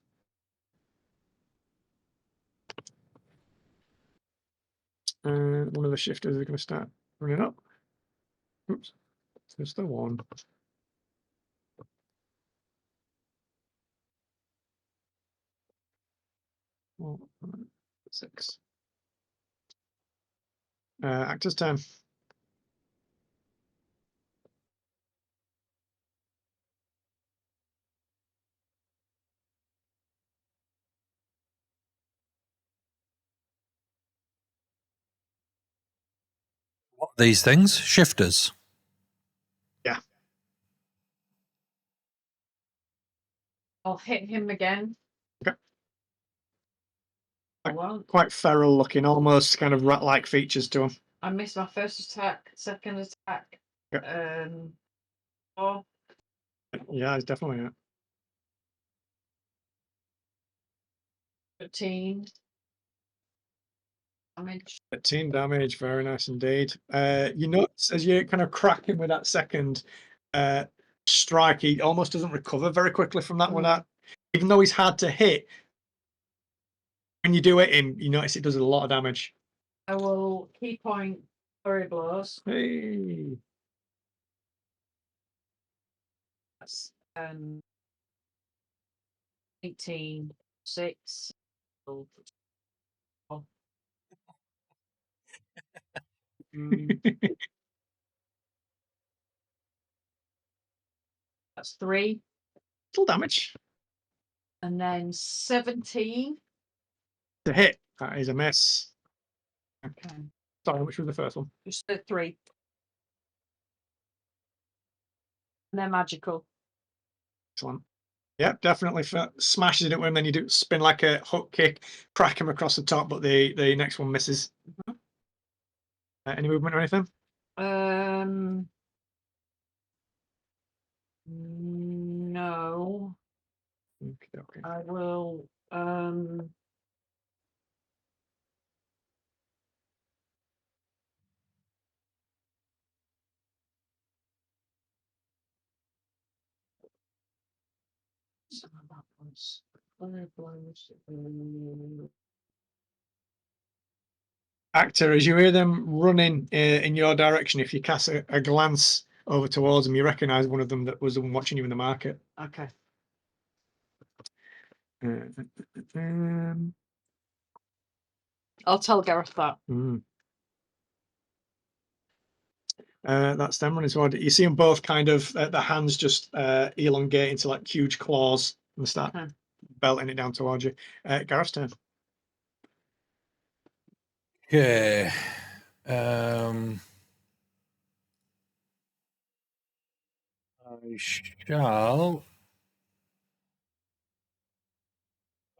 One of the shifters are going to start running up. Oops, there's the one. Oh, 6. Actor's turn. What are these things? Shifters. Yeah. I'll hit him again. Okay. I won't. Quite feral looking, almost kind of rat-like features to him. I missed my first attack, second attack. Yeah. 4. Yeah, it's definitely it. 13 damage. 13 damage, very nice indeed. You notice as you kind of crack him with that second strike, he almost doesn't recover very quickly from that one. That, even though he's hard to hit, when you do hit him, you notice it does a lot of damage. I will key point flurry blows. Hey. That's 18, 6. That's 3. Full damage. And then 17. To hit. That is a miss. Okay. Sorry, which was the first one? Just the 3. And they're magical. Excellent. Yep, definitely smashes it when then you do spin like a hook kick, crack him across the top, but the next one misses. Any movement or anything? No. Okay. I will some of that was flurry blows. Actor, as you hear them running in your direction, if you cast a glance over towards them, you recognize one of them that was the one watching you in the market. Okay. I'll tell Gareth that. That's them running toward it. You see them both kind of the hands just elongate into like huge claws and start belting it down towards you. Gareth's turn. Okay.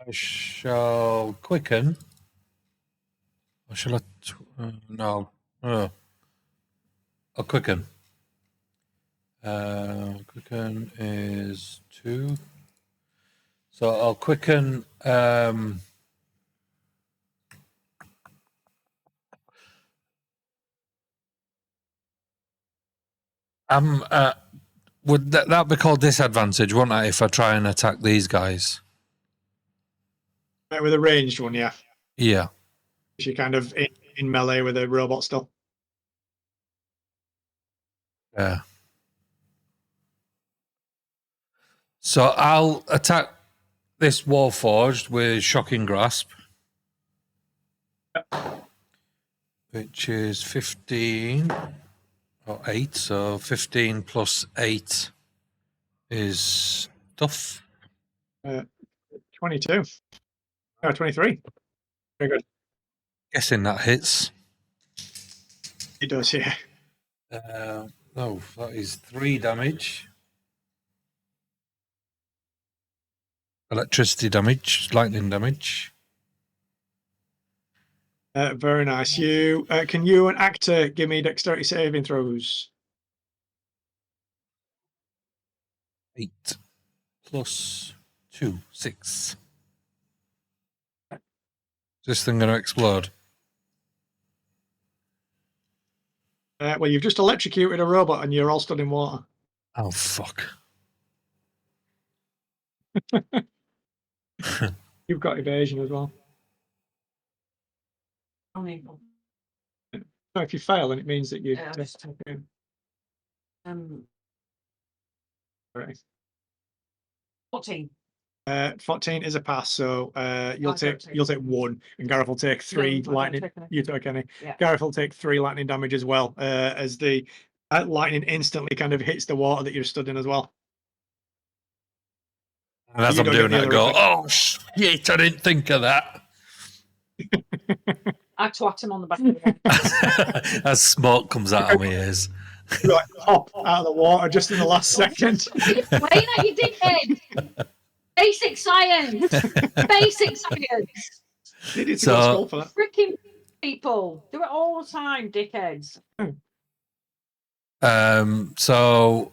I shall quicken. Or shall I? No. I'll quicken. Quicken is 2. So I'll quicken. Would that be called disadvantage, wouldn't it, if I try and attack these guys? With a ranged one, yeah. Yeah. You're kind of in melee with a robot still. Yeah. So I'll attack this Warforged with Shocking Grasp, which is 15 or 8. So 15 plus 8 is tough. 22. No, 23. Very good. Guessing that hits. It does, yeah. No, that is 3 damage. Electricity damage, lightning damage. Very nice. You can you an actor give me dexterity saving throws? 8 plus 2, 6. Is this thing going to explode? Well, you've just electrocuted a robot and you're all stood in water. Oh, fuck. You've got evasion as well. Unable. So if you fail, then it means that you Yeah, take it. Right. 14. 14 is a pass, so you'll I take don't take 1, and Gareth will take 3 I don't lightning. take any. You took any. Yeah. Gareth will take 3 lightning damage as well, as the lightning instantly kind of hits the water that you're stood in as well. And as You I'm don't get doing the it, I other go, effect. oh, shit, I didn't think of that. I twat him on the back of the head. As smoke comes out of my ears. You like pop out of the water just in the last second. Wait, you dickhead! Basic science! Basic science! They need to So- go to school for that. Freaking people do it all the time, dickheads. So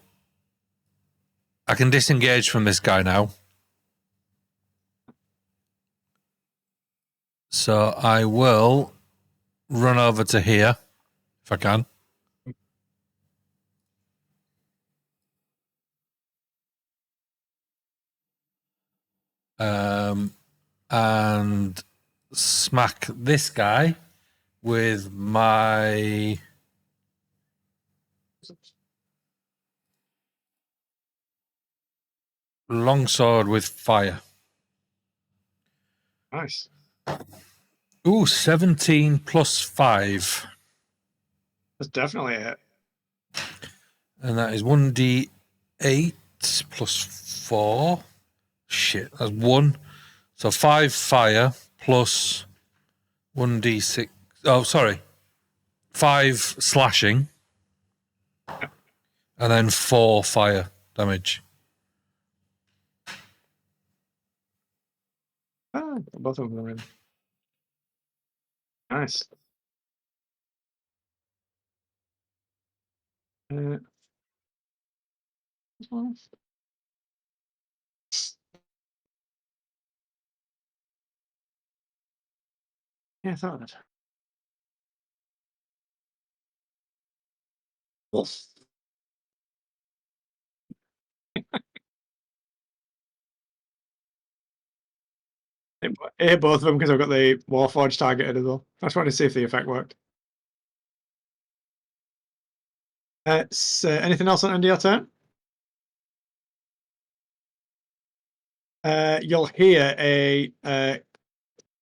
I can disengage from this guy now. So I will run over to here if I can. And smack this guy with my longsword with fire. Nice. Ooh, 17 plus 5. That's definitely it. And that is 1d8 plus 4. Shit, that's 1. So 5 fire plus 1d6. Oh, sorry. 5 slashing. And then 4 fire damage. Ah, both of them are in. Nice. Yeah, I thought of that. Wolf. Both of them because I've got the Warforged targeted as well. I just wanted to see if the effect worked. So anything else on end of your turn? You'll hear a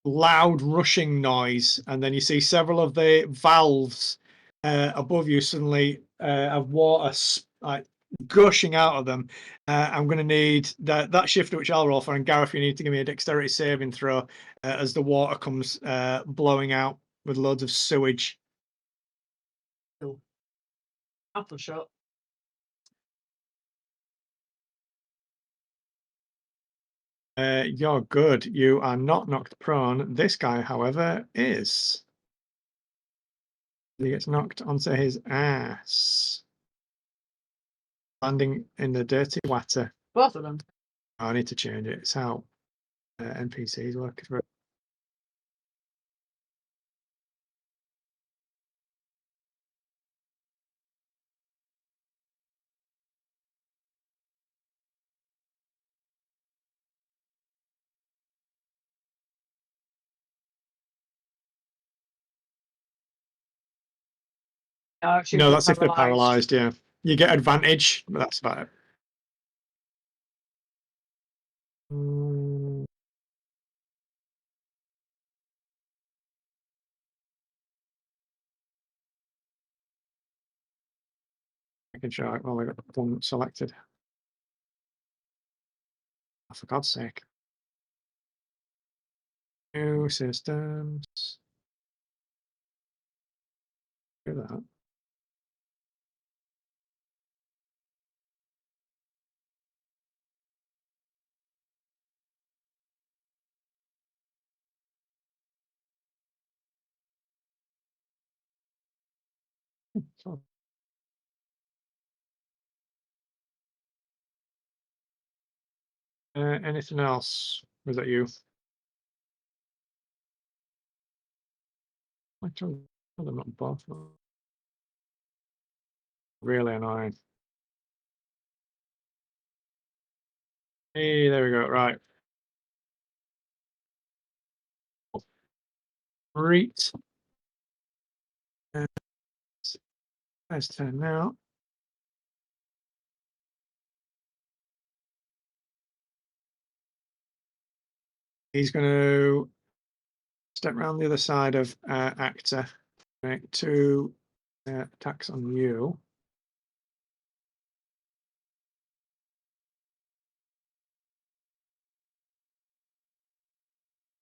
loud rushing noise, and then you see several of the valves above you suddenly have water like gushing out of them. I'm going to need that shift which I'll roll for, and Gareth, you need to give me a dexterity saving throw as the water comes blowing out with loads of sewage. Apple shot. You're good. You are not knocked prone. This guy, however, is. He gets knocked onto his ass, landing in the dirty water. Both of them. Oh, I need to change it. It's how NPCs work. No, that's if they're paralyzed. Yeah, you get advantage, but that's about it. Making sure I've only got one selected. Oh, for God's sake. New systems. Do that. So, anything else? Was that you? I told them not both. Really annoying. Hey, there we go. Right. Great. Let's turn now. He's going to step around the other side of Actor. Make 2 attacks on you.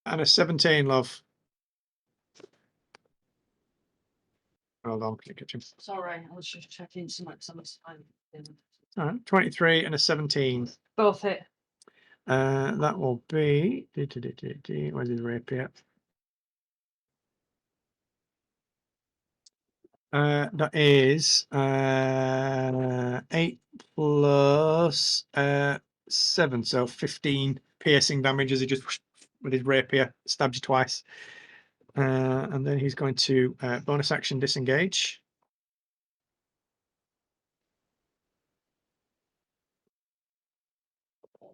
And a 17, love. Hold on, can you catch him? Sorry, I was just checking something's fine. All right, 23 and a 17. Both hit. That will be. Where's his rapier? That is 8 plus 7, so 15 piercing damage as he just with his rapier stabs you twice. And then he's going to bonus action disengage.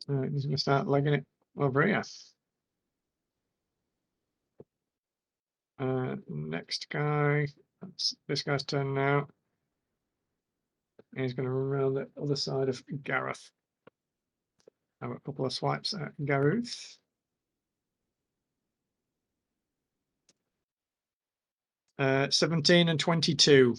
He's going to start legging it over here. Next guy, that's this guy's turn now. And he's going to run around the other side of Gareth. Have a couple of swipes at Gareth. Uh, 17 and 22.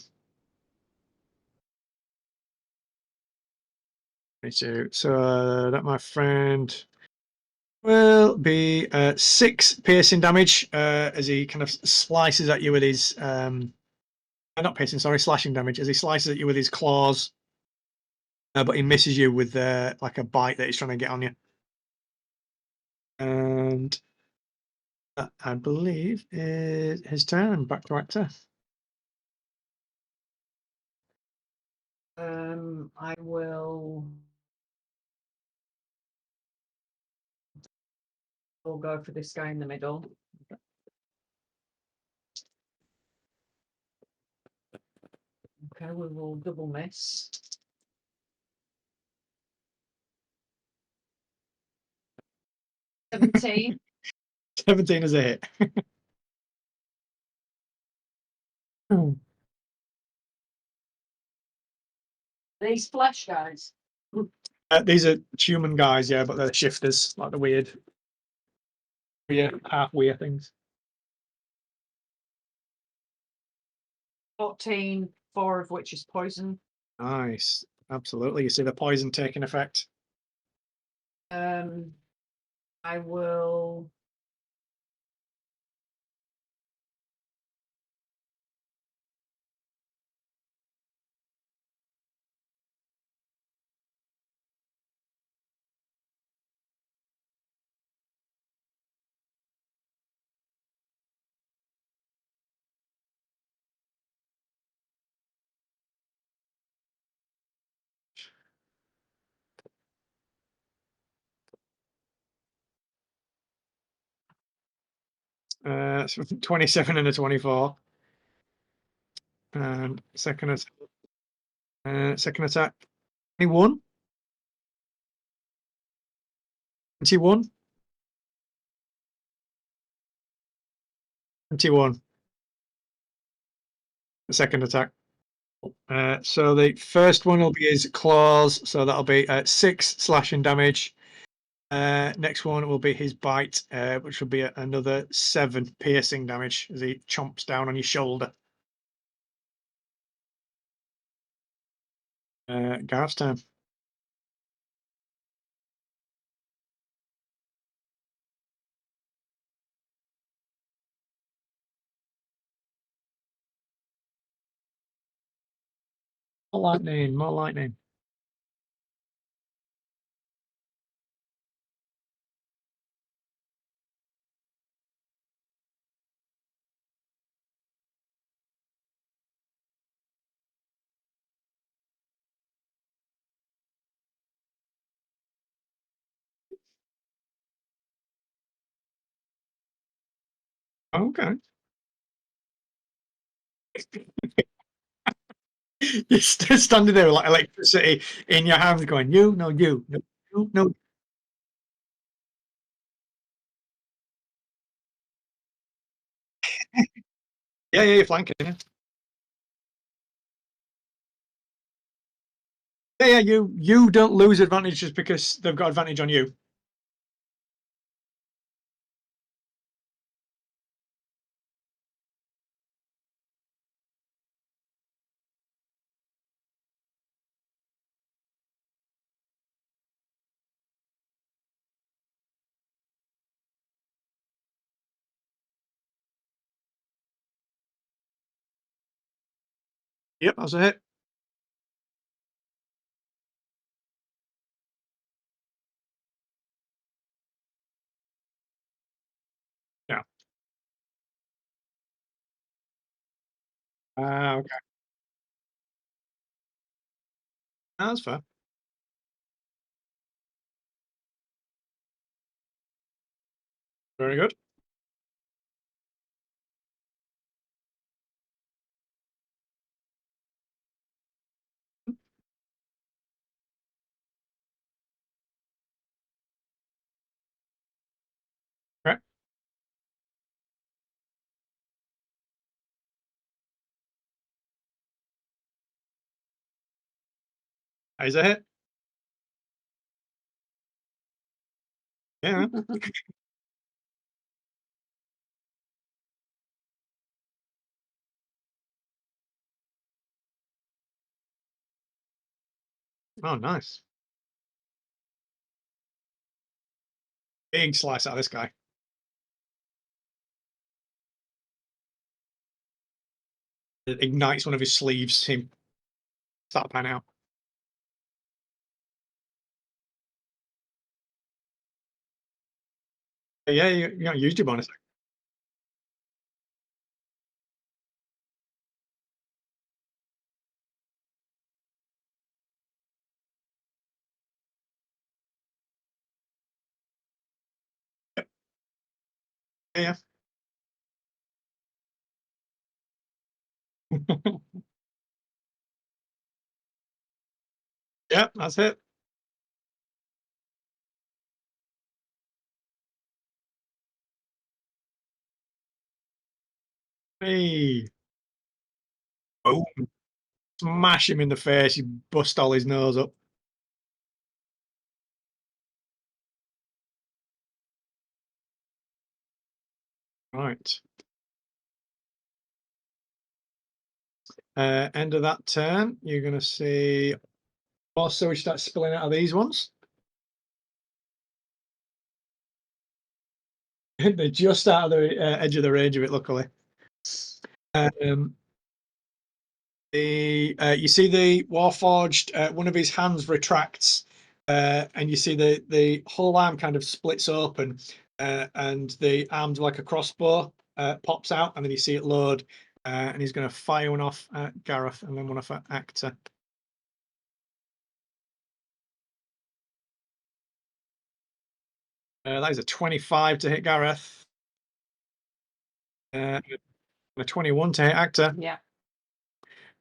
22. So that, my friend, will be 6 piercing damage as he kind of slices at you with his not piercing, sorry, slashing damage as he slices at you with his claws. But he misses you with like a bite that he's trying to get on you. And that, I believe, is his turn. Back to Actor. I will. We'll go for this guy in the middle. Okay, we will double miss. 17. 17 is a hit. These flesh guys. These are human guys, yeah, but they're shifters, like the weird half weird things. 14, 4 of which is poison. Nice. Absolutely. You see the poison taking effect. I will. So 27 and a 24. And second attack. 21. 21. 21. The second attack. So the first one will be his claws, so that'll be 6 slashing damage. Next one will be his bite, which will be another 7 piercing damage as he chomps down on your shoulder. Gareth's turn. More lightning, more lightning. Okay. You're still standing there with like electricity in your hands going, you, no, you, no, you, no. Yeah, you're flanking. Yeah, yeah, you don't lose advantage just because they've got advantage on you. Yep, that's a hit. Yeah. Okay. That's fair. Very good. Is it hit? Yeah. Oh, nice. Big slice out of this guy. It ignites one of his sleeves. Him start pan out. Yeah, you got used your bonus. Yeah. Yeah, that's it. Hey. Boom. Smash him in the face. You bust all his nose up. Right. End of that turn, you're going to see more sewage start spilling out of these ones. They're just out of the edge of the range of it, luckily. You see the Warforged, one of his hands retracts, and you see the whole arm kind of splits open, and the arm's like a crossbow pops out, and then you see it load, and he's going to fire one off at Gareth and then one off at Actor. That is a 25 to hit Gareth. A 21 to hit Actor. Yeah.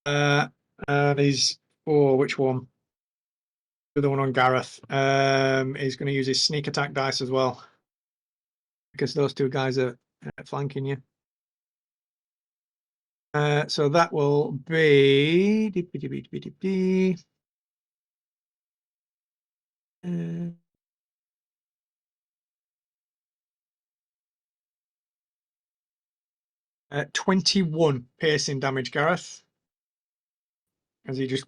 And he's which one? The other one on Gareth. He's going to use his sneak attack dice as well, because those two guys are flanking you. So that will be 21 piercing damage, Gareth, as he just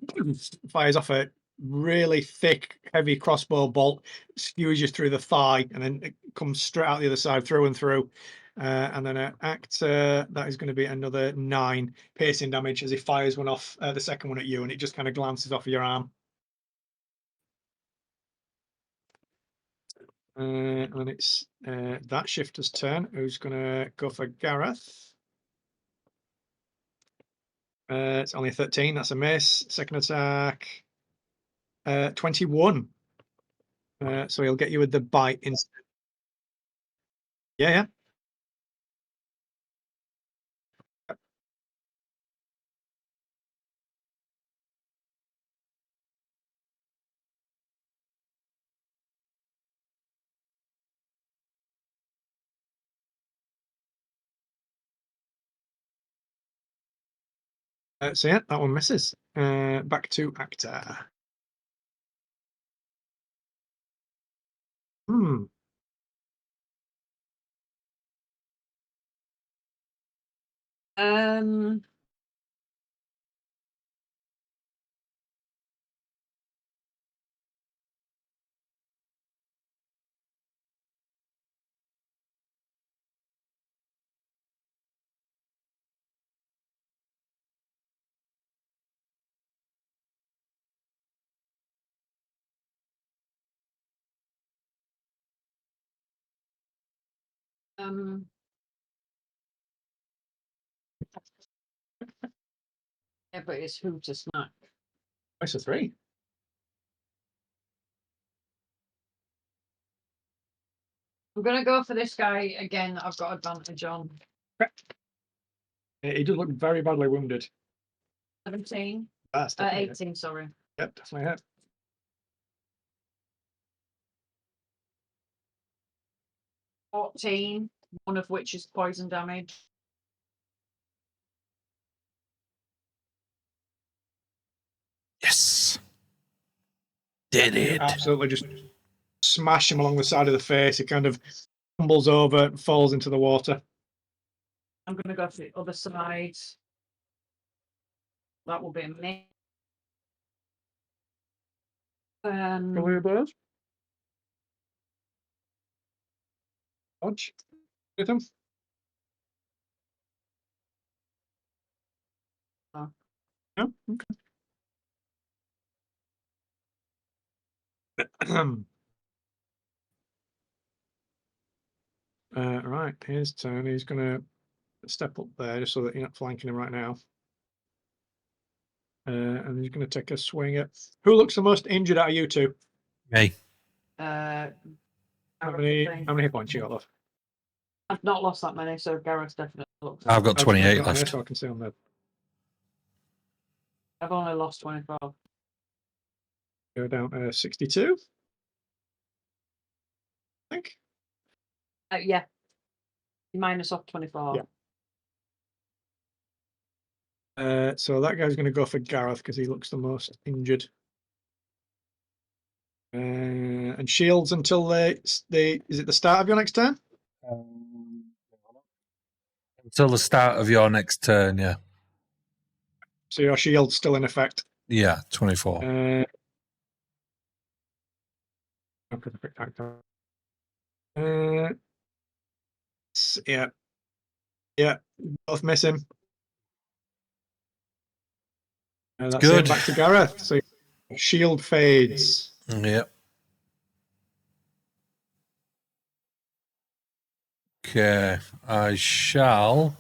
fires off a really thick, heavy crossbow bolt, skewers you through the thigh, and then it comes straight out the other side, through and through. And then an Actor, that is going to be another 9 piercing damage as he fires one off, the second one at you, and it just kind of glances off of your arm. And then it's that shifter's turn, who's going to go for Gareth. It's only 13, that's a miss. Second attack, 21. So he'll get you with the bite instead. Yeah. So yeah, that one misses. Back to Actor. Hmm. Um. Yeah, but it's who to snack. Nice, a 3. I'm gonna go for this guy again. I've got advantage on. He does look very badly wounded. 17. That's definitely 18. Sorry. Yep, definitely hit. 14. One of which is poison damage. Yes. did You it. absolutely just smash him along the side of the face. He kind of tumbles over and falls into the water. I'm going to go to the other side. That will be me. Blue bird. Dodge. With him. Oh. No? Okay. Right, his turn. He's going to step up there just so that you're not flanking him right now. And he's going to take a swing at... Who looks the most injured out of you two? Me. How How many hit points you got left? I've not lost that many, so Gareth definitely looks. I've got I'm just gonna 28 put it on here left. so I can see on there. I've only lost 24. Go down to 62. I think. Yeah. Minus off 24. Yeah. So that guy's going to go for Gareth because he looks the most injured. And shields until is it the start of your next turn? Until the start of your next turn, yeah. So your shield's still in effect. Yeah, 24. Yeah. Yeah. Both miss him. That's good. it. Back to Gareth. So shield fades. Yep. Okay, I shall.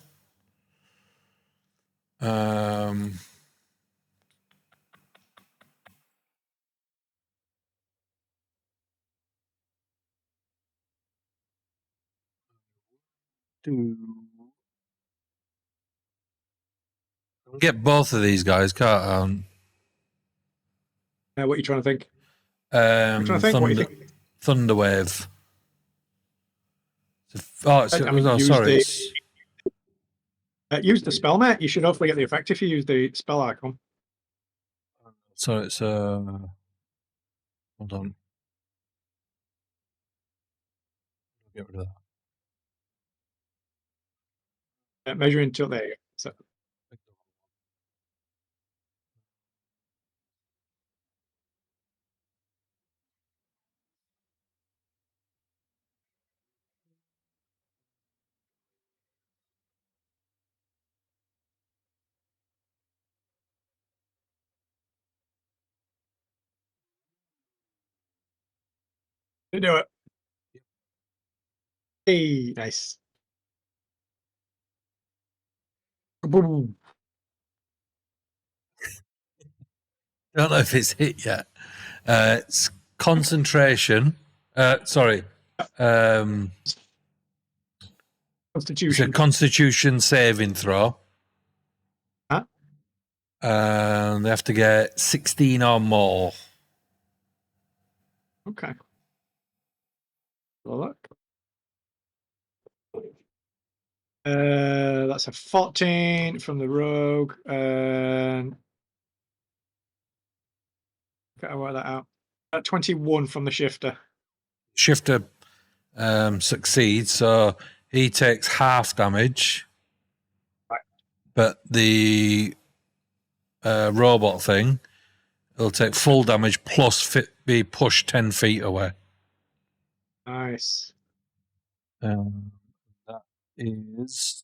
Get both of these guys, can't What are you trying to think? I? I'm trying to think. What do you think? Thunderwave. Oh, I mean, no, sorry. Use the spell, mate. You should hopefully get the effect if you use the spell icon. So it's hold on. Get rid of that. Measuring till there. You go. So, you do it. Hey, nice. Boom. I don't know if it's hit yet. It's concentration. Sorry. It's Constitution. a Constitution saving throw. Huh? They have to get 16 or more. Okay. Well, look. That's a 14 from the rogue. Gotta work that out. 21 from the shifter. Shifter succeeds, so he takes half damage. Right. But the robot thing, it'll take full damage plus be pushed 10 feet away. Nice. That is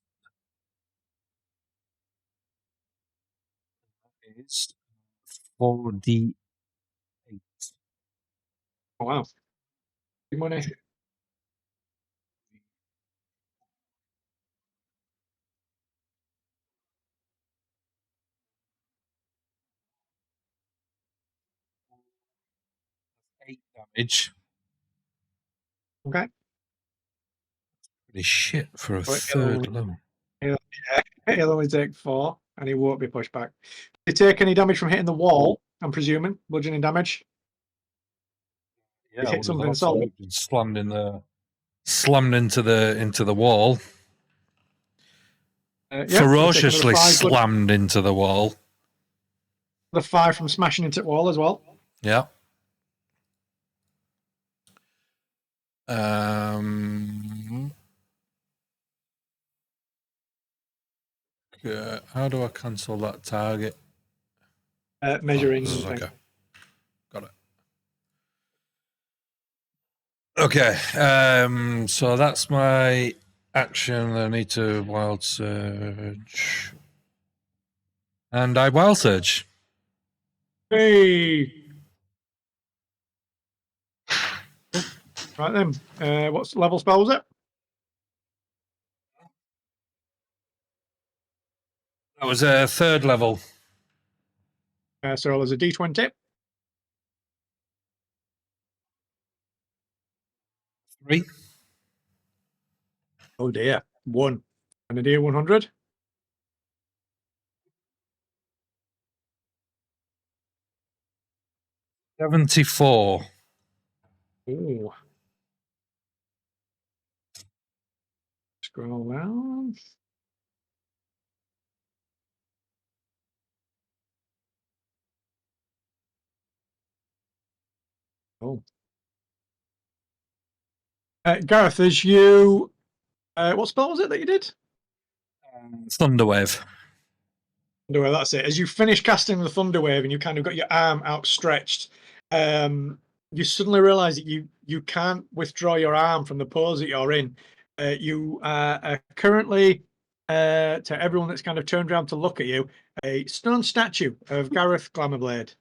4d8. Oh, wow. Good money. Damage. Okay. Pretty shit for a Well, third level. He'll only take 4 and he won't be pushed back. Did you take any damage from hitting the wall? I'm presuming bludgeoning damage. Yeah, hit something solid. Slammed into the wall. Yeah, Ferociously so slammed into the wall. The 5 from smashing into the wall as well. Yeah. How do I cancel that target? Measuring. This is thing. okay. Got it. Okay. So that's my action. I need to wild surge. And I wild surge. Hey. Right then. What's level spell was it? That was a third level. So there's a D20. 3. Oh dear. 1. And a D100. 74. Ooh. Scroll down. Oh. Gareth, as you... what spell was it that you did? Thunderwave. Well, that's it. As you finish casting the thunder wave and you kind of got your arm outstretched, you suddenly realize that you can't withdraw your arm from the pose that you're in. You are currently, to everyone that's kind of turned around to look at you, a stone statue of Gareth Glamourblade.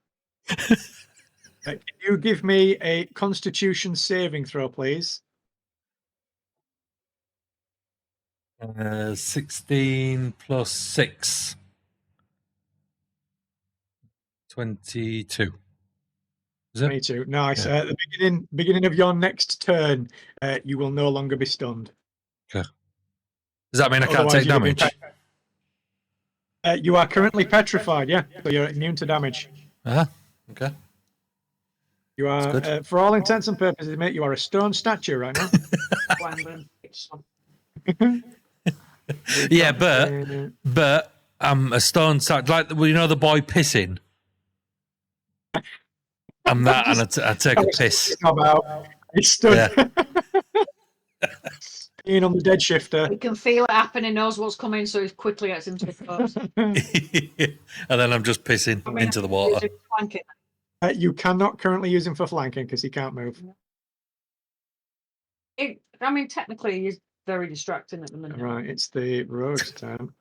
Can you give me a Constitution saving throw, please? 16 plus 6. 22. Is it? 22. Nice. Yeah. At the beginning of your next turn, you will no longer be stunned. Okay. Does that mean I can't Otherwise, take you'd have been damage? you are currently petrified, yeah. So you're immune to damage. Okay. You are, good. for all intents and purposes, mate, you are a stone statue right now. Yeah, but I'm a stone statue. Like, well, you know the boy pissing? I'm that, and I take a piss. He stood Yeah. being on the dead shifter. He can feel it happening, knows what's coming, so he quickly gets into the pose. And then I'm just pissing into the water. You cannot currently use him for flanking because he can't move. I mean, technically, he's very distracting at the minute. Right, it's the rogue's turn.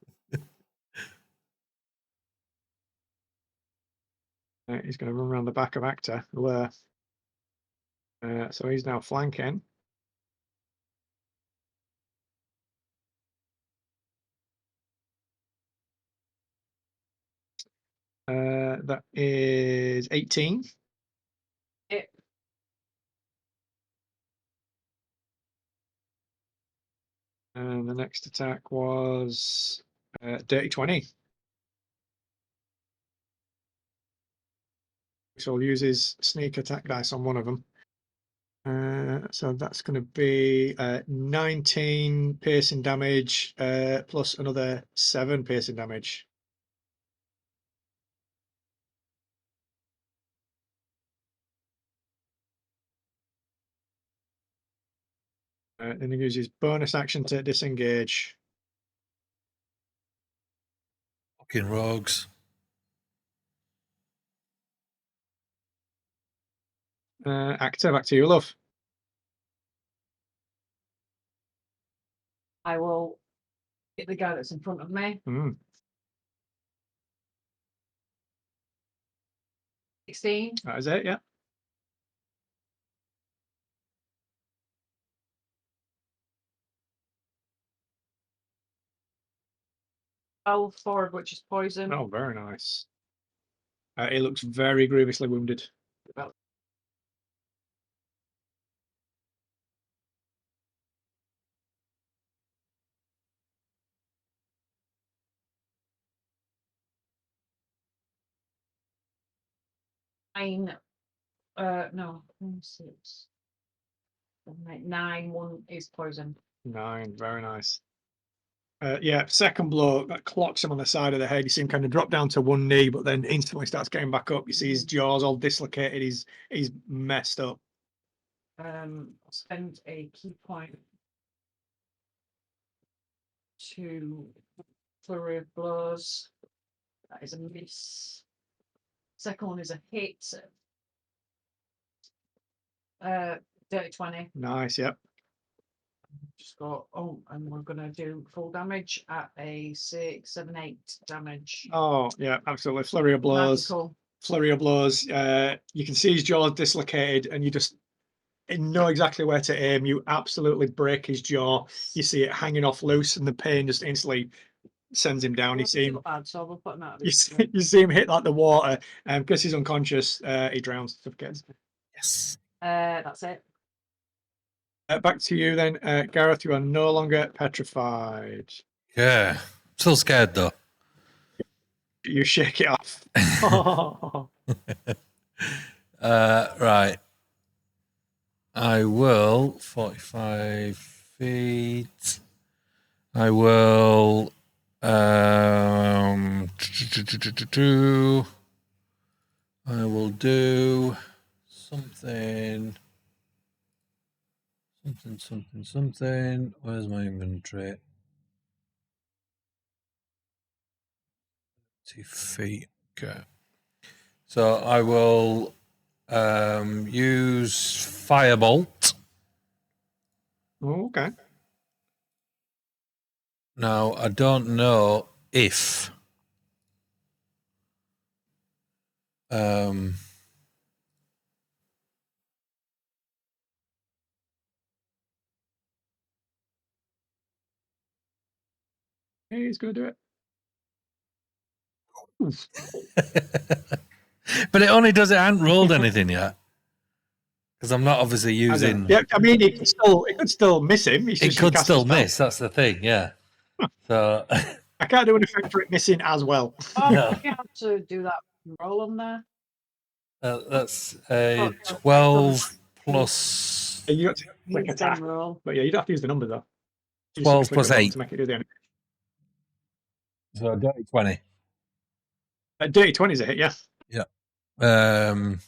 He's going to run around the back of Actor. So he's now flanking. That is 18. Yeah. And the next attack was dirty 20. So I'll use his sneak attack dice on one of them. So that's going to be 19 piercing damage plus another 7 piercing damage. Then he uses bonus action to disengage. Fucking rogues. Actor, back to you, love. I will hit the guy that's in front of me. 16. That is it, yeah. Forward, which is poison. Oh, very nice. He looks very grievously wounded. No, 6. 9, 1 is poison. 9, very nice. Yeah, second blow that clocks him on the side of the head. You see him kind of drop down to one knee, but then instantly starts getting back up. You see his jaws all dislocated. He's messed up. spend a key point to flurry of blows. That is a miss. Second one is a hit. Dirty 20. Nice. Yep. Just got, and we're gonna do full damage at a 6, 7, 8 damage. Oh, yeah, absolutely. Flurry of blows. Magical. Flurry of blows. You can see his jaws dislocated, and you just know exactly where to aim. You absolutely break his jaw. You see it hanging off loose, and the pain just instantly sends him down. You see him. Bad, so we'll put him out of You his see, you see him hit like the water, and because he's unconscious, he drowns. Suffocates. Yes. That's it. Back to you then, Gareth. You are no longer petrified. Yeah. Still scared though. You shake it off. Oh. Right. I will 45 feet. I will I will do something. Where's my inventory? 2 feet. Okay. So I will use Firebolt. Oh, okay. Now, I don't know if He's going to do it. but it only does it. I haven't rolled anything yet because I'm not obviously using. Yeah, I mean, it could still miss him. It could still miss. That's the thing. Yeah. So I can't do anything for it missing as well. Oh, No. you have to do that roll on there. that's a 12 plus You got to click Use attack, them roll. but yeah, you don't have to use the number though. You just 12 click plus the button 8. to make it do the animation. So dirty 20. Dirty 20 is a hit, yeah. And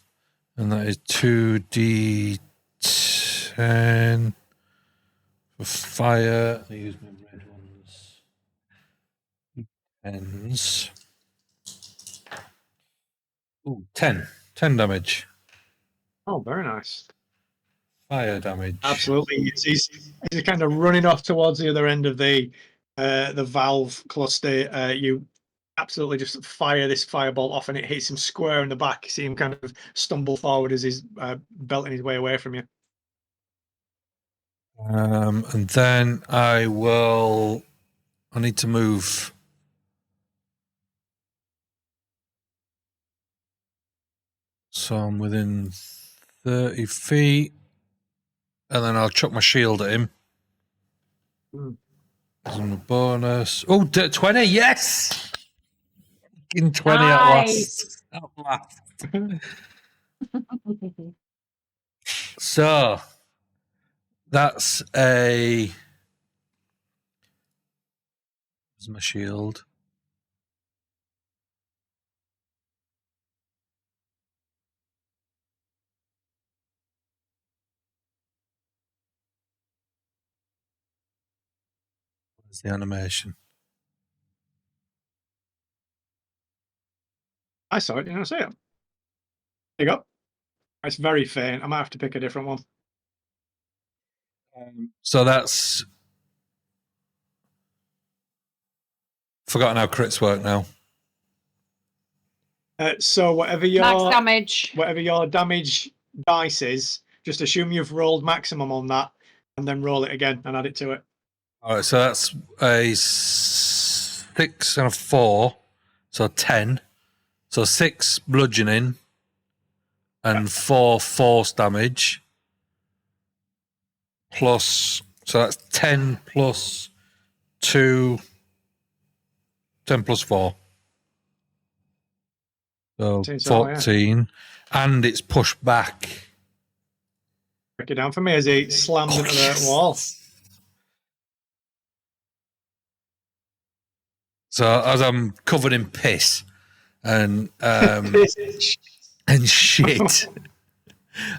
that is 2d10 for fire. I use my red ones. 10s. Ooh, 10. 10 damage. Oh, very nice. Fire damage. Absolutely. He's kind of running off towards the other end of the valve cluster. You absolutely just fire this firebolt off, and it hits him square in the back. You see him kind of stumble forward as he's belting his way away from you. And then I need to move. So I'm within 30 feet. And then I'll chuck my shield at him. As a bonus. Oh, 20, yes! In 20 Nice. at last. So that's where's my shield? Where's the animation? I saw it, didn't I see it? There you go. It's very faint. I might have to pick a different one. So that's forgotten how crits work now. So whatever Max your damage dice is, just assume you've rolled maximum on that, and then roll it again and add it to it. All right, so that's a 6 and a 4, so 10. So 6 bludgeoning and 4 force damage. Plus, so that's 10 plus 2, 10 plus 4. So 14. And it's pushed back. Break it down for me as he slams into the wall. So as I'm covered in piss and and shit,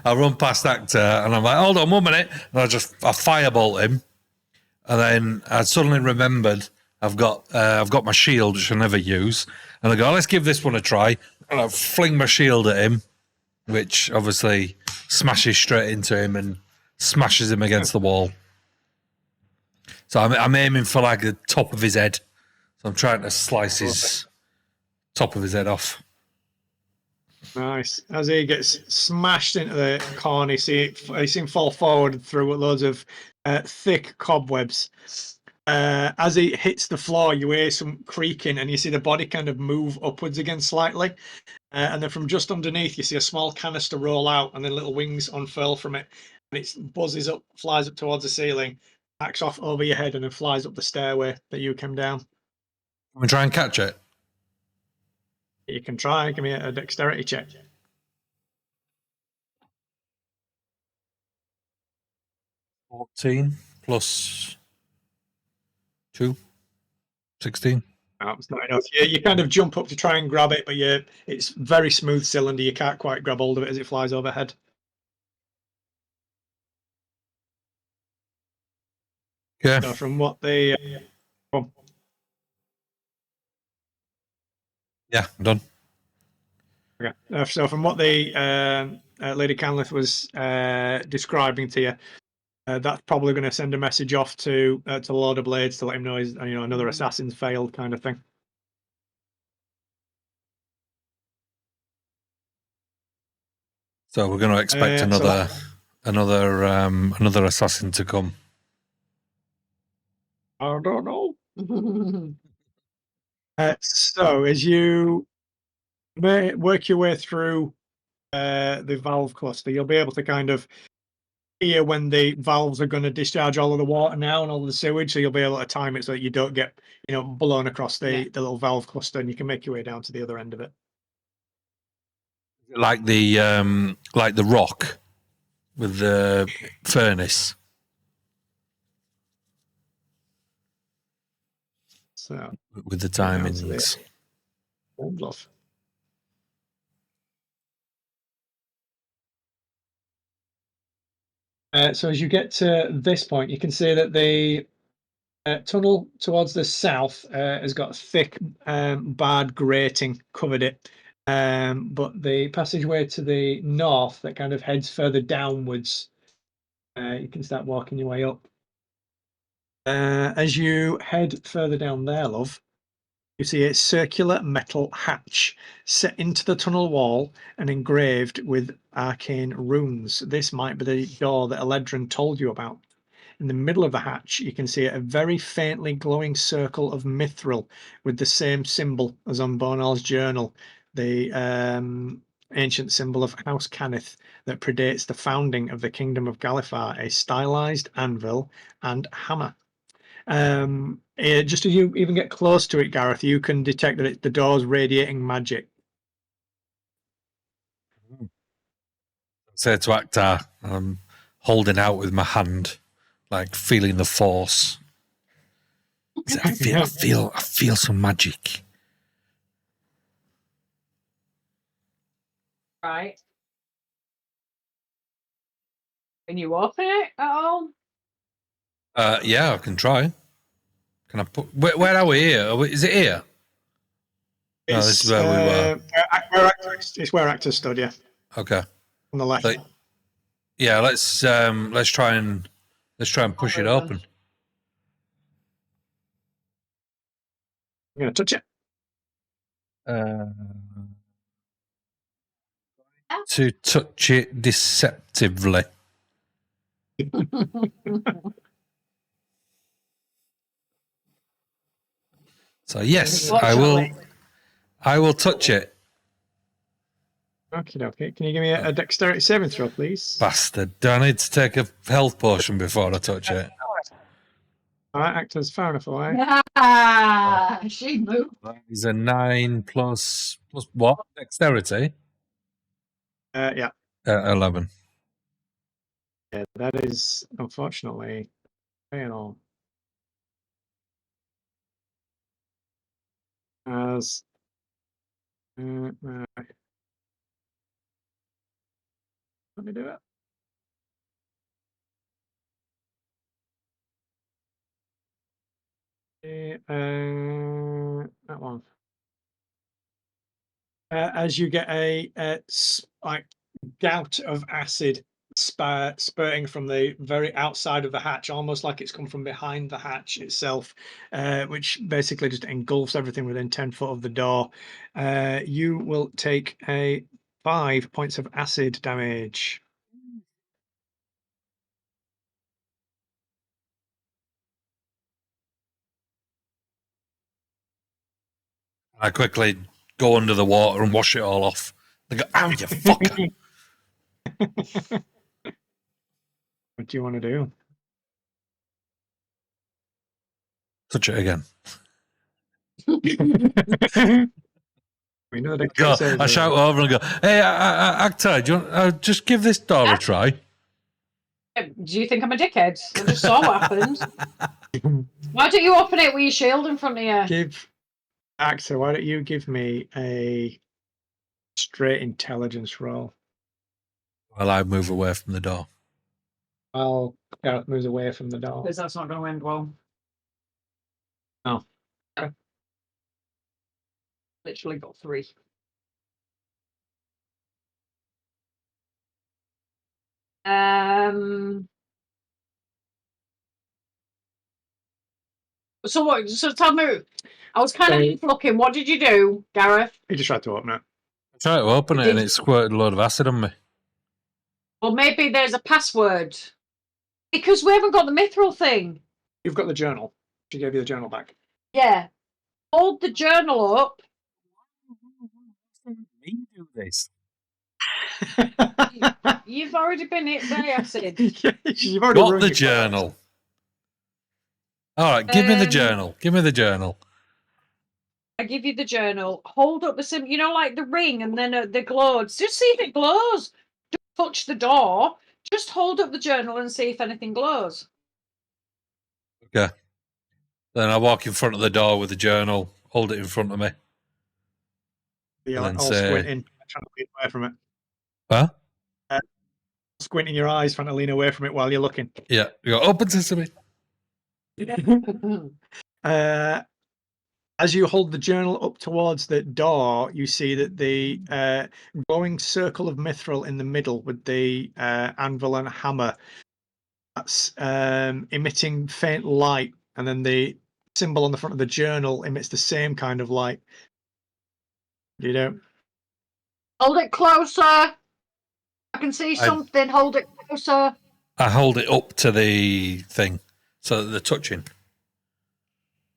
I run past Actor and I'm like, hold on 1 minute. And I firebolt him. And then I suddenly remembered I've got my shield, which I never use. And I go, let's give this one a try. And I fling my shield at him, which obviously smashes straight into him and smashes him against the wall. So I'm aiming for like the top of his head. So I'm trying to slice his top of his head off. Nice. As he gets smashed into the corner, you see him fall forward through loads of thick cobwebs. As he hits the floor, you hear some creaking, and you see the body kind of move upwards again slightly. And then from just underneath, you see a small canister roll out, and then little wings unfurl from it. And it buzzes up, flies up towards the ceiling, backs off over your head, and then flies up the stairway that you came down. We try and catch it. You can try. Give me a dexterity check. 14 plus 2, 16. No, it's not enough. You kind of jump up to try and grab it, but it's very smooth cylinder. You can't quite grab hold of it as it flies overhead. Yeah. So from what they... Yeah, I'm done. Okay. So from what the Lady Canlith was describing to you, that's probably going to send a message off to Lord of Blades to let him know he's another assassin's failed kind of thing. So we're going to expect another assassin to come. I don't know. So as you work your way through the valve cluster, you'll be able to kind of hear when the valves are going to discharge all of the water now and all of the sewage, so you'll be able to time it so that you don't get blown across the little valve cluster, and you can make your way down to the other end of it. Like the rock with the furnace. So with the timings. So as you get to this point, you can see that the tunnel towards the south has got a thick barred grating covered it, but the passageway to the north that kind of heads further downwards, you can start walking your way up. As you head further down there, love, you see a circular metal hatch set into the tunnel wall and engraved with arcane runes. This might be the door that Eledrin told you about. In the middle of the hatch, you can see a very faintly glowing circle of mithril with the same symbol as on Bonal's journal, the ancient symbol of House Cannith that predates the founding of the Kingdom of Galifar, a stylized anvil and hammer. Just as you even get close to it, Gareth, you can detect that the door's radiating magic. Say to Akhtar, I'm holding out with my hand, like feeling the force. I feel some magic. Right. Can you open it at all? Yeah, I can try. Can I put? Where are we here? Is it here? No, this is where we were. It's where actors stood, yeah. Okay. On the left. Yeah, let's try and push it open. I'm gonna touch it. To touch it deceptively. So yes, I will touch it. Okay. Can you give me a dexterity saving throw, please? Bastard. Do I need to take a health potion before I touch it? All right, actors, fair enough. All right. Yeah, she moved. Is a 9 plus what? Dexterity? Yeah. 11. Yeah, that is unfortunately fail. As. 'Cause Let me do it. That one. As you get a like gout of acid spurting from the very outside of the hatch, almost like it's come from behind the hatch itself, which basically just engulfs everything within 10 foot of the door. You will take a 5 points of acid damage. I quickly go under the water and wash it all off. They go, "Ow, you fucker!" What do you want to do? Touch it again. We know the Go, I shout over and go, "Hey, Actor, do you want, just give this door a try?" Do you think I'm a dickhead? I just saw what happened. Why don't you open it with your shield in front of you? Give Actor, why don't you give me a straight intelligence roll? Well, I move away from the door. I'll Gareth moves away from the door. Because that's not going to end well. Oh. Literally got 3. So what? So tell me. I was kind of looking. What did you do, Gareth? He just tried to open it. I tried to open it and it squirted a load of acid on me. Well, maybe there's a password. Because we haven't got the mithril thing. You've got the journal. She gave you the journal back. Yeah. Hold the journal up. Me do this. You've already been hit by acid. You've already Got ruined the your journal. All right, give me the journal. Give me the journal. I give you the journal. Hold up the sim. You know, like the ring, and then the glows. Just see if it glows. Don't touch the door. Just hold up the journal and see if anything glows. Okay. Then I walk in front of the door with the journal, hold it in front of me. You're and all then say, squinting, trying to lean away from it. Huh? Squinting your eyes, trying to lean away from it while you're looking. Yeah. You go, open sesame. As you hold the journal up towards the door, you see that the glowing circle of mithril in the middle with the anvil and hammer, that's emitting faint light, and then the symbol on the front of the journal emits the same kind of light. You don't. Hold it closer. I can see something. Hold it closer. I hold it up to the thing so that they're touching.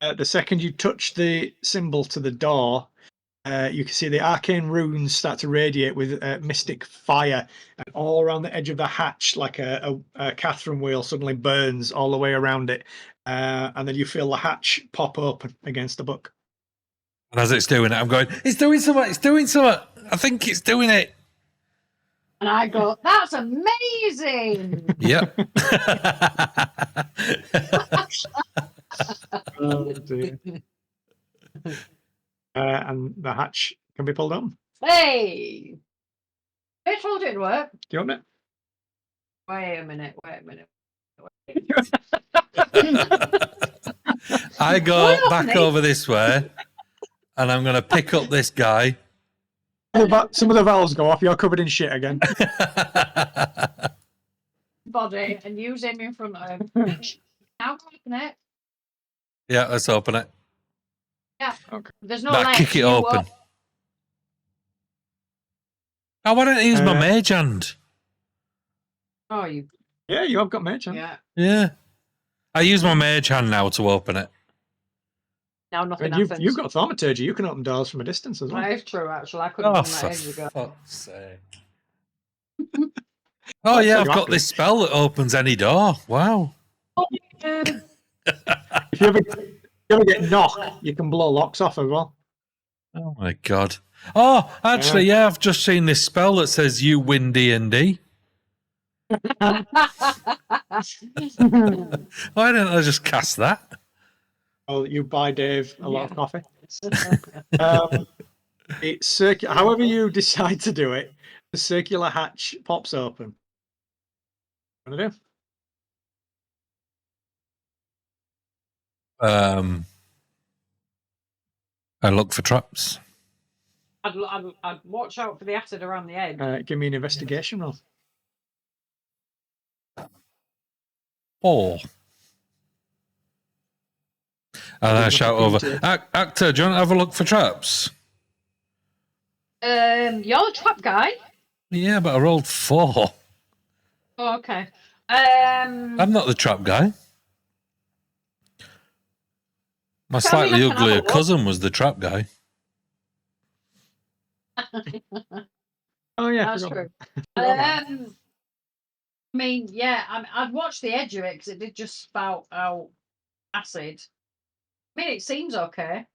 The second you touch the symbol to the door, you can see the arcane runes start to radiate with mystic fire, and all around the edge of the hatch, like a Catherine wheel, suddenly burns all the way around it, and then you feel the hatch pop open against the book. And as it's doing it, I'm going, it's doing something, it's doing something. I think it's doing it. And I go, that's amazing. Yep. Oh, dear. And the hatch can be pulled on. Hey. I told you it work. Do you want it? Wait a minute. Wait a minute. I go back over this way, and I'm going to pick up this guy. Some of the valves go off. You're covered in shit again. Body and use him in front of him. Now open it. Yeah, let's open it. Yeah. Okay. There's no Nah, kick it open. Oh, why don't I use my mage hand? Oh, you. Yeah, you have got mage hand. Yeah. Yeah. I use my mage hand now to open it. Now nothing And happens. you've got thaumaturgy. You can open doors from a distance as well. That is true, actually. I couldn't have done that ages For ago. fuck's sake. Oh, yeah, I've got this spell that opens any door. Wow. If you ever get knocked, you can blow locks off as well. Oh, my God. Oh, actually, yeah, I've just seen this spell that says you win D&D. Why didn't I just cast that? Oh, you buy Dave a lot of coffee. It's circular. However you decide to do it, The circular hatch pops open. What do I do? I look for traps. I'd watch out for the acid around the edge. Give me an investigation roll. Oh. And I shout over, Actor, do you want to have a look for traps? You're the trap guy. Yeah, but I rolled 4. Oh, okay. I'm not the trap guy. My slightly uglier cousin was the trap guy. Oh yeah, that's true. I mean, yeah, I'd watch the edge of it because it did just spout out acid. I mean, it seems okay.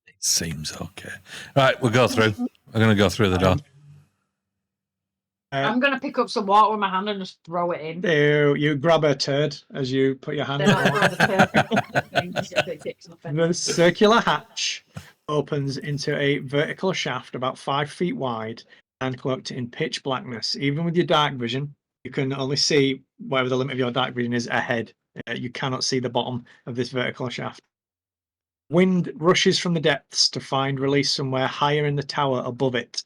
It seems okay. Right, we'll go through. I'm going to go through the door. I'm going to pick up some water with my hand and just throw it in. You grab a turd as you put your hand in the circular hatch opens into a vertical shaft about 5 feet wide and cloaked in pitch blackness. Even with your dark vision, you can only see wherever the limit of your dark vision is ahead. You cannot see the bottom of this vertical shaft. Wind rushes from the depths to find release somewhere higher in the tower above it,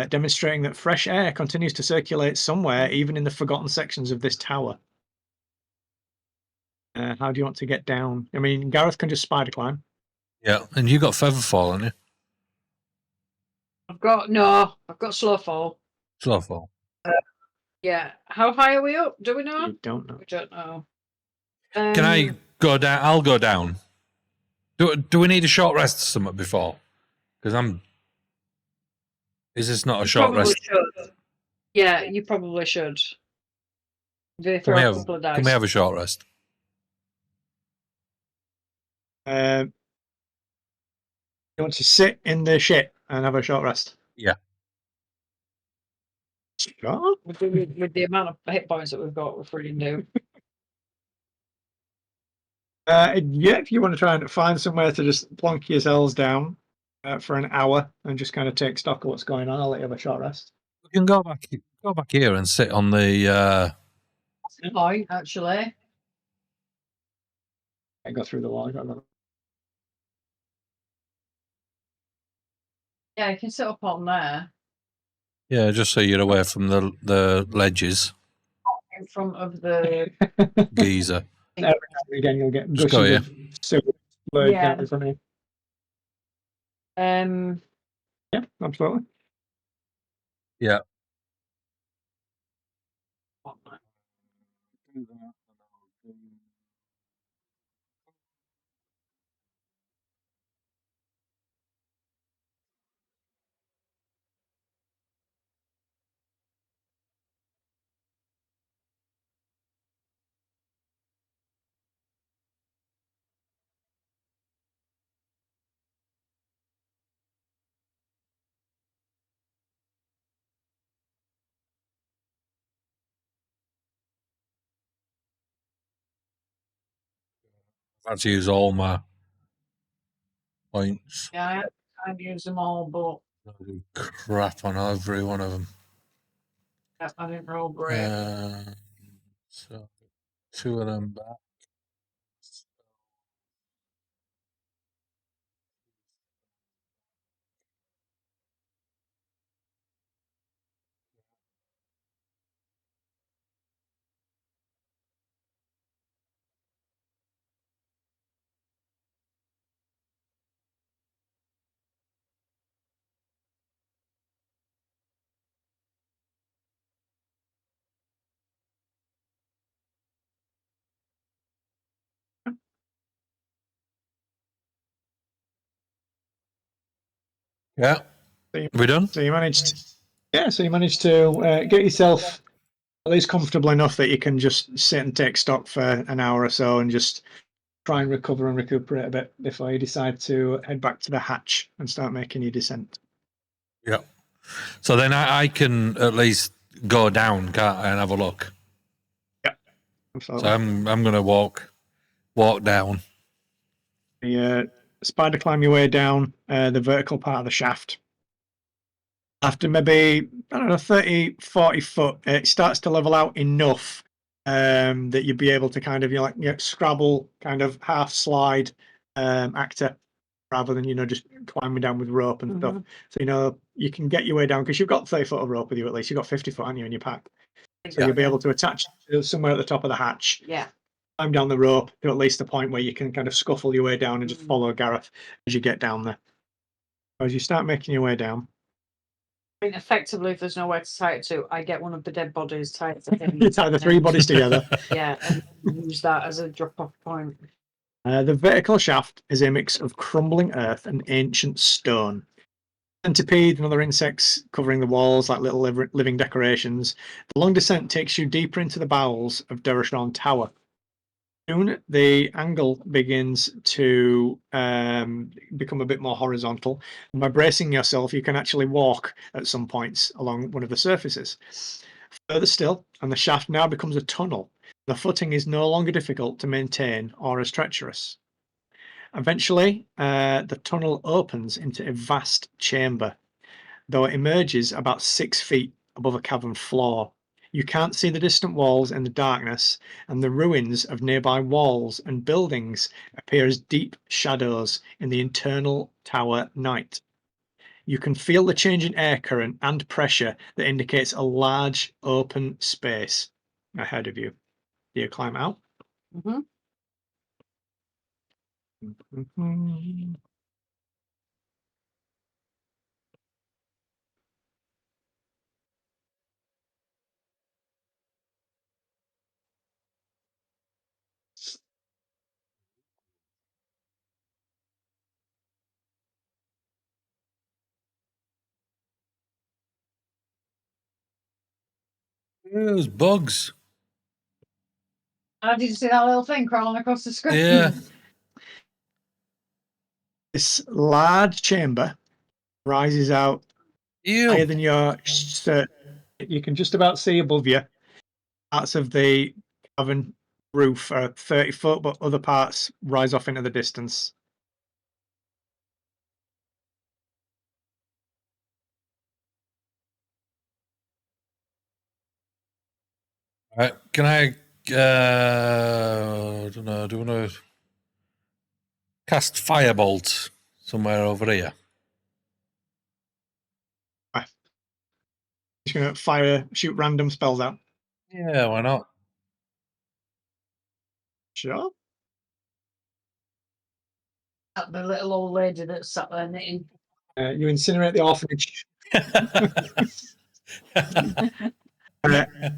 demonstrating that fresh air continues to circulate somewhere, even in the forgotten sections of this tower. How do you want to get down? I mean, Gareth can just spider climb. Yeah, and you got feather fall, haven't you? I've got slow fall. Slow fall. Yeah. How high are we up? Do we know? You don't know. We don't know. Can I go down? I'll go down. Do we need a short rest or something before? Because Is this not a short rest? Should. Yeah, you probably should. Can we have a short rest? You want to sit in the ship and have a short rest? Yeah. Sure. With the amount of hit points that we've got, we're freaking new. Yeah, if you want to try and find somewhere to just plonk yourselves down for an hour and just kind of take stock of what's going on, I'll let you have a short rest. We can go back here and sit on the. Point, actually. I go through the wall. Yeah, you can sit up on there. Yeah, just so you're away from the ledges. In front of the Geezer. Every now and again, you'll get Just go here. Yeah. in front of you. Yeah, absolutely. Yeah. I've had to use all my points. Yeah, I've used them all, but I do crap on every one of them. I didn't roll great. So 2 of them back. Yeah. We done? So you managed to get yourself at least comfortable enough that you can just sit and take stock for an hour or so and just try and recover and recuperate a bit before you decide to head back to the hatch and start making your descent. Yeah. So then I can at least go down, can't I, and have a look. Yeah. Absolutely. So I'm going to walk down. The spider climb your way down the vertical part of the shaft. After maybe, I don't know, 30, 40 foot, it starts to level out enough that you'd be able to kind of, Scrabble, kind of half slide actor rather than, just climbing down with rope and stuff. So, you can get your way down because you've got 30 foot of rope with you at least. You've got 50 foot, haven't you, in your pack? So you'll be able to attach somewhere at the top of the hatch. Yeah. Climb down the rope to at least the point where you can kind of scuffle your way down and just follow Gareth as you get down there. As you start making your way down. I mean, effectively, if there's nowhere to tie it to, I get one of the dead bodies tied to him. You tie the three bodies together. Yeah, and use that as a drop-off point. The vertical shaft is a mix of crumbling earth and ancient stone. Centipede and other insects covering the walls like little living decorations. The long descent takes you deeper into the bowels of Dereshron Tower. Soon, the angle begins to become a bit more horizontal. And by bracing yourself, you can actually walk at some points along one of the surfaces. Further still, and the shaft now becomes a tunnel. The footing is no longer difficult to maintain or as treacherous. Eventually, the tunnel opens into a vast chamber, though it emerges about 6 feet above a cavern floor. You can't see the distant walls in the darkness, and the ruins of nearby walls and buildings appear as deep shadows in the internal tower night. You can feel the change in air current and pressure that indicates a large open space ahead of you. Do you climb out? Those bugs. Oh, did you see that little thing crawling across the screen? Yeah. This large chamber rises out higher Ew. than your you can just about see above you. Parts of the cavern roof are 30 foot, but other parts rise off into the distance. Right. Can I don't know, do you want to cast Firebolt somewhere over here? Just gonna shoot random spells out. Yeah, why not? Sure. The little old lady that sat there knitting. You incinerate the orphanage,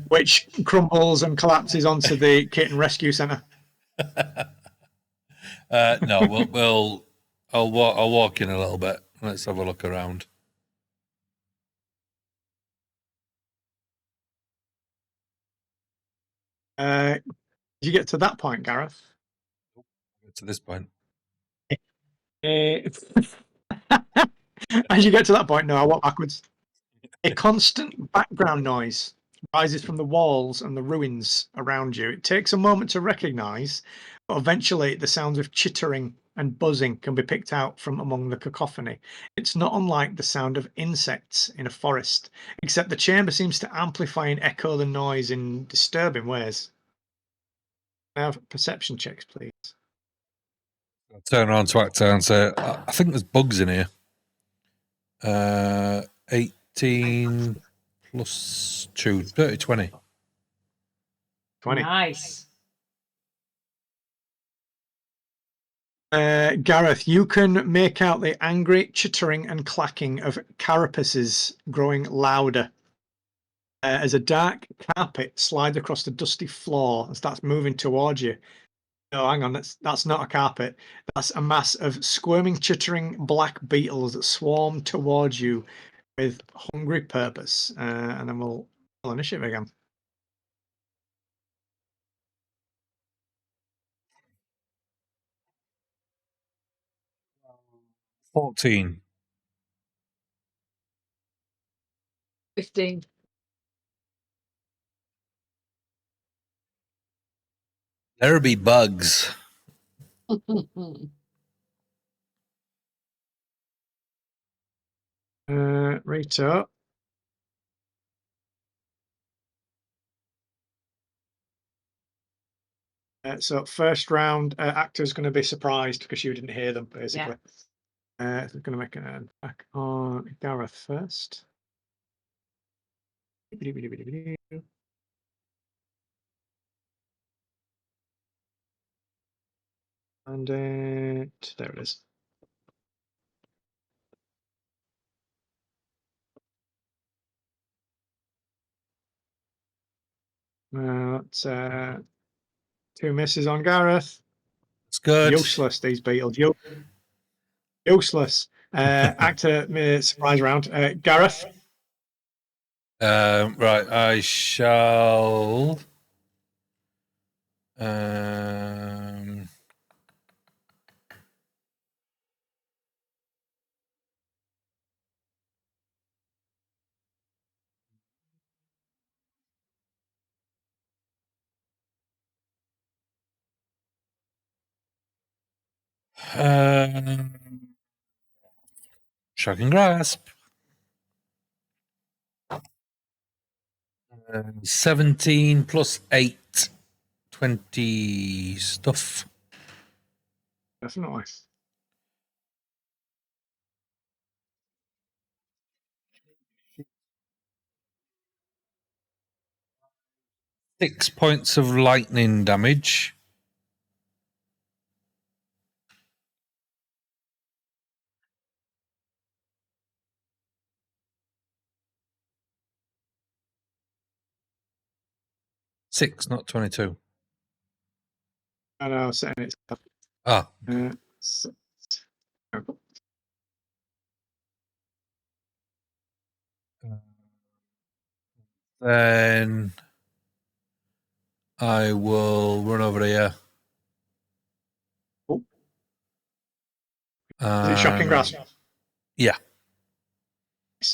which crumbles and collapses onto the kitten rescue center. No, I'll walk in a little bit. Let's have a look around. Did you get to that point, Gareth? To this point. As you get to that point, no, I walk backwards. A constant background noise rises from the walls and the ruins around you. It takes a moment to recognize, but eventually the sounds of chittering and buzzing can be picked out from among the cacophony. It's not unlike the sound of insects in a forest, except the chamber seems to amplify and echo the noise in disturbing ways. Have perception checks, please. I'll turn around to Actor and say, I think there's bugs in here. 18 plus 2, 30, 20. 20. Nice. Gareth, you can make out the angry chittering and clacking of carapaces growing louder as a dark carpet slides across the dusty floor and starts moving towards you. No, hang on, that's not a carpet. That's a mass of squirming, chittering black beetles that swarm towards you with hungry purpose. And then we'll initiative again. — 14. 15. There be bugs. Right, Rito. So first round, actor's going to be surprised because you didn't hear them, basically. So going to make an attack on Gareth first. And there it is. That's 2 misses on Gareth. It's good. Useless, these beetles. Useless. Actor surprise round. Gareth. Right, I shall. Um, Shocking grasp. 17 plus 8, 20 stuff. Definitely. Six points of lightning damage. Six, not 22. I know, setting it up. Ah. Then I will run over here. Oh. Is it shocking grasp? Yeah.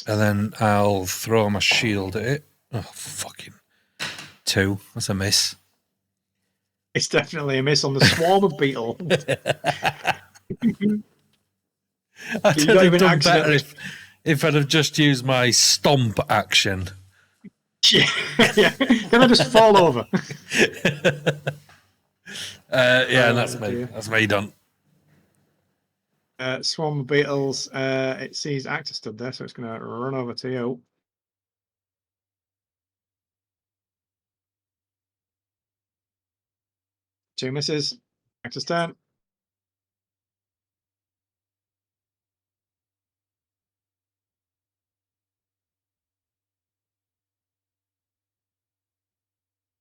And then I'll throw my shield at it. Oh, fucking 2. That's a miss. It's definitely a miss on the swarm of beetle. I'd have done better if I'd have just used my stomp action. Yeah. Can I just fall over? Yeah, that's me. That's me done. Swarm of beetles. It sees actor stood there, so it's going to run over to you. Two misses. Actor's turn.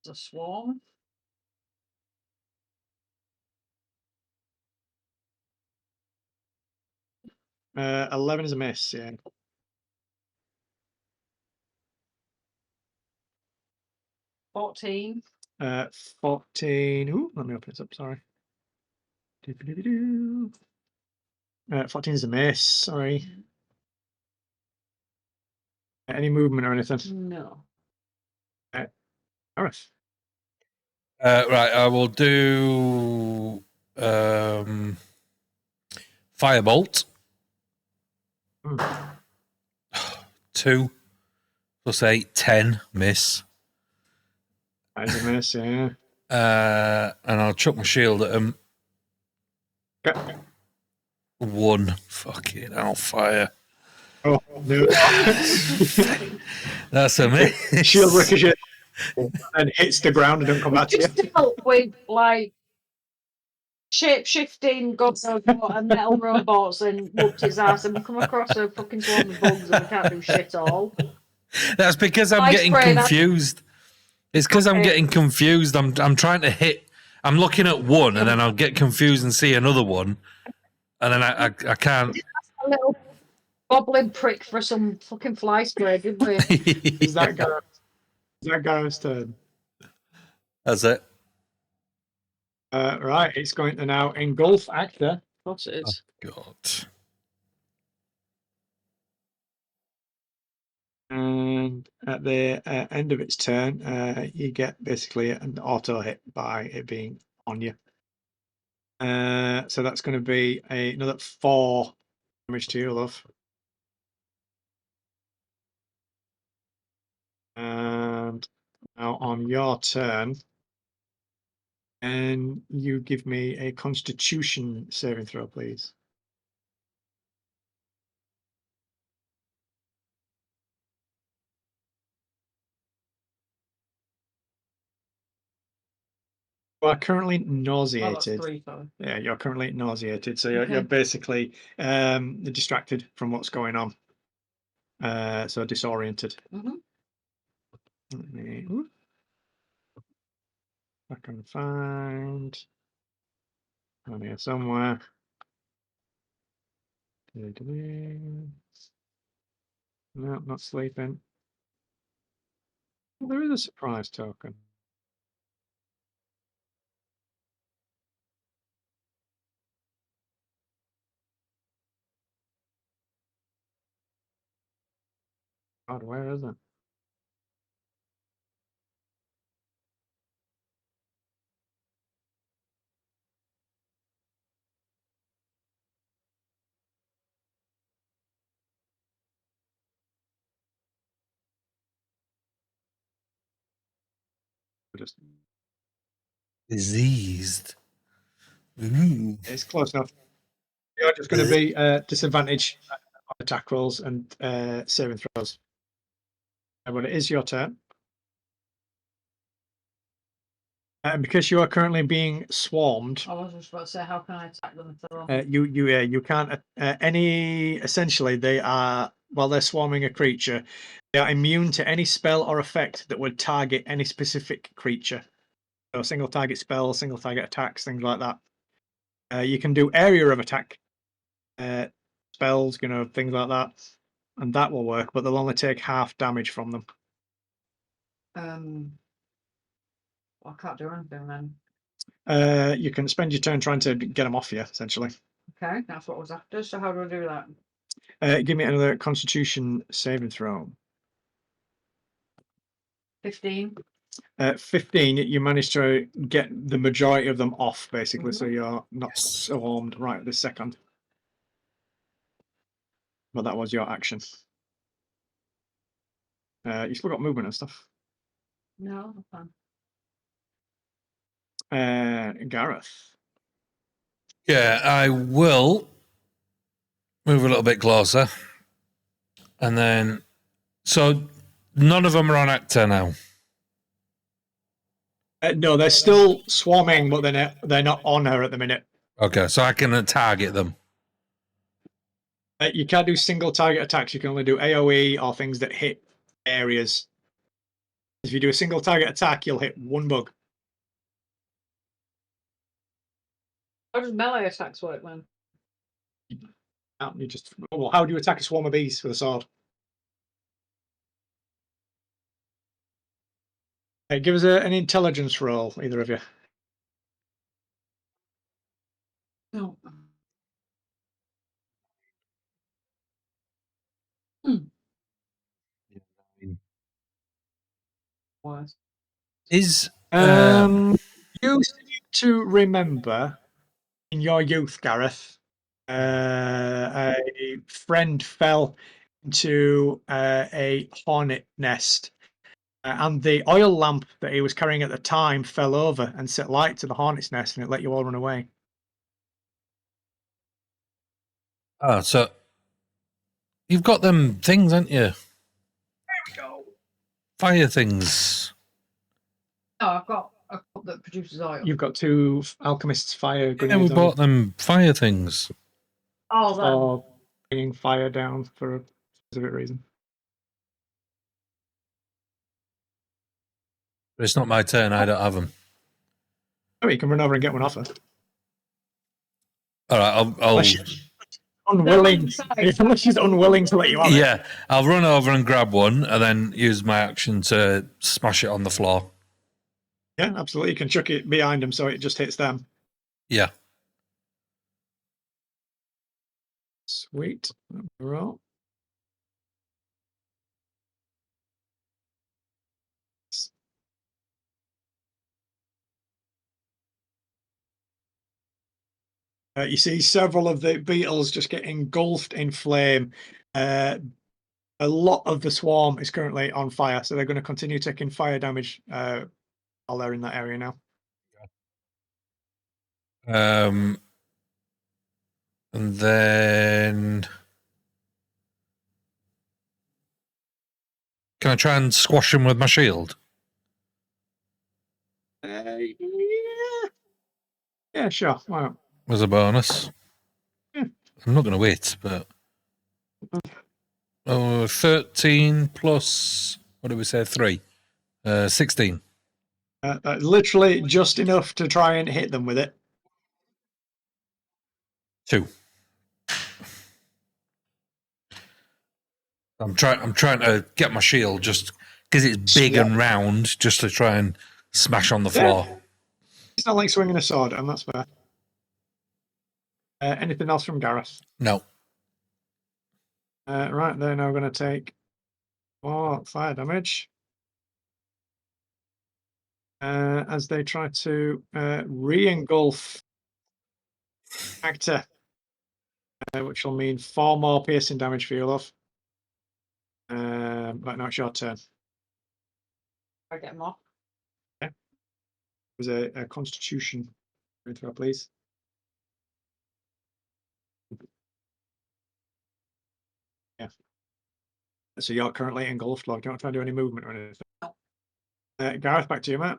It's a swarm. Uh, 11 is a miss, yeah. 14. 14. Ooh, let me open this up, sorry. 14 is a miss, sorry. Any movement or anything? No. Gareth. Right, I will do Firebolt. 2 plus 8, 10, miss. That is a miss, yeah. And I'll chuck my shield at him. Okay. 1. Fucking hellfire. Oh, no. That's a miss. Shield ricochet and hits the ground and don't come back to you. Just to help with, like, shape-shifting, God knows what, and metal robots and whooped his ass, and we come across a fucking swarm of bugs and we can't do shit all. That's because I'm getting confused. It's because I'm getting confused. I'm trying to hit. I'm looking at one, and then I'll get confused and see another one, and then I can't. A little goblin prick for some fucking fly spray, didn't we? Is that Gareth's turn? That's it. Right, it's going to now engulf actor. Of course it is. Oh, God. And at the end of its turn, you get basically an auto hit by it being on you. So that's going to be another 4 damage to you, love. And now on your turn, and you give me a Constitution saving throw, please. You are currently Oh, that's nauseated. 3, sorry. Yeah, you're currently nauseated, so you're Okay. basically distracted from what's going on. So disoriented. Mhm. Let me I can find on here somewhere. No, not sleeping. Well, there is a surprise token. God, where is it? Just Diseased. Ooh. it's close enough. You're just going to be disadvantage on attack rolls and saving throws. But it is your turn. And because you are currently being swarmed, I was just about to say, how can I attack them if they're on? you can't essentially they are, while they're swarming a creature, they are immune to any spell or effect that would target any specific creature. So single target spells, single target attacks, things like that. You can do area of attack spells, things like that, and that will work, but they'll only take half damage from them. I can't do anything then. You can spend your turn trying to get them off you, essentially. Okay, that's what I was after. So how do I do that? Give me another Constitution saving throw. 15. 15, you managed to get the majority of them off, basically, so Mhm. you're not Yes. swarmed right this second. But that was your action. You still got movement and stuff. No, I'm fine. Gareth. Yeah, I will move a little bit closer. And then, so none of them are on actor now. No, they're still swarming, but they're not on her at the minute. Okay, so I can target them. You can't do single target attacks. You can only do AoE or things that hit areas. If you do a single target attack, you'll hit one bug. How does melee attacks work then? You just well, how do you attack a swarm of bees with a sword? Give us an intelligence roll, either of you. No. Worse. Is You seem to remember in your youth, Gareth, a friend fell into a hornet nest, and the oil lamp that he was carrying at the time fell over and set light to the hornet's nest, and it let you all run away. so you've got them things, haven't you? There we go. Fire things. No, I've got a cup that produces oil. You've got 2 alchemist's fire Yeah, grenades. we bought them fire things. Oh, then. Or bringing fire down for a specific reason. But it's not my turn. I don't have them. Oh, you can run over and get one off her. All right, I'll Unless she's unwilling. Unless she's unwilling to let you have it. yeah, I'll run over and grab one, and then use my action to smash it on the floor. Yeah, absolutely. You can chuck it behind them so it just hits them. Yeah. Sweet. Roll. You see several of the beetles just get engulfed in flame. a lot of the swarm is currently on fire, so they're going to continue taking fire damage while they're in that area now. And then can I try and squash him with my shield? Yeah, sure. Why not? As a bonus. Yeah. I'm not going to wait, but 13 plus what did we say? 3, 16. Literally just enough to try and hit them with it. 2. I'm trying to get my shield just because it's big and round, just to try and smash on the floor. It's not like swinging a sword, and that's fair. Anything else from Gareth? No. Right, they're now going to take fire damage as they try to re-engulf Actor, which will mean 4 more piercing damage for you, love. But now it's your turn. I get more. It was a Constitution throw, please. Yeah. So you're currently engulfed, love. Don't try to do any movement or anything. No. Gareth, back to you, Matt.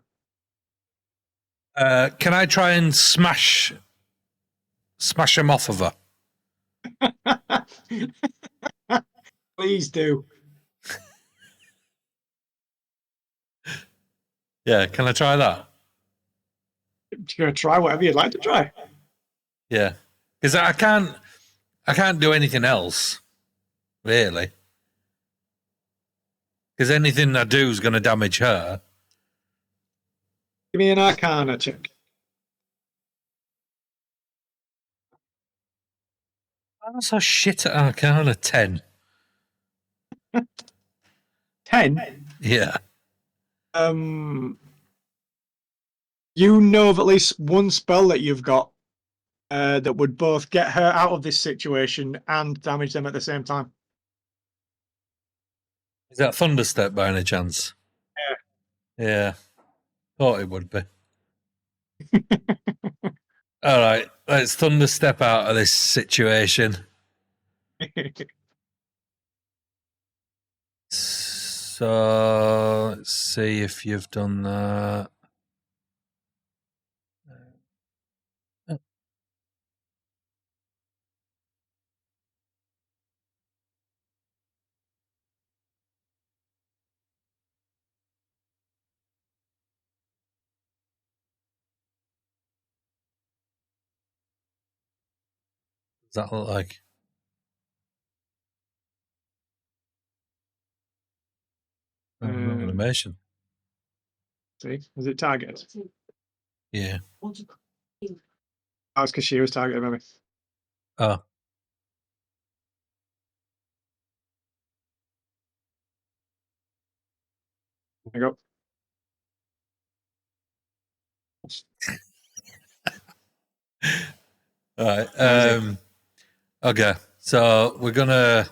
Can I try and smash him off of her? Please do. Yeah, can I try that? You're going to try whatever you'd like to try. Yeah, because I can't do anything else, really. Because anything I do is going to damage her. Give me an Arcana check. I'm so shit at Arcana. 10. 10? Yeah. You know of at least one spell that you've got that would both get her out of this situation and damage them at the same time. Is that Thunderstep by any chance? Yeah. Yeah. Thought it would be. All right, let's Thunderstep out of this situation. So let's see if you've done that. Does that look like? Animation. See, was it targeted? Yeah. That was because she was targeted, maybe. Oh. There you go. All right. Okay. So we're gonna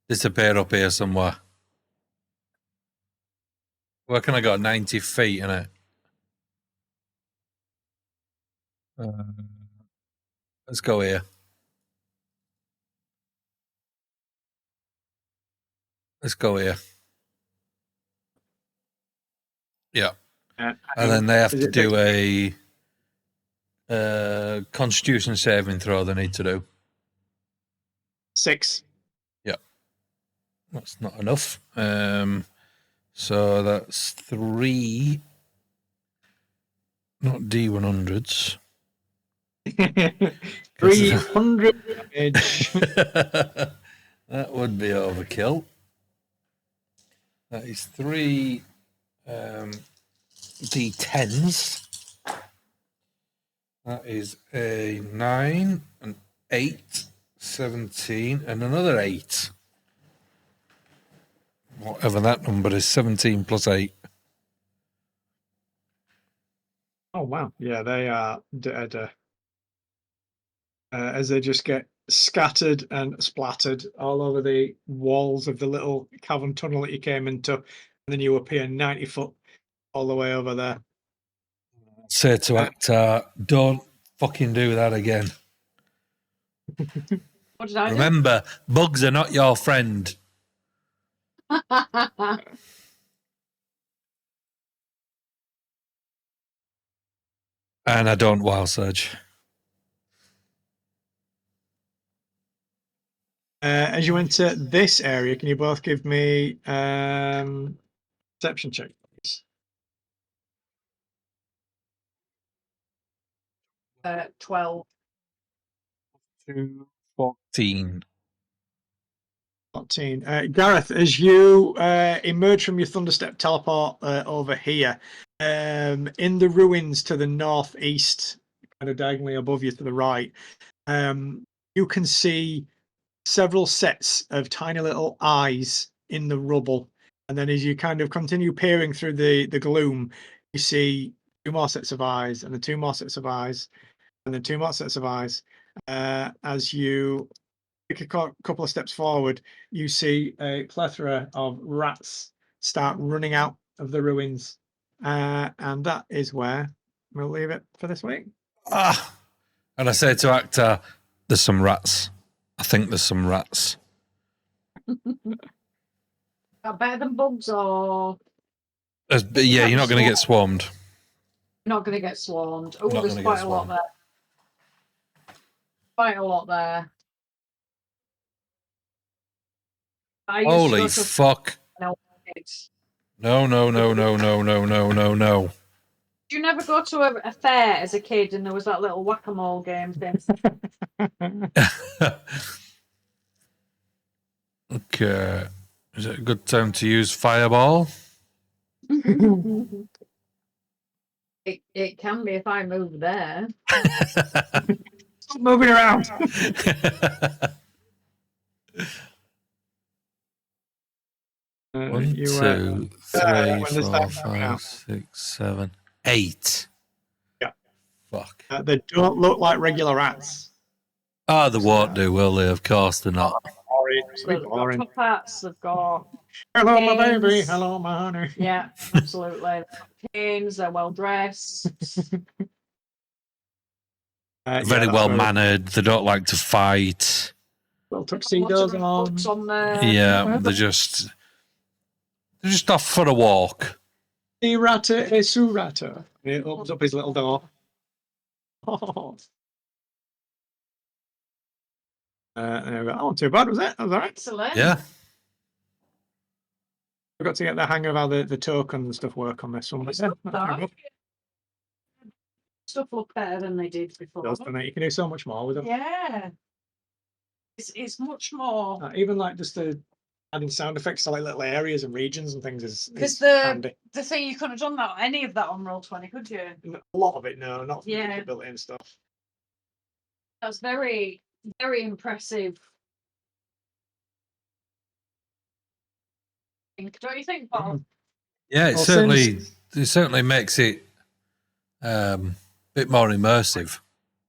disappear up here somewhere. Where can I go? 90 feet in it. Let's go here. Let's go here. Yeah. And then they have to do a Constitution saving throw. They need to do 6. Yeah. That's not enough. So that's 3. Not D100s. 300 damage. That would be overkill. That is 3 D10s. That is a 9, an 8, 17, and another 8. Whatever that number is, 17 plus 8. Oh, wow. Yeah, they are dead. As they just get scattered and splattered all over the walls of the little cavern tunnel that you came into, and then you appear 90 foot all the way over there. Say to Actor, don't fucking do that again. What did I Remember, bugs are not your friend. do? And I don't wild surge. As you enter this area, can you both give me perception check, please? 12. 14. 14. Gareth, as you emerge from your Thunderstep teleport over here, in the ruins to the northeast, kind of diagonally above you to the right, you can see several sets of tiny little eyes in the rubble. And then as you kind of continue peering through the gloom, you see 2 more sets of eyes, and then 2 more sets of eyes, and then 2 more sets of eyes. As you take a couple of steps forward, you see a plethora of rats start running out of the ruins. And that is where we'll leave it for this week. And I say to Actor, there's some rats. I think there's some rats. Better than bugs, or Yeah, you're not going to get swarmed. you're not going to get swarmed. Oh, Not there's gonna quite get a lot swarmed. there. Quite a lot there. I used to Holy go to fuck. kids. No. Did you never go to a fair as a kid and there was that little whack-a-mole game thing? Okay. Is it a good time to use Fireball? It can be if I move there. Stop moving around. One, You, 2, 3, when does 4, that come 5, out? 6, 7, 8. Yeah. Fuck. They don't look like regular rats. Oh, they won't do, will they? Of course they're not. So they've got top hats, they've got Hello, my baby. Canes. Hello, my honey. yeah, absolutely. They've got canes, they're well dressed. Very well mannered. They don't like to fight. Well, tuxedos on. Books on there. Yeah, they're just off for a walk. E rata e su rata. He opens up his little door. Oh. There we go. Oh, not too bad, was it? That was all right. Excellent. Yeah. I got to get the hang of how the tokens and stuff work on this one. But yeah, not too good. Stuff look better than they did before. Does, doesn't it? You can do so much more with them. Yeah. It's much more. Even like just adding sound effects to like little areas and regions and things is Because handy. the thing, you couldn't have done that any of that on Roll20, could you? A lot of it, no, not Yeah. the built-in stuff. That's very, very impressive. Don't you think, Bob? Yeah, it Well, certainly makes it a bit more immersive.